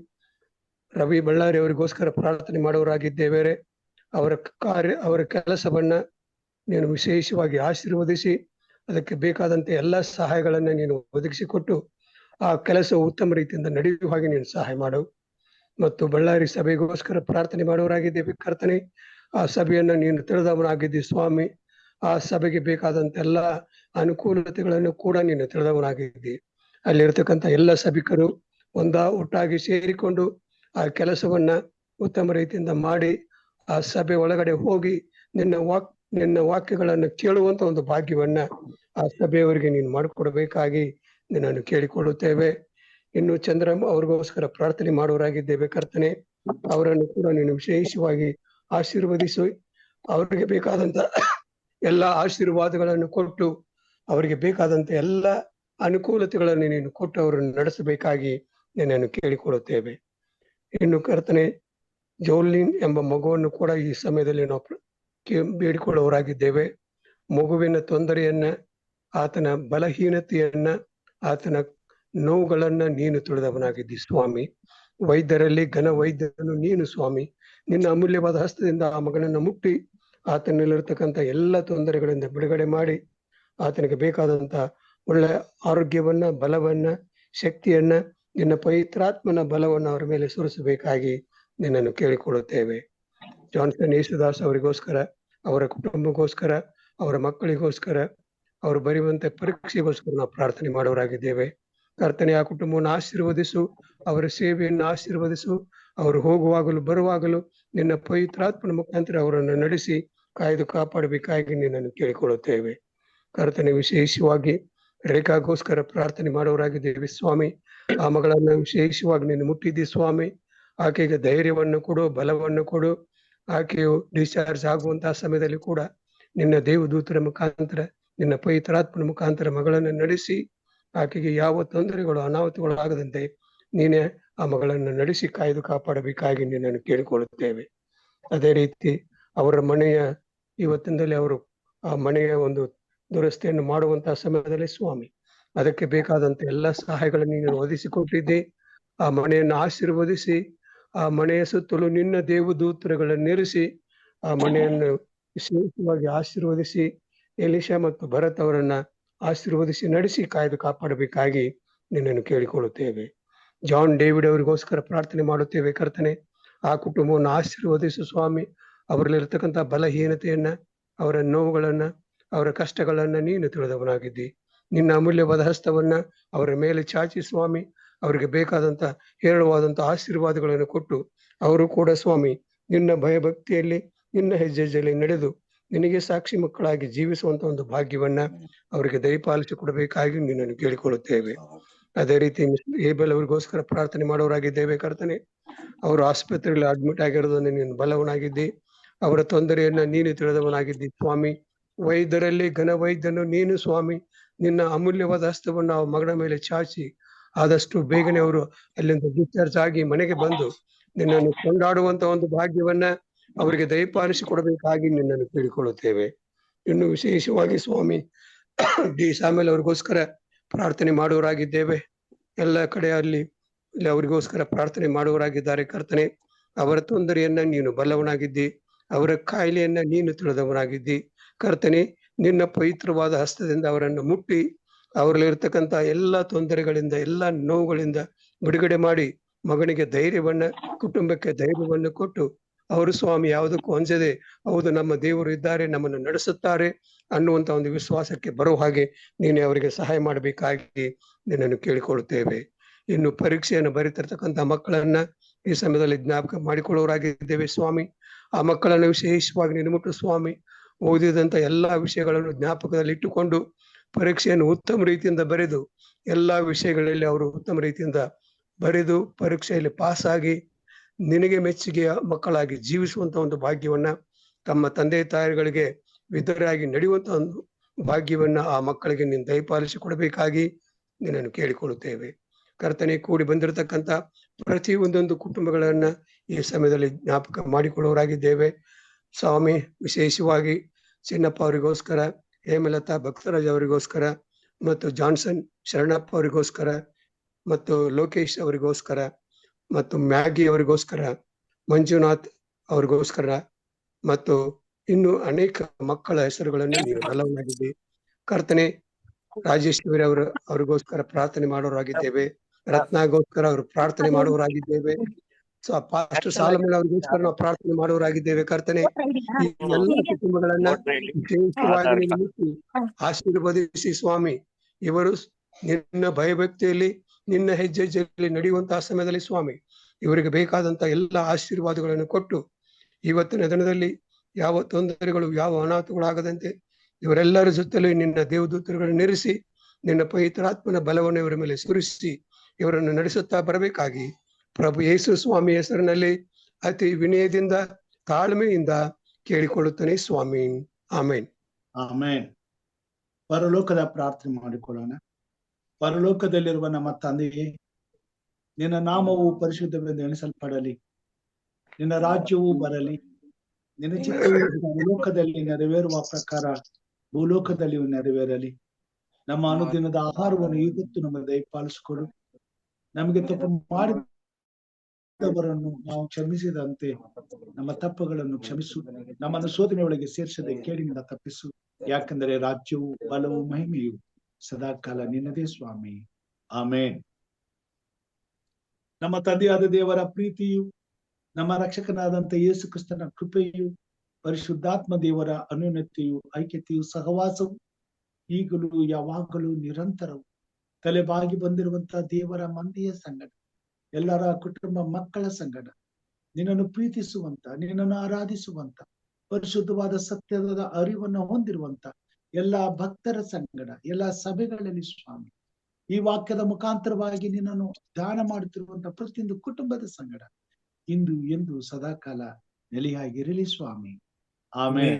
ರವಿ ಬಳ್ಳಾರಿ ಅವರಿಗೋಸ್ಕರ ಪ್ರಾರ್ಥನೆ ಮಾಡುವರಾಗಿದ್ದೇವೆ. ಅವರ ಕೆಲಸವನ್ನ ನೀನು ವಿಶೇಷವಾಗಿ ಆಶೀರ್ವದಿಸಿ ಅದಕ್ಕೆ ಬೇಕಾದಂತೆ ಎಲ್ಲ ಸಹಾಯಗಳನ್ನ ನೀನು ಒದಗಿಸಿಕೊಟ್ಟು ಆ ಕೆಲಸವು ಉತ್ತಮ ರೀತಿಯಿಂದ ನಡೆಯುವ ಹಾಗೆ ನೀನು ಸಹಾಯ ಮಾಡು. ಮತ್ತು ಬಳ್ಳಾರಿ ಸಭೆಗೋಸ್ಕರ ಪ್ರಾರ್ಥನೆ ಮಾಡುವರಾಗಿದ್ದೇವೆ ಕರ್ತನೆ. ಆ ಸಭೆಯನ್ನ ನೀನು ತಿಳಿದವನಾಗಿದ್ದಿ ಸ್ವಾಮಿ. ಆ ಸಭೆಗೆ ಬೇಕಾದಂತ ಎಲ್ಲ ಅನುಕೂಲತೆಗಳನ್ನು ಕೂಡ ನೀನು ತಿಳಿದವನಾಗಿದ್ದಿ. ಅಲ್ಲಿರ್ತಕ್ಕಂಥ ಎಲ್ಲ ಸಭಿಕರು ಒಟ್ಟಾಗಿ ಸೇರಿಕೊಂಡು ಆ ಕೆಲಸವನ್ನ ಉತ್ತಮ ರೀತಿಯಿಂದ ಮಾಡಿ ಆ ಸಭೆ ಒಳಗಡೆ ಹೋಗಿ ನಿನ್ನ ವಾಕ್ಯಗಳನ್ನು ಕೇಳುವಂತ ಒಂದು ಭಾಗ್ಯವನ್ನ ಆ ಸಭೆಯವರಿಗೆ ನೀನು ಮಾಡಿಕೊಡಬೇಕಾಗಿ ನಿನ್ನನ್ನು ಕೇಳಿಕೊಳ್ಳುತ್ತೇವೆ. ಇನ್ನು ಚಂದ್ರಮ್ಮ ಅವ್ರಿಗೋಸ್ಕರ ಪ್ರಾರ್ಥನೆ ಮಾಡುವರಾಗಿದ್ದೇವೆ ಕರ್ತನೆ. ಅವರನ್ನು ಕೂಡ ನೀನು ವಿಶೇಷವಾಗಿ ಆಶೀರ್ವದಿಸು. ಅವರಿಗೆ ಬೇಕಾದಂತ ಎಲ್ಲ ಆಶೀರ್ವಾದಗಳನ್ನು ಕೊಟ್ಟು ಅವರಿಗೆ ಬೇಕಾದಂತ ಎಲ್ಲ ಅನುಕೂಲತೆಗಳನ್ನು ನೀನು ಕೊಟ್ಟು ಅವರನ್ನು ನಡೆಸಬೇಕಾಗಿ ನಿನ್ನನ್ನು ಕೇಳಿಕೊಳ್ಳುತ್ತೇವೆ. ಇನ್ನು ಕರ್ತನೆ, ಜೋಲಿನ್ ಎಂಬ ಮಗುವನ್ನು ಕೂಡ ಈ ಸಮಯದಲ್ಲಿ ನಾವು ಬೇಡಿಕೊಳ್ಳುವರಾಗಿದ್ದೇವೆ. ಮಗುವಿನ ತೊಂದರೆಯನ್ನ, ಆತನ ಬಲಹೀನತೆಯನ್ನ, ಆತನ ನೋವುಗಳನ್ನ ನೀನು ತಿಳಿದವನಾಗಿದ್ದಿ ಸ್ವಾಮಿ. ವೈದ್ಯರಲ್ಲಿ ಘನ ವೈದ್ಯರನ್ನು ನೀನು ಸ್ವಾಮಿ. ನಿನ್ನ ಅಮೂಲ್ಯವಾದ ಹಸ್ತದಿಂದ ಆ ಮಗನನ್ನ ಮುಟ್ಟಿ ಆತನಲ್ಲಿರ್ತಕ್ಕಂಥ ಎಲ್ಲ ತೊಂದರೆಗಳಿಂದ ಬಿಡುಗಡೆ ಮಾಡಿ ಆತನಿಗೆ ಬೇಕಾದಂತ ಒಳ್ಳೆ ಆರೋಗ್ಯವನ್ನ, ಬಲವನ್ನ, ಶಕ್ತಿಯನ್ನ, ನಿನ್ನ ಪವಿತ್ರಾತ್ಮನ ಬಲವನ್ನು ಅವರ ಮೇಲೆ ಸುರಿಸಬೇಕಾಗಿ ನಿನ್ನನ್ನು ಕೇಳಿಕೊಳ್ಳುತ್ತೇವೆ. ಜಾನ್ಸನ್ ಯೇಸುದಾಸ್ ಅವರಿಗೋಸ್ಕರ, ಅವರ ಕುಟುಂಬಕ್ಕೋಸ್ಕರ, ಅವರ ಮಕ್ಕಳಿಗೋಸ್ಕರ, ಅವರು ಬರೆಯುವಂತ ಪರೀಕ್ಷೆಗೋಸ್ಕರ ನಾವು ಪ್ರಾರ್ಥನೆ ಮಾಡುವರಾಗಿದ್ದೇವೆ ಕರ್ತನೆ. ಆ ಕುಟುಂಬವನ್ನು ಆಶೀರ್ವದಿಸು, ಅವರ ಸೇವೆಯನ್ನು ಆಶೀರ್ವದಿಸು. ಅವರು ಹೋಗುವಾಗಲೂ ಬರುವಾಗಲೂ ನಿನ್ನ ಪವಿತ್ರಾತ್ಮನ ಮುಖಾಂತರ ಅವರನ್ನು ನಡೆಸಿ ಕಾಯ್ದು ಕಾಪಾಡಬೇಕಾಗಿ ನಿನ್ನನ್ನು ಕೇಳಿಕೊಳ್ಳುತ್ತೇವೆ ಕರ್ತನೆ. ವಿಶೇಷವಾಗಿ ರೇಖಾಗೋಸ್ಕರ ಪ್ರಾರ್ಥನೆ ಮಾಡುವವರಾಗಿದ್ದೇವೆ ಸ್ವಾಮಿ. ಆ ಮಗಳನ್ನ ವಿಶೇಷವಾಗಿ ನೀನು ಮುಟ್ಟಿದ್ದಿ ಸ್ವಾಮಿ. ಆಕೆಗೆ ಧೈರ್ಯವನ್ನು ಕೊಡು, ಬಲವನ್ನು ಕೊಡು. ಆಕೆಯು ಡಿಸ್ಚಾರ್ಜ್ ಆಗುವಂತಹ ಸಮಯದಲ್ಲಿ ಕೂಡ ನಿನ್ನ ದೇವದೂತರ ಮುಖಾಂತರ, ನಿನ್ನ ಪವಿತ್ರಾತ್ಮನ ಮುಖಾಂತರ ಮಗಳನ್ನು ನಡೆಸಿ ಆಕೆಗೆ ಯಾವ ತೊಂದರೆಗಳು ಅನಾಹುತಗಳು ಆಗದಂತೆ ನೀನೇ ಆ ಮಗಳನ್ನು ನಡೆಸಿ ಕಾಯ್ದು ಕಾಪಾಡಬೇಕಾಗಿ ನಿನ್ನನ್ನು ಕೇಳಿಕೊಳ್ಳುತ್ತೇವೆ. ಅದೇ ರೀತಿ ಅವರ ಮನೆಯ ಇವತ್ತಿನಲ್ಲಿ ಅವರು ಆ ಮನೆಯ ಒಂದು ದುರಸ್ತಿಯನ್ನು ಮಾಡುವಂತಹ ಸಮಯದಲ್ಲಿ ಸ್ವಾಮಿ ಅದಕ್ಕೆ ಬೇಕಾದಂತ ಎಲ್ಲ ಸಹಾಯಗಳನ್ನು ನೀನು ಒದಗಿಸಿಕೊಟ್ಟಿದ್ದೆ. ಆ ಮನೆಯನ್ನು ಆಶೀರ್ವದಿಸಿ ಆ ಮನೆಯ ಸುತ್ತಲೂ ನಿನ್ನ ದೇವದೂತರುಗಳನ್ನು ಇರಿಸಿ ಆ ಮನೆಯನ್ನು ವಿಶೇಷವಾಗಿ ಆಶೀರ್ವದಿಸಿ ಎಲಿಶಾ ಮತ್ತು ಭರತ್ ಅವರನ್ನ ಆಶೀರ್ವದಿಸಿ ನಡೆಸಿ ಕಾಯ್ದು ಕಾಪಾಡಬೇಕಾಗಿ ನಿನ್ನನ್ನು ಕೇಳಿಕೊಳ್ಳುತ್ತೇವೆ. ಜಾನ್ ಡೇವಿಡ್ ಅವರಿಗೋಸ್ಕರ ಪ್ರಾರ್ಥನೆ ಮಾಡುತ್ತೇವೆ ಕರ್ತನೆ. ಆ ಕುಟುಂಬವನ್ನು ಆಶೀರ್ವದಿಸು ಸ್ವಾಮಿ. ಅವರಲ್ಲಿರ್ತಕ್ಕಂಥ ಬಲಹೀನತೆಯನ್ನ, ಅವರ ನೋವುಗಳನ್ನ, ಅವರ ಕಷ್ಟಗಳನ್ನ ನೀನು ತಿಳಿದವನಾಗಿದ್ದಿ. ನಿನ್ನ ಅಮೂಲ್ಯವಾದ ಹಸ್ತವನ್ನ ಅವರ ಮೇಲೆ ಚಾಚಿ ಸ್ವಾಮಿ ಅವರಿಗೆ ಬೇಕಾದಂತ ಹೇರಳವಾದಂತ ಆಶೀರ್ವಾದಗಳನ್ನು ಕೊಟ್ಟು ಅವರು ಕೂಡ ಸ್ವಾಮಿ ನಿನ್ನ ಭಯಭಕ್ತಿಯಲ್ಲಿ, ನಿನ್ನ ಹೆಜ್ಜೆಯಲ್ಲಿ ನಡೆದು ನಿನಗೆ ಸಾಕ್ಷಿ ಮಕ್ಕಳಾಗಿ ಜೀವಿಸುವಂತ ಒಂದು ಭಾಗ್ಯವನ್ನ ಅವರಿಗೆ ದಯಪಾಲಿಸಿ ಕೊಡಬೇಕಾಗಿ ನಿನ್ನನ್ನು ಕೇಳಿಕೊಳ್ಳುತ್ತೇವೆ. ಅದೇ ರೀತಿ ಏಬಲ್ ಅವರಿಗೋಸ್ಕರ ಪ್ರಾರ್ಥನೆ ಮಾಡೋರಾಗಿದ್ದೇವೆ ಕರ್ತನೆ. ಅವರು ಆಸ್ಪತ್ರೆಯಲ್ಲಿ ಅಡ್ಮಿಟ್ ಆಗಿರೋದನ್ನ ನೀನು ಬಲವನಾಗಿದ್ದಿ. ಅವರ ತೊಂದರೆಯನ್ನ ನೀನು ತಿಳಿದವನಾಗಿದ್ದಿ ಸ್ವಾಮಿ. ವೈದ್ಯರಲ್ಲಿ ಘನ ವೈದ್ಯನು ನೀನು ಸ್ವಾಮಿ. ನಿನ್ನ ಅಮೂಲ್ಯವಾದ ಹಸ್ತವನ್ನು ಆ ಮಗನ ಮೇಲೆ ಚಾಚಿ ಆದಷ್ಟು ಬೇಗನೆ ಅವರು ಅಲ್ಲಿಂದ ಡಿಸ್ಚಾರ್ಜ್ ಆಗಿ ಮನೆಗೆ ಬಂದು ನಿನ್ನನ್ನು ಕೊಂಡಾಡುವಂತ ಒಂದು ಭಾಗ್ಯವನ್ನ ಅವರಿಗೆ ದಯಪಾಲಿಸಿ ಕೊಡಬೇಕಾಗಿ ನಿನ್ನನ್ನು ಕೇಳಿಕೊಳ್ಳುತ್ತೇವೆ. ಇನ್ನು ವಿಶೇಷವಾಗಿ ಸ್ವಾಮಿ ಡಿ ಸಾಮೇಲ್ ಅವ್ರಿಗೋಸ್ಕರ ಪ್ರಾರ್ಥನೆ ಮಾಡುವರಾಗಿದ್ದೇವೆ. ಎಲ್ಲ ಕಡೆ ಅಲ್ಲಿ ಅವರಿಗೋಸ್ಕರ ಪ್ರಾರ್ಥನೆ ಮಾಡುವರಾಗಿದ್ದಾರೆ ಕರ್ತನೆ. ಅವರ ತೊಂದರೆಯನ್ನ ನೀನು ಬಲ್ಲವನಾಗಿದ್ದಿ, ಅವರ ಕಾಯಿಲೆಯನ್ನ ನೀನು ತಿಳಿದವನಾಗಿದ್ದಿ ಕರ್ತನೆ. ನಿನ್ನ ಪವಿತ್ರವಾದ ಹಸ್ತದಿಂದ ಅವರನ್ನು ಮುಟ್ಟಿ ಅವರಲ್ಲಿರ್ತಕ್ಕಂಥ ಎಲ್ಲ ತೊಂದರೆಗಳಿಂದ, ಎಲ್ಲ ನೋವುಗಳಿಂದ ಬಿಡುಗಡೆ ಮಾಡಿ ಮಗನಿಗೆ ಧೈರ್ಯವನ್ನ, ಕುಟುಂಬಕ್ಕೆ ಧೈರ್ಯವನ್ನು ಕೊಟ್ಟು ಅವರು ಸ್ವಾಮಿ ಯಾವುದಕ್ಕೂ ಅಂಜದೆ ಹೌದು ನಮ್ಮ ದೇವರು ಇದ್ದಾರೆ, ನಮ್ಮನ್ನು ನಡೆಸುತ್ತಾರೆ ಅನ್ನುವಂತ ಒಂದು ವಿಶ್ವಾಸಕ್ಕೆ ಬರೋ ಹಾಗೆ ನೀನೆ ಅವರಿಗೆ ಸಹಾಯ ಮಾಡಬೇಕಾಗಿ ನಿನ್ನನ್ನು ಕೇಳಿಕೊಳ್ಳುತ್ತೇವೆ. ಇನ್ನು ಪರೀಕ್ಷೆಯನ್ನು ಬರೀತಿರ್ತಕ್ಕಂಥ ಮಕ್ಕಳನ್ನ ಈ ಸಮಯದಲ್ಲಿ ಜ್ಞಾಪಕ ಮಾಡಿಕೊಳ್ಳೋರಾಗಿದ್ದೇವೆ ಸ್ವಾಮಿ. ಆ ಮಕ್ಕಳನ್ನು ವಿಶೇಷವಾಗಿ ನೀನು ಮುಟ್ಟು ಸ್ವಾಮಿ. ಓದಿದಂತ ಎಲ್ಲಾ ವಿಷಯಗಳನ್ನು ಜ್ಞಾಪಕದಲ್ಲಿ ಇಟ್ಟುಕೊಂಡು ಪರೀಕ್ಷೆಯನ್ನು ಉತ್ತಮ ರೀತಿಯಿಂದ ಬರೆದು ಎಲ್ಲಾ ವಿಷಯಗಳಲ್ಲಿ ಅವರು ಉತ್ತಮ ರೀತಿಯಿಂದ ಬರೆದು ಪರೀಕ್ಷೆಯಲ್ಲಿ ಪಾಸ್ ಆಗಿ ನಿನಗೆ ಮೆಚ್ಚುಗೆಯ ಮಕ್ಕಳಾಗಿ ಜೀವಿಸುವಂತ ಒಂದು ಭಾಗ್ಯವನ್ನ, ತಮ್ಮ ತಂದೆ ತಾಯಿಗಳಿಗೆ ವಿಧರಾಗಿ ನಡೆಯುವಂತ ಒಂದು ಭಾಗ್ಯವನ್ನ ಆ ಮಕ್ಕಳಿಗೆ ನೀನು ದಯಪಾಲಿಸಿ ಕೊಡಬೇಕಾಗಿ ನಿನ್ನನ್ನು ಕೇಳಿಕೊಳ್ಳುತ್ತೇವೆ ಕರ್ತನೆ. ಕೂಡಿ ಬಂದಿರತಕ್ಕಂಥ ಪ್ರತಿ ಒಂದೊಂದು ಕುಟುಂಬಗಳನ್ನ ಈ ಸಮಯದಲ್ಲಿ ಜ್ಞಾಪಕ ಮಾಡಿಕೊಳ್ಳೋರಾಗಿದ್ದೇವೆ ಸ್ವಾಮಿ. ವಿಶೇಷವಾಗಿ ಚಿನ್ನಪ್ಪ ಅವರಿಗೋಸ್ಕರ, ಹೇಮಲತಾ ಭಕ್ತರಾಜ್ ಅವರಿಗೋಸ್ಕರ, ಮತ್ತು ಜಾನ್ಸನ್ ಶರಣಪ್ಪ ಅವರಿಗೋಸ್ಕರ, ಮತ್ತು ಲೋಕೇಶ್ ಅವರಿಗೋಸ್ಕರ, ಮತ್ತು ಮ್ಯಾಗಿ ಅವರಿಗೋಸ್ಕರ, ಮಂಜುನಾಥ್ ಅವರಿಗೋಸ್ಕರ, ಮತ್ತು ಇನ್ನು ಅನೇಕ ಮಕ್ಕಳ ಹೆಸರುಗಳನ್ನು ನೀನು ಬಲವನಾಗಿದ್ದೆ ಕರ್ತನೆ. ರಾಜೇಶ್ವರಿ ಅವರಿಗೋಸ್ಕರ ಪ್ರಾರ್ಥನೆ ಮಾಡೋರಾಗಿದ್ದೇವೆ. ರತ್ನಾಗೋಸ್ಕರ ಅವರು ಪ್ರಾರ್ಥನೆ ಮಾಡುವರಾಗಿದ್ದೇವೆ. ಪಾಸ್ಟರ್ ಸಾಲಮನ್ ಅವರಿಗೋಸ್ಕರ ನಾವು ಪ್ರಾರ್ಥನೆ ಮಾಡುವರಾಗಿದ್ದೇವೆ ಕರ್ತನೆ. ಈ ಎಲ್ಲ ಕುಟುಂಬಗಳನ್ನ ವಿಶೇಷವಾಗಿ ಆಶೀರ್ವದಿಸಿ ಸ್ವಾಮಿ. ಇವರು ನಿನ್ನ ಭಯಭಕ್ತಿಯಲ್ಲಿ, ನಿನ್ನ ಹೆಜ್ಜೆಯಲ್ಲಿ ನಡೆಯುವಂತಹ ಸಮಯದಲ್ಲಿ ಸ್ವಾಮಿ ಇವರಿಗೆ ಬೇಕಾದಂತ ಎಲ್ಲ ಆಶೀರ್ವಾದಗಳನ್ನು ಕೊಟ್ಟು ಇವತ್ತಿನ ದಿನದಲ್ಲಿ ಯಾವ ತೊಂದರೆಗಳು, ಯಾವ ಅನಾಹುತಗಳಾಗದಂತೆ ಇವರೆಲ್ಲರ ಜೊತೆಲೂ ನಿನ್ನ ದೇವದೂತರುಗಳನ್ನು ನಿಲ್ಲಿಸಿ ನಿನ್ನ ಪವಿತ್ರಾತ್ಮನ ಬಲವನ್ನು ಇವರ ಮೇಲೆ ಸುರಿಸಿ ಇವರನ್ನು ನಡೆಸುತ್ತಾ ಬರಬೇಕಾಗಿ ಪ್ರಭು ಯೇಸು ಸ್ವಾಮಿ ಹೆಸರಿನಲ್ಲಿ ಅತಿ ವಿನಯದಿಂದ, ತಾಳ್ಮೆಯಿಂದ ಕೇಳಿಕೊಳ್ಳುತ್ತಾನೆ ಸ್ವಾಮಿ. ಆಮೇನ್. ಆಮೇನ್. ಪರಲೋಕದ ಪ್ರಾರ್ಥನೆ ಮಾಡಿಕೊಳ್ಳೋಣ. ಪರಲೋಕದಲ್ಲಿರುವ ನಮ್ಮ ತಂದೆಯೇ, ನಿನ್ನ ನಾಮವು ಪರಿಶುದ್ಧವೆಂದು ಎಣಿಸಲ್ಪಡಲಿ, ನಿನ್ನ ರಾಜ್ಯವು ಬರಲಿ, ನಿನ್ನ ಚಿತ್ತವು ಪರಲೋಕದಲ್ಲಿ ನೆರವೇರುವ ಪ್ರಕಾರ ಭೂಲೋಕದಲ್ಲಿಯೂ ನೆರವೇರಲಿ. ನಮ್ಮ ಅನುದಿನದ ಆಹಾರವನ್ನು ಇವತ್ತು ನಮಗೆ ದಯಪಾಲಿಸಿಕೊಡು. ನಮಗೆ ತಪ್ಪು ಮಾಡಿದವರನ್ನು ನಾವು ಕ್ಷಮಿಸಿದಂತೆ ನಮ್ಮ ತಪ್ಪುಗಳನ್ನು ಕ್ಷಮಿಸು. ನಮ್ಮನ್ನು ಶೋಧನೆ ಒಳಗೆ ಸೇರಿಸದೆ ಕೇಡಿನಿಂದ ತಪ್ಪಿಸು. ಯಾಕೆಂದರೆ ರಾಜ್ಯವು, ಬಲವು, ಮಹಿಮೆಯು ಸದಾಕಾಲ ನಿನ್ನದೇ ಸ್ವಾಮಿ. ಆಮೇನ್. ನಮ್ಮ ತಂದೆಯಾದ ದೇವರ ಪ್ರೀತಿಯು, ನಮ್ಮ ರಕ್ಷಕನಾದಂತ ಯೇಸು ಕ್ರಿಸ್ತನ ಕೃಪೆಯು, ಪರಿಶುದ್ಧಾತ್ಮ ದೇವರ ಅನ್ಯೋನ್ಯತೆಯು, ಐಕ್ಯತೆಯು, ಸಹವಾಸವು ಈಗಲೂ ಯಾವಾಗಲೂ ನಿರಂತರವು ತಲೆಬಾಗಿ ಬಂದಿರುವಂತಹ ದೇವರ ಮಂದಿಯ ಸಂಗಡ, ಎಲ್ಲರ ಕುಟುಂಬ ಮಕ್ಕಳ ಸಂಗಡ, ನಿನ್ನನ್ನು ಪ್ರೀತಿಸುವಂತ, ನಿನ್ನನ್ನು ಆರಾಧಿಸುವಂತ, ಪರಿಶುದ್ಧವಾದ ಸತ್ಯದ ಅರಿವನ್ನು ಹೊಂದಿರುವಂತ ಎಲ್ಲಾ ಭಕ್ತರ ಸಂಗಡ, ಎಲ್ಲಾ ಸಭೆಗಳಲ್ಲಿ ಸ್ವಾಮಿ, ಈ ವಾಕ್ಯದ ಮುಖಾಂತರವಾಗಿ ನಿನ್ನನ್ನು ದಾನ ಮಾಡುತ್ತಿರುವಂತಹ ಪ್ರತಿಯೊಂದು ಕುಟುಂಬದ ಸಂಗಡ ಇಂದು ಎಂದು ಸದಾಕಾಲ ನೆಲೆಯಾಗಿರಲಿ ಸ್ವಾಮಿ. ಆಮೇಲೆ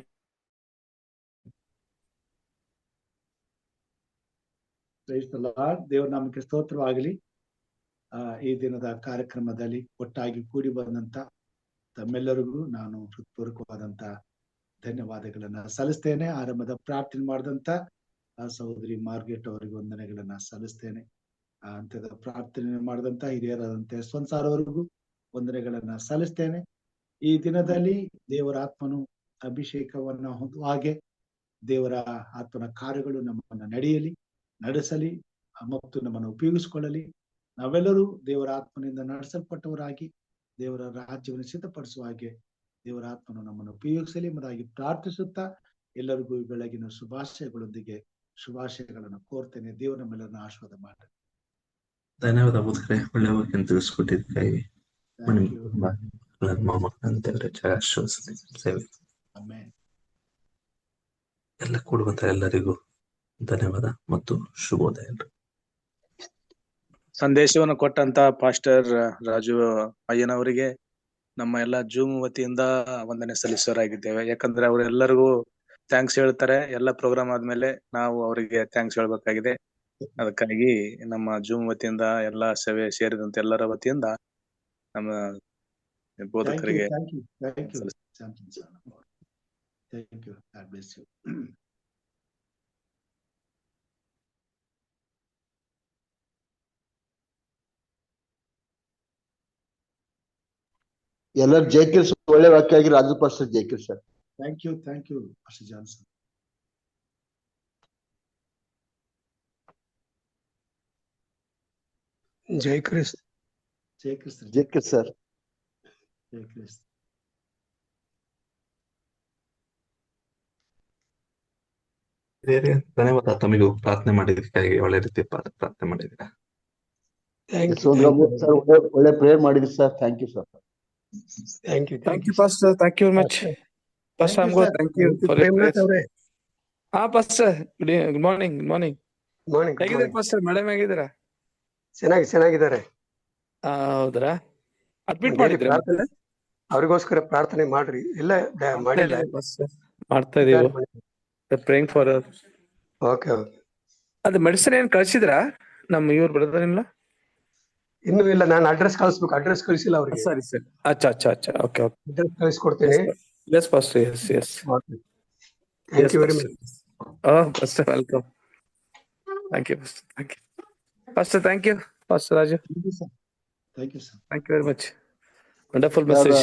ದೇವರ ನಾಮಕ್ಕೆ ಸ್ತೋತ್ರವಾಗಲಿ. ಈ ದಿನದ ಕಾರ್ಯಕ್ರಮದಲ್ಲಿ ಒಟ್ಟಾಗಿ ಕೂಡಿ ಬಂದಂತ ತಮ್ಮೆಲ್ಲರಿಗೂ ನಾನು ಹೃತ್ಪೂರ್ವಕವಾದಂತ ಧನ್ಯವಾದಗಳನ್ನ ಸಲ್ಲಿಸ್ತೇನೆ. ಆರಂಭದ ಪ್ರಾರ್ಥನೆ ಮಾಡಿದಂತ ಸಹೋದರಿ ಮಾರ್ಗೆಟ್ ಅವರಿಗೆ ವಂದನೆಗಳನ್ನ ಸಲ್ಲಿಸ್ತೇನೆ. ಅಂತ್ಯದ ಪ್ರಾರ್ಥನೆ ಮಾಡಿದಂತ ಹಿರಿಯರಾದಂತೆ ಸ್ವಂಸಾರ್ ಅವರಿಗೂ ವಂದನೆಗಳನ್ನ ಸಲ್ಲಿಸ್ತೇನೆ. ಈ ದಿನದಲ್ಲಿ ದೇವರ ಆತ್ಮನು ಅಭಿಷೇಕವನ್ನ ಹೊಂದುವ ಹಾಗೆ ದೇವರ ಆತ್ಮನ ಕಾರ್ಯಗಳು ನಮ್ಮನ್ನ ನಡೆಸಲಿ ಮತ್ತು ನಮ್ಮನ್ನು ಉಪಯೋಗಿಸಿಕೊಳ್ಳಲಿ. ನಾವೆಲ್ಲರೂ ದೇವರ ಆತ್ಮನಿಂದ ನಡೆಸಲ್ಪಟ್ಟವರಾಗಿ ದೇವರ ರಾಜ್ಯವನ್ನು ಸಿದ್ಧಪಡಿಸುವ ಹಾಗೆ ದೇವರ ಆತ್ಮನು ನಮ್ಮನ್ನು ಉಪಯೋಗಿಸಲಿ ಎಂಬುದಾಗಿ ಪ್ರಾರ್ಥಿಸುತ್ತಾ ಎಲ್ಲರಿಗೂ ಈ ಬೆಳಗಿನ ಶುಭಾಶಯಗಳನ್ನು ಕೋರ್ತೇನೆ. ದೇವರ ನಮ್ಮೆಲ್ಲರನ್ನ ಆಶೀರ್ವಾದ ಮಾಡಿ. ಧನ್ಯವಾದ ಬುಧಕರೆ, ಒಳ್ಳೆ ವಾಕ್ಯ ತಿಳಿಸ್ಕೊಟ್ಟಿದ್ದಕ್ಕಾಗಿ ಎಲ್ಲ ಕೂಡುವಂತ ಎಲ್ಲರಿಗೂ ಧನ್ಯವಾದ ಮತ್ತು ಶುಭೋದಯ. ಸಂದೇಶವನ್ನು ಕೊಟ್ಟಂತ ಪಾಸ್ಟರ್ ರಾಜು ಅಯ್ಯನವರಿಗೆ ನಮ್ಮ ಎಲ್ಲ ಜೂಮ್ ವತಿಯಿಂದ ವಂದನೆ ಸಲ್ಲಿಸೋರಾಗಿದ್ದೇವೆ. ಯಾಕಂದ್ರೆ ಅವರೆಲ್ಲರಿಗೂ ಥ್ಯಾಂಕ್ಸ್ ಹೇಳ್ತಾರೆ. ಎಲ್ಲ ಪ್ರೋಗ್ರಾಮ್ ಆದ್ಮೇಲೆ ನಾವು ಅವರಿಗೆ ಥ್ಯಾಂಕ್ಸ್ ಹೇಳ್ಬೇಕಾಗಿದೆ. ಅದಕ್ಕಾಗಿ ನಮ್ಮ ಜೂಮ್ ವತಿಯಿಂದ ಎಲ್ಲ ಸೇವೆ ಸೇರಿದಂತೆ ಎಲ್ಲರ ವತಿಯಿಂದ ನಮ್ಮ ಬೋಧಕರಿಗೆ ಎಲ್ಲರೂ ಜೈಕಿರ್ಸ್ ಒಳ್ಳೆ ವಾಕ್ಯ ಆಗಿ ರಾಜು ಪಾಸ್ಟರ್ ಜೈಕಿರ್ sir. Thank you pastor Johnson. ಜೈ ಕ್ರಿಸ್ತ. ಜೈಕಿರ್ ಸರ್. ಧನ್ಯವಾದ. ತಮಗೂ ಪ್ರಾರ್ಥನೆ ಮಾಡಿದ್ದಕ್ಕಾಗಿ ಒಳ್ಳೆ ರೀತಿ ಪ್ರಾರ್ಥನೆ ಮಾಡಿದ್ದೀರಾ. ಒಳ್ಳೆ ಪ್ರೇಯರ್ ಮಾಡಿದ್ರಿ sir. Thank you sir. Thank you, Pastor. Thank you very much. Pastor Amgo, thank you for your prayers. Pastor, good morning. ಹೇಗಿದ್ದೀರಾ Pastor? ಮೇಡಮ್ ಹೇಗಿದ್ದೀರಾ? ಚೆನ್ನಾಗಿದ್ದಾರೆ. ಹೌದ್ರಾ? ಅಡ್ಮಿಟ್ ಮಾಡಿದ್ರಾ? ಅವ್ರಿಗೋಸ್ಕರ ಪ್ರಾರ್ಥನೆ ಮಾಡ್ರಿ. ಇಲ್ಲ ಮಾಡಿಲ್ಲ, ಮಾಡ್ತಾ ಇದೀವಿ. Praying for her. ಓಕೆ. ಅದು ಮೆಡಿಸಿನ್ ಏನ್ ಕಳ್ಸಿದ್ರಾ ನಮ್ಮ ಇವ್ರ ಬ್ರದರ್ ಇಲ್ಲ? ಇನ್ನು ಇಲ್ಲ, ನಾನು ಅಡ್ರೆಸ್ ಕಳಿಸ್ಬೇಕು. ಅಡ್ರೆಸ್ ಕಳಿಸಿಲ್ಲ ಅವ್ರಿಗೆ. ಸರಿ. ಅಚ್ಚಾ. ಓಕೆ. ಅಡ್ರೆಸ್ ಕಳಿಸ್ಕೊಡ್ತೀನಿ. Yes, Pastor. Yes. Thank you very much. Pastor, welcome. Thank you, Pastor. Pastor, thank you. Pastor Raju. Thank you, sir. Thank you very much. Wonderful message.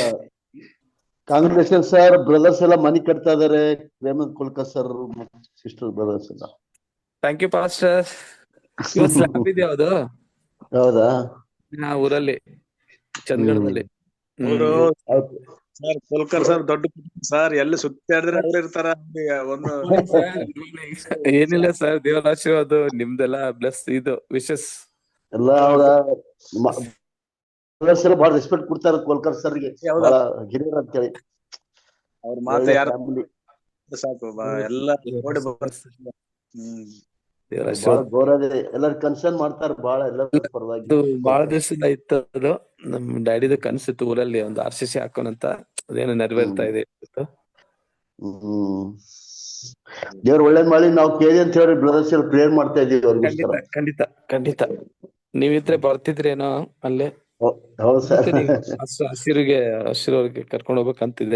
Congratulation sir. Brothers ಎಲ್ಲ ಮನಿ ಕಟ್ತಾ ಇದಾರೆ. ಪ್ರೇಮದ್ ಕುಲ್ಕರ್ ಸರ್, ಸಿಸ್ಟರ್ ಬ್ರದರ್ಸ್ ಎಲ್ಲ. Thank you, Pastor. ಇವತ್ತು ಸ್ಲಾಬ್ ಇದೆ ಯಾವ್ದು? ಹೌದಾ? ಊರಲ್ಲಿ ಚಂದ್ಗಢದಲ್ಲಿ. ಸರ್ ಕೋಲ್ಕರ್ ಸರ್ ದೊಡ್ಡ ಸರ್, ಎಲ್ಲಿ ಸುತ್ತಾಡಿದ್ರೆ ಅವ್ರು ಇರ್ತಾರ. ಒಂದು ಏನಿಲ್ಲ ಸರ್, ದೇವರ ಆಶೀರ್ವಾದ ನಿಮ್ದೆಲ್ಲ ಬ್ಲೆಸ್ ಇದು ವಿಶಸ್ ಎಲ್ಲ ಬಹಳ ರೆಸ್ಪೆಕ್ಟ್ ಕೊಡ್ತಾರೆ ಕೋಲ್ಕರ್ ಸರ್ಗೆ, ಹಿರಿಯರ್ ಅಂತ ಹೇಳಿ. ಅವ್ರ ಮಾತು ಯಾರು ಸಾಕು ಎಲ್ಲ ನೋಡಿ. ಎಲ್ಲರೂ ಕನ್ಸರ್ನ್ ಮಾಡ್ತಾರೆ ಬಹಳ. ಎಲ್ಲರ ಪರವಾಗಿ ಬಹಳ ದಿವಸದ ಇತ್ತು ಅದು. ನಮ್ ಡ್ಯಾಡಿದು ಕನ್ಸಿತ್ತು ಊರಲ್ಲಿ ಒಂದು RCC ಹಾಕೋಣಂತ. ಅದೇನು ನೆರವೇರ್ತಾ ಇದೆ. ದೇವ್ರ ಒಳ್ಳೇದ್ ಮಾಡಿ ನಾವು ಕೇಳಿ ಅಂತ ಹೇಳಿ ಬ್ರದರ್ಸ್ ಎಲ್ಲ ಪ್ರೇಯರ್ ಮಾಡ್ತಾ ಇದೀವಿ. ಖಂಡಿತ ನೀವಿದ್ರೆ ಬರ್ತಿದ್ರೇನೋ ಅಲ್ಲೇ. ಹೌದು ಸರ್. ಹಸಿರಿಗೆ ಕರ್ಕೊಂಡು ಹೋಗ್ಬೇಕಂತಿದೆ.